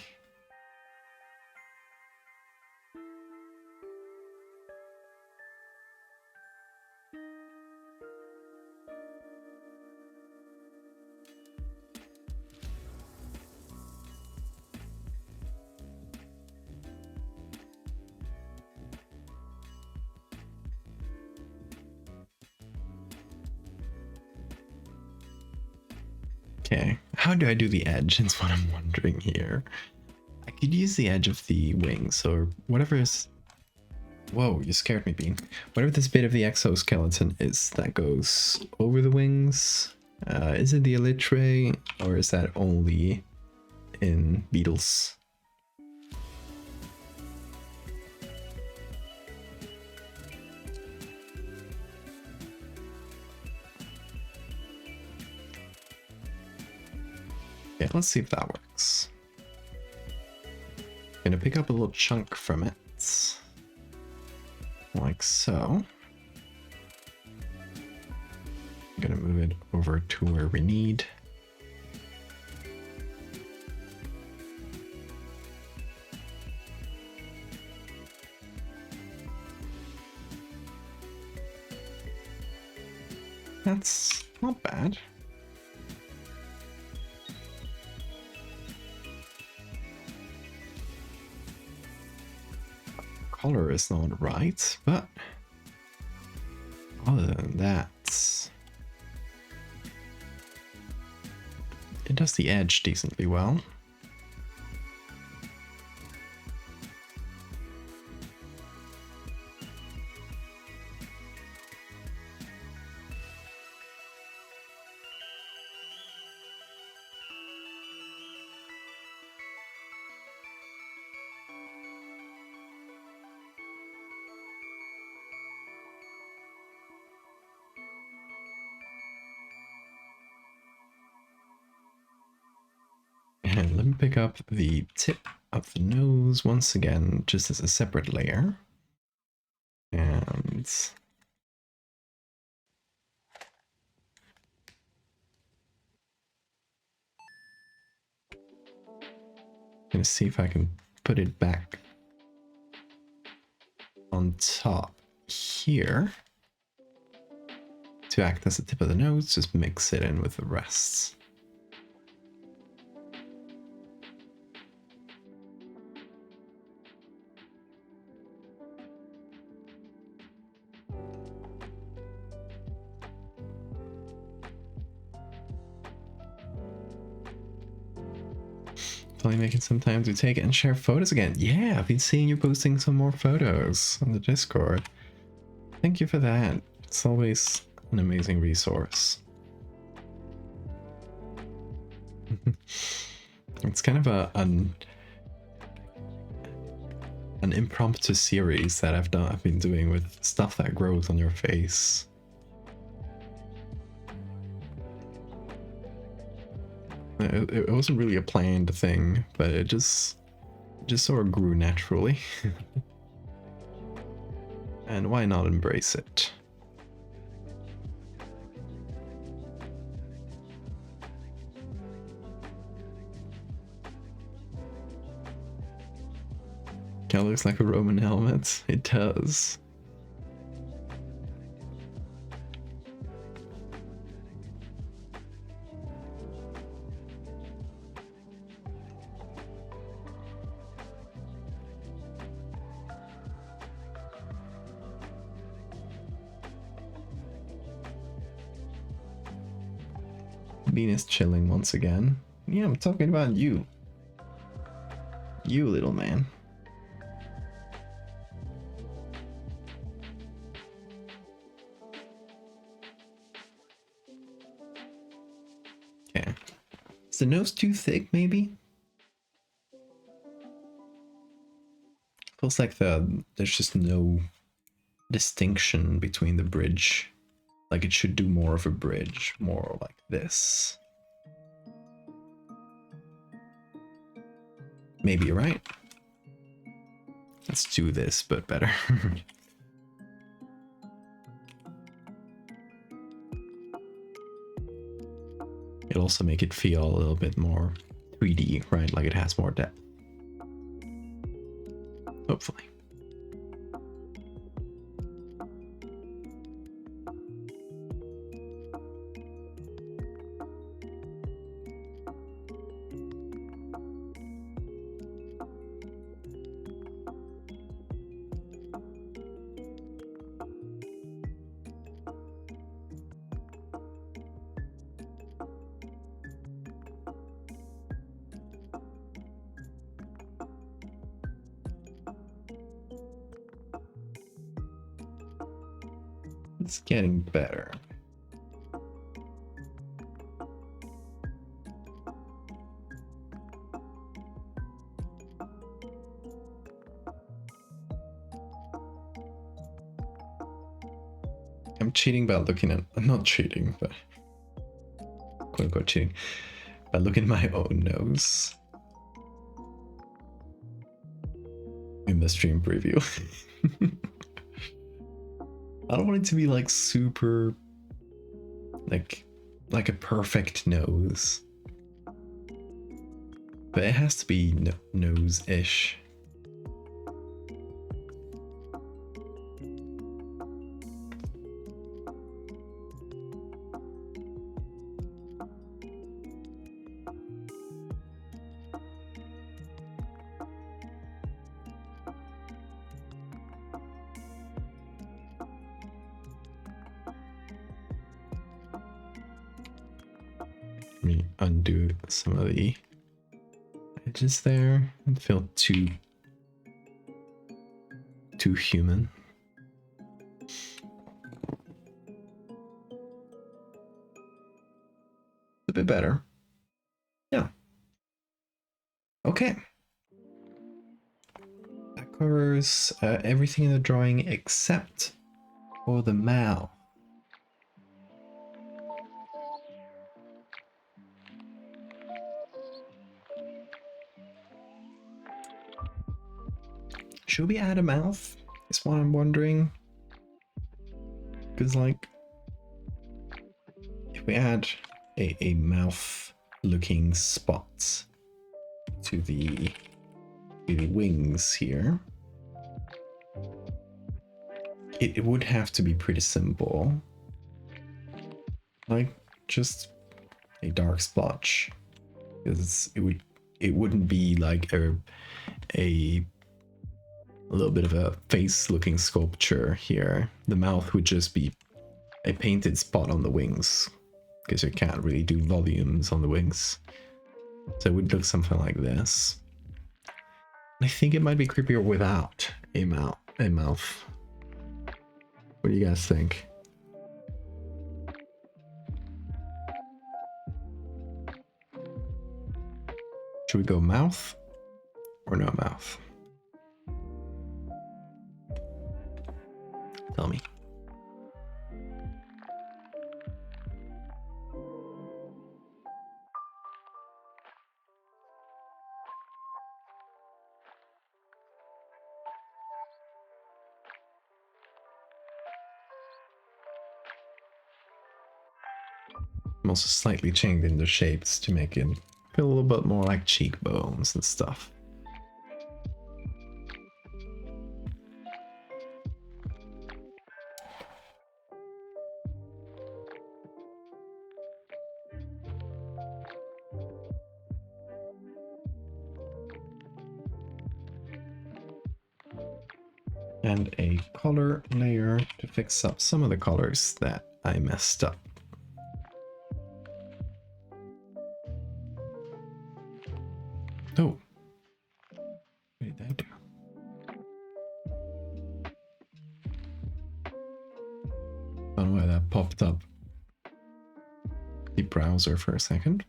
Okay, how do I do the edge is what I'm wondering here. I could use the edge of the wings, or whatever is... Whoa, you scared me, Bean. Whatever this bit of the exoskeleton is that goes over the wings, is it the elytrae, or is that only in beetles? Yeah, let's see if that works. Gonna pick up a little chunk from it, like so. I'm gonna move it over to where we need. That's not bad. Color is not right, but other than that, it does the edge decently well. And let me pick up the tip of the nose once again, just as a separate layer. And I'm gonna see if I can put it back on top here to act as the tip of the nose. Just mix it in with the rest. Finally making some time to take and share photos again. Yeah, I've been seeing you posting some more photos on the Discord. Thank you for that. It's always an amazing resource. It's kind of an impromptu series that I've been doing with stuff that grows on your face. It wasn't really a planned thing, but it just just sort of grew naturally. And why not embrace it? Kinda looks like a Roman helmet. It does. Bean is chilling once again. Yeah, I'm talking about you. You little man. Okay. Is the nose too thick, maybe? Feels like there's just no distinction between the bridge. Like it should do more of a bridge, more like this. Maybe you're right. Let's do this, but better. It'll also make it feel a little bit more 3D, right? Like it has more depth. Hopefully. It's getting better. I'm cheating by looking at... I'm not cheating, but... quote unquote cheating. By looking at my own nose. In the stream preview. I don't want it to be like super... Like a perfect nose. But it has to be nose-ish. Let me undo some of the edges there. It felt too human. A bit better. Yeah. Okay. That covers everything in the drawing except for the mouth. Should we add a mouth? Is what I'm wondering. Because, like, if we add a mouth looking spot to the wings here, it would have to be pretty simple. Like, just a dark splotch. Because it wouldn't be like a little bit of a face looking sculpture here. The mouth would just be a painted spot on the wings, because you can't really do volumes on the wings. So it would look something like this. I think it might be creepier without a mouth. What do you guys think? Should we go mouth or no mouth? Tell me. I'm also slightly changing the shapes to make it feel a little bit more like cheekbones and stuff. And a color layer to fix up some of the colors that I messed up. Oh, what did that do? I don't know why that popped up the browser for a second.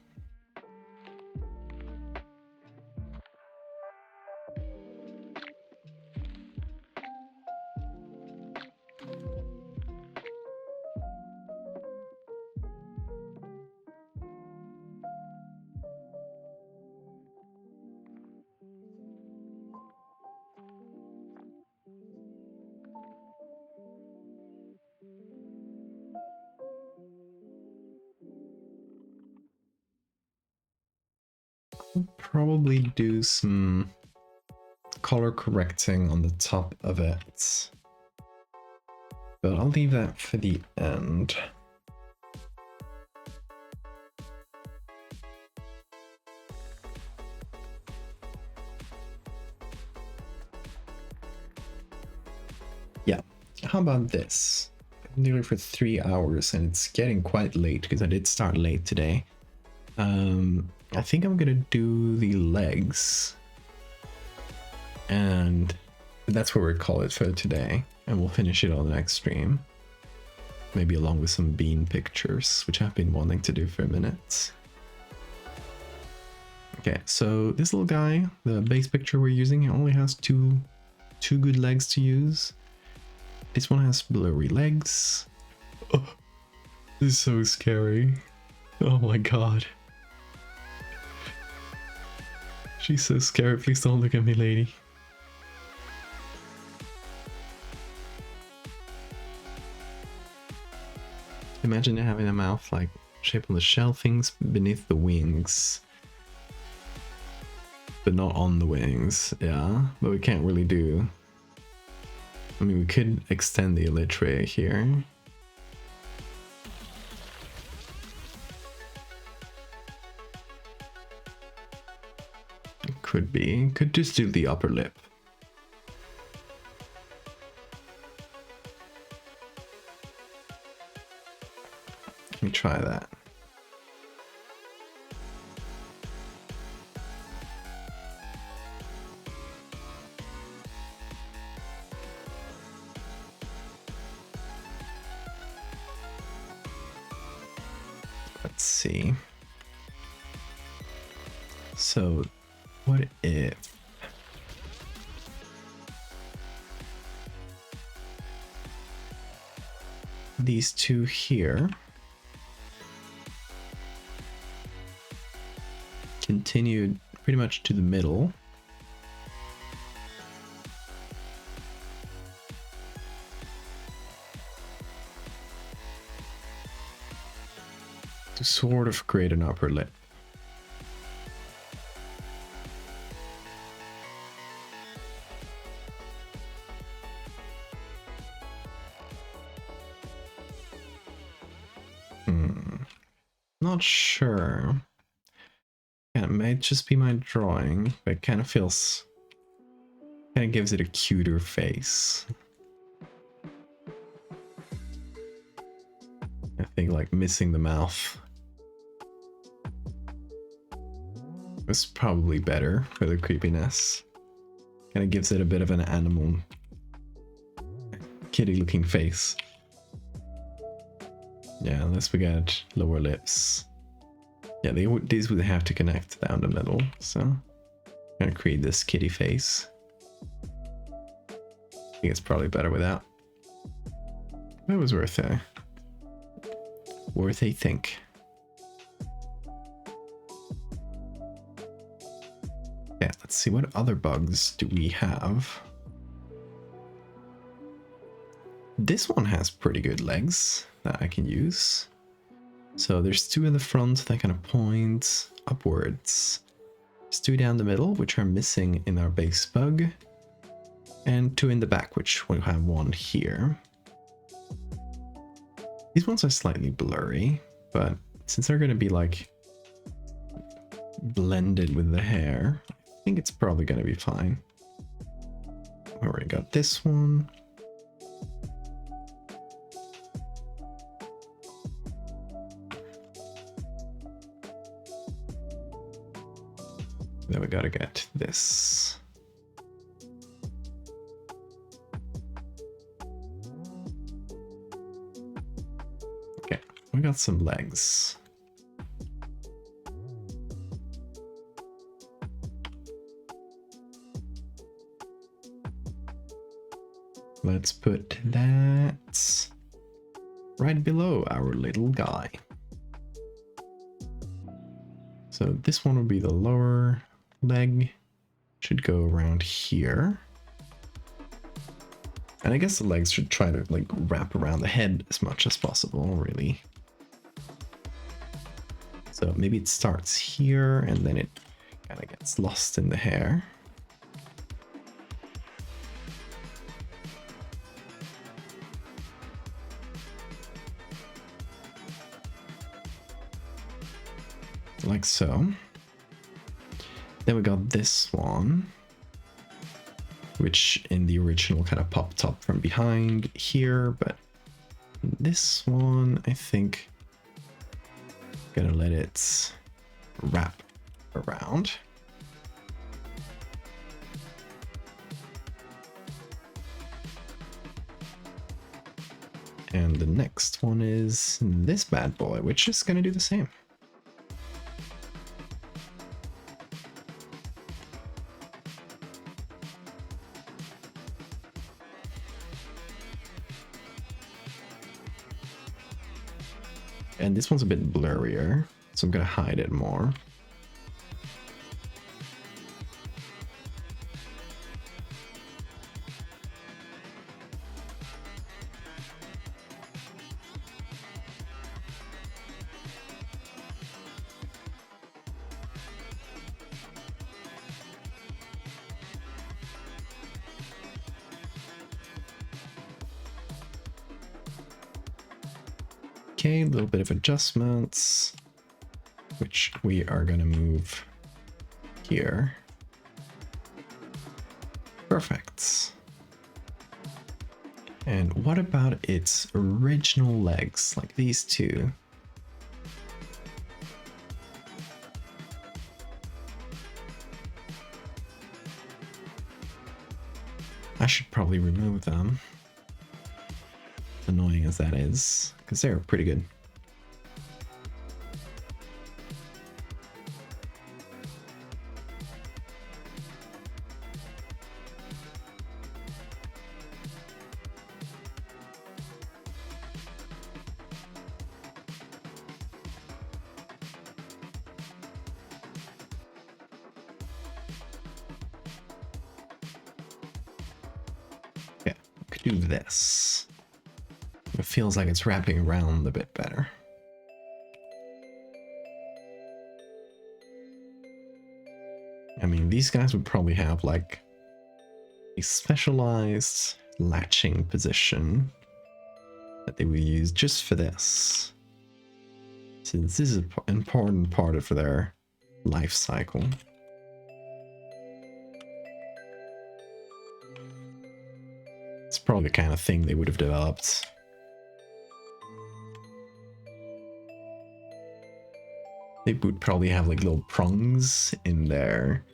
I'll probably do some color correcting on the top of it, but I'll leave that for the end. Yeah, how about this? I'm doing it for 3 hours and it's getting quite late because I did start late today. I think I'm gonna do the legs, and that's what we'll call it for today, and we'll finish it on the next stream, maybe along with some bean pictures, which I've been wanting to do for a minute. Okay, so this little guy, the base picture we're using, it only has two good legs to use. This one has blurry legs. Oh, this is so scary. Oh my god. She's so scary. Please don't look at me, lady. Imagine having a mouth like shaped on the shell things beneath the wings. But not on the wings, yeah. But we can't really do. I mean, we could extend the elytra here. Could be. Could just do the upper lip. Let me try that. Let's see. So, what if these two here continued pretty much to the middle? To sort of create an upper lip. Not sure. Yeah, it may just be my drawing, but it kind of feels... kind of gives it a cuter face. I think like missing the mouth was probably better for the creepiness. Kind of gives it a bit of an animal, kitty looking face. Yeah, unless we get lower lips. Yeah, these would have to connect down the middle, so I'm gonna create this kitty face. I think it's probably better without. It was worth a think. Yeah, let's see, what other bugs do we have? This one has pretty good legs that I can use. So there's two in the front that kind of point upwards. There's two down the middle, which are missing in our base bug. And two in the back, which will have one here. These ones are slightly blurry, but since they're going to be like blended with the hair, I think it's probably going to be fine. We already got this one. Then we gotta get this. Okay, we got some legs. Let's put that right below our little guy. So this one will be the lower leg, should go around here. And I guess the legs should try to like wrap around the head as much as possible, really. So maybe it starts here and then it kind of gets lost in the hair. Like so. Then we got this one, which in the original kind of popped up from behind here, but this one, I think, gonna let it wrap around. And the next one is this bad boy, which is gonna do the same. And this one's a bit blurrier, so I'm gonna hide it more. Okay, a little bit of adjustments, which we are going to move here. Perfect. And what about its original legs, like these two? I should probably remove them. Annoying as that is, because they're pretty good. Yeah, we could do this. It feels like it's wrapping around a bit better. I mean, these guys would probably have like a specialized latching position that they would use just for this, since this is an important part of their life cycle. It's probably the kind of thing they would have developed. They would probably have like little prongs in their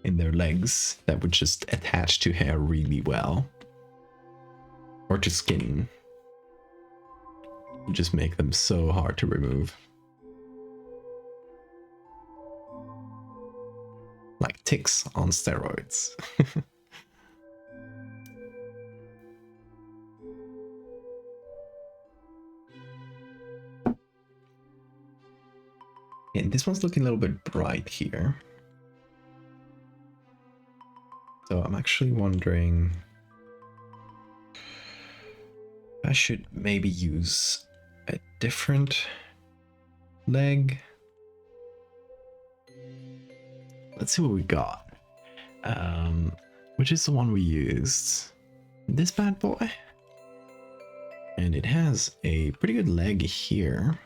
legs that would just attach to hair really well. Or to skin. Would just make them so hard to remove. Like ticks on steroids. And this one's looking a little bit bright here. So I'm actually wondering if I should maybe use a different leg. Let's see what we got. Which is the one we used? This bad boy? And it has a pretty good leg here.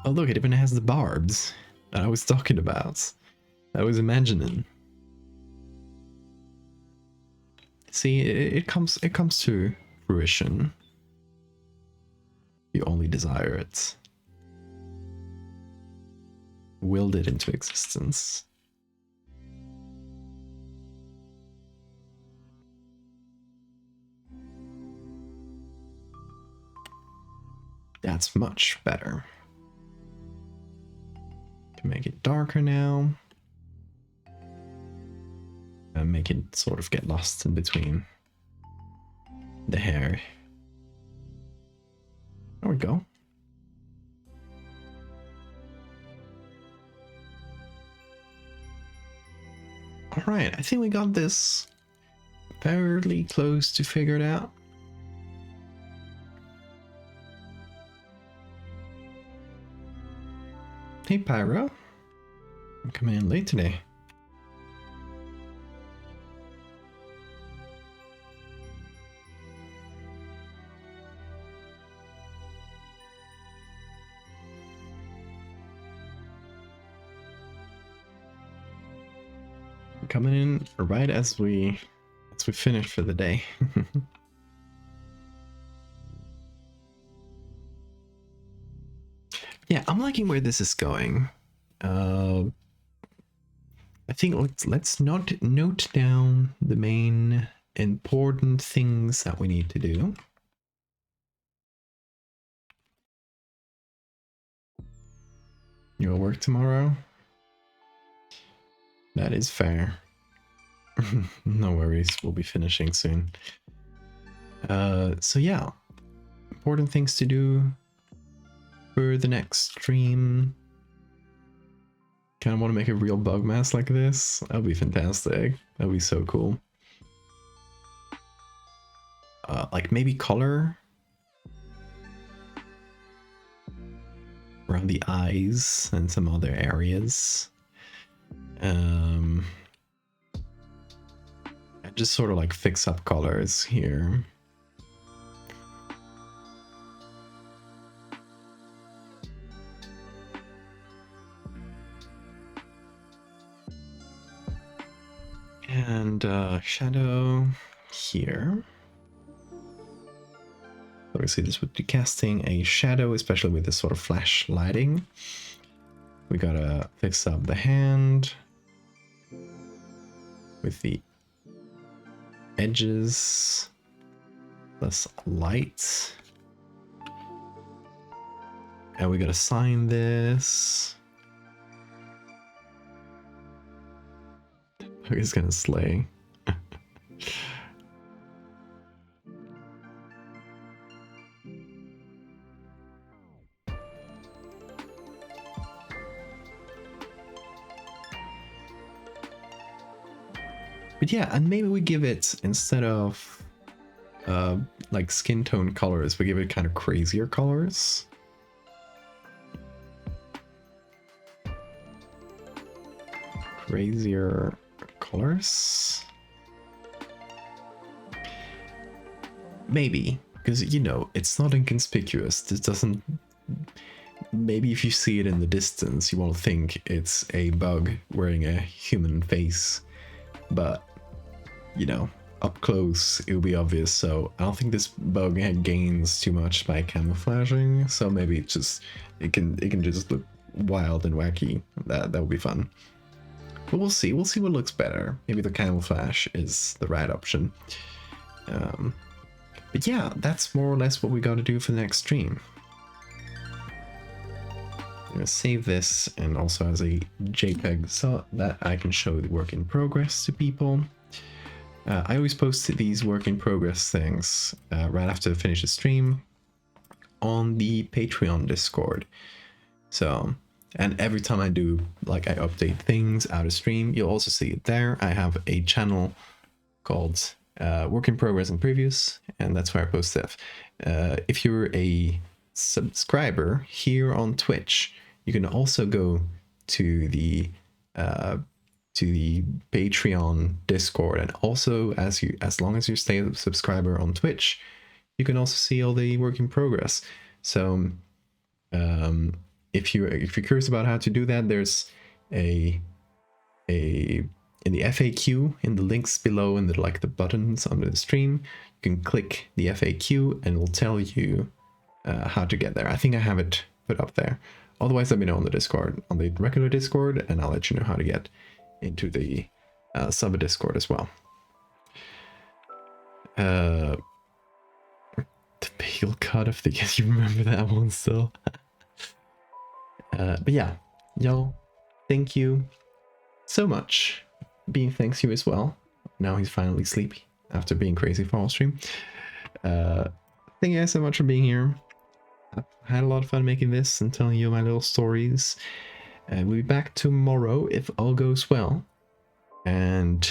Oh look, it even has the barbs that I was talking about. I was imagining. See, it comes to fruition. You only desire it. Willed it into existence. That's much better. Can make it darker now. And make it sort of get lost in between the hair. There we go. Alright, I think we got this fairly close to figured out. Hey Pyro, I'm coming in late today. Coming in right as we finish for the day. Yeah, I'm liking where this is going. I think let's note down the main important things that we need to do. You'll work tomorrow? That is fair. No worries, we'll be finishing soon. So yeah, important things to do for the next stream. Kind of want to make a real bug mask like this. That'd be fantastic. That'd be so cool. Like maybe color around the eyes and some other areas. And just sort of like fix up colors here. And shadow here. Obviously this would be casting a shadow, especially with this sort of flash lighting. We gotta fix up the hand with the edges plus light. And we gotta sign this. He's gonna slay. But yeah, and maybe we give it, instead of like skin tone colors, we give it kind of crazier colors. Crazier colors. Maybe, because you know, it's not inconspicuous. It doesn't. Maybe if you see it in the distance, you won't think it's a bug wearing a human face. But, you know, up close, it'll be obvious. So I don't think this bug gains too much by camouflaging. So maybe it just, it can just look wild and wacky. That would be fun. But we'll see. We'll see what looks better. Maybe the camouflage is the right option. But yeah, that's more or less what we got to do for the next stream. I'm gonna save this and also as a JPEG so that I can show the work in progress to people. I always post these work in progress things right after I finish the stream on the Patreon Discord. So, and every time I do, like I update things out of stream, you'll also see it there. I have a channel called work in progress and previews, and that's where I post stuff. If you're a subscriber here on Twitch, you can also go to the Patreon Discord, and also as long as you stay a subscriber on Twitch, you can also see all the work in progress. So if you're curious about how to do that, there's a in the FAQ, in the links below, and the buttons under the stream, you can click the FAQ and it'll tell you how to get there. I think I have it put up there. Otherwise, let me know on the Discord, on the regular Discord, and I'll let you know how to get into the sub Discord as well. The pale cut of the you remember that one still. But yeah, y'all, thank you so much. Bean thanks you as well. Now he's finally sleepy after being crazy for all stream. Thank you guys so much for being here. I've had a lot of fun making this and telling you my little stories. We'll be back tomorrow if all goes well. And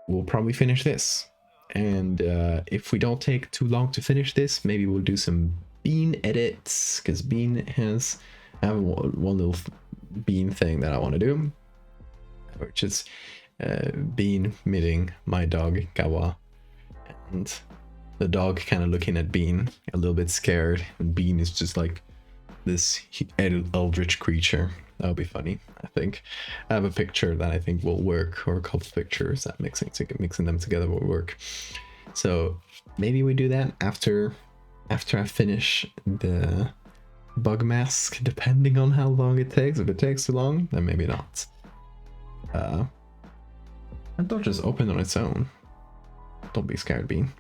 we'll probably finish this. And if we don't take too long to finish this, maybe we'll do some Bean edits, because Bean has I have one little Bean thing that I want to do, which is Bean meeting my dog Gawa, and the dog kind of looking at Bean a little bit scared, and Bean is just like this eldritch creature. That'll be funny, I think. I have a picture that I think will work, or a couple pictures that mixing them together will work. So maybe we do that after I finish the bug mask, depending on how long it takes. If it takes too long, then maybe not. That door just opened on its own. Don't be scared, Bean.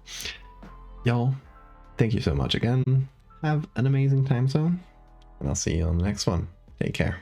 Y'all, thank you so much again. Have an amazing time zone, and I'll see you on the next one. Take care.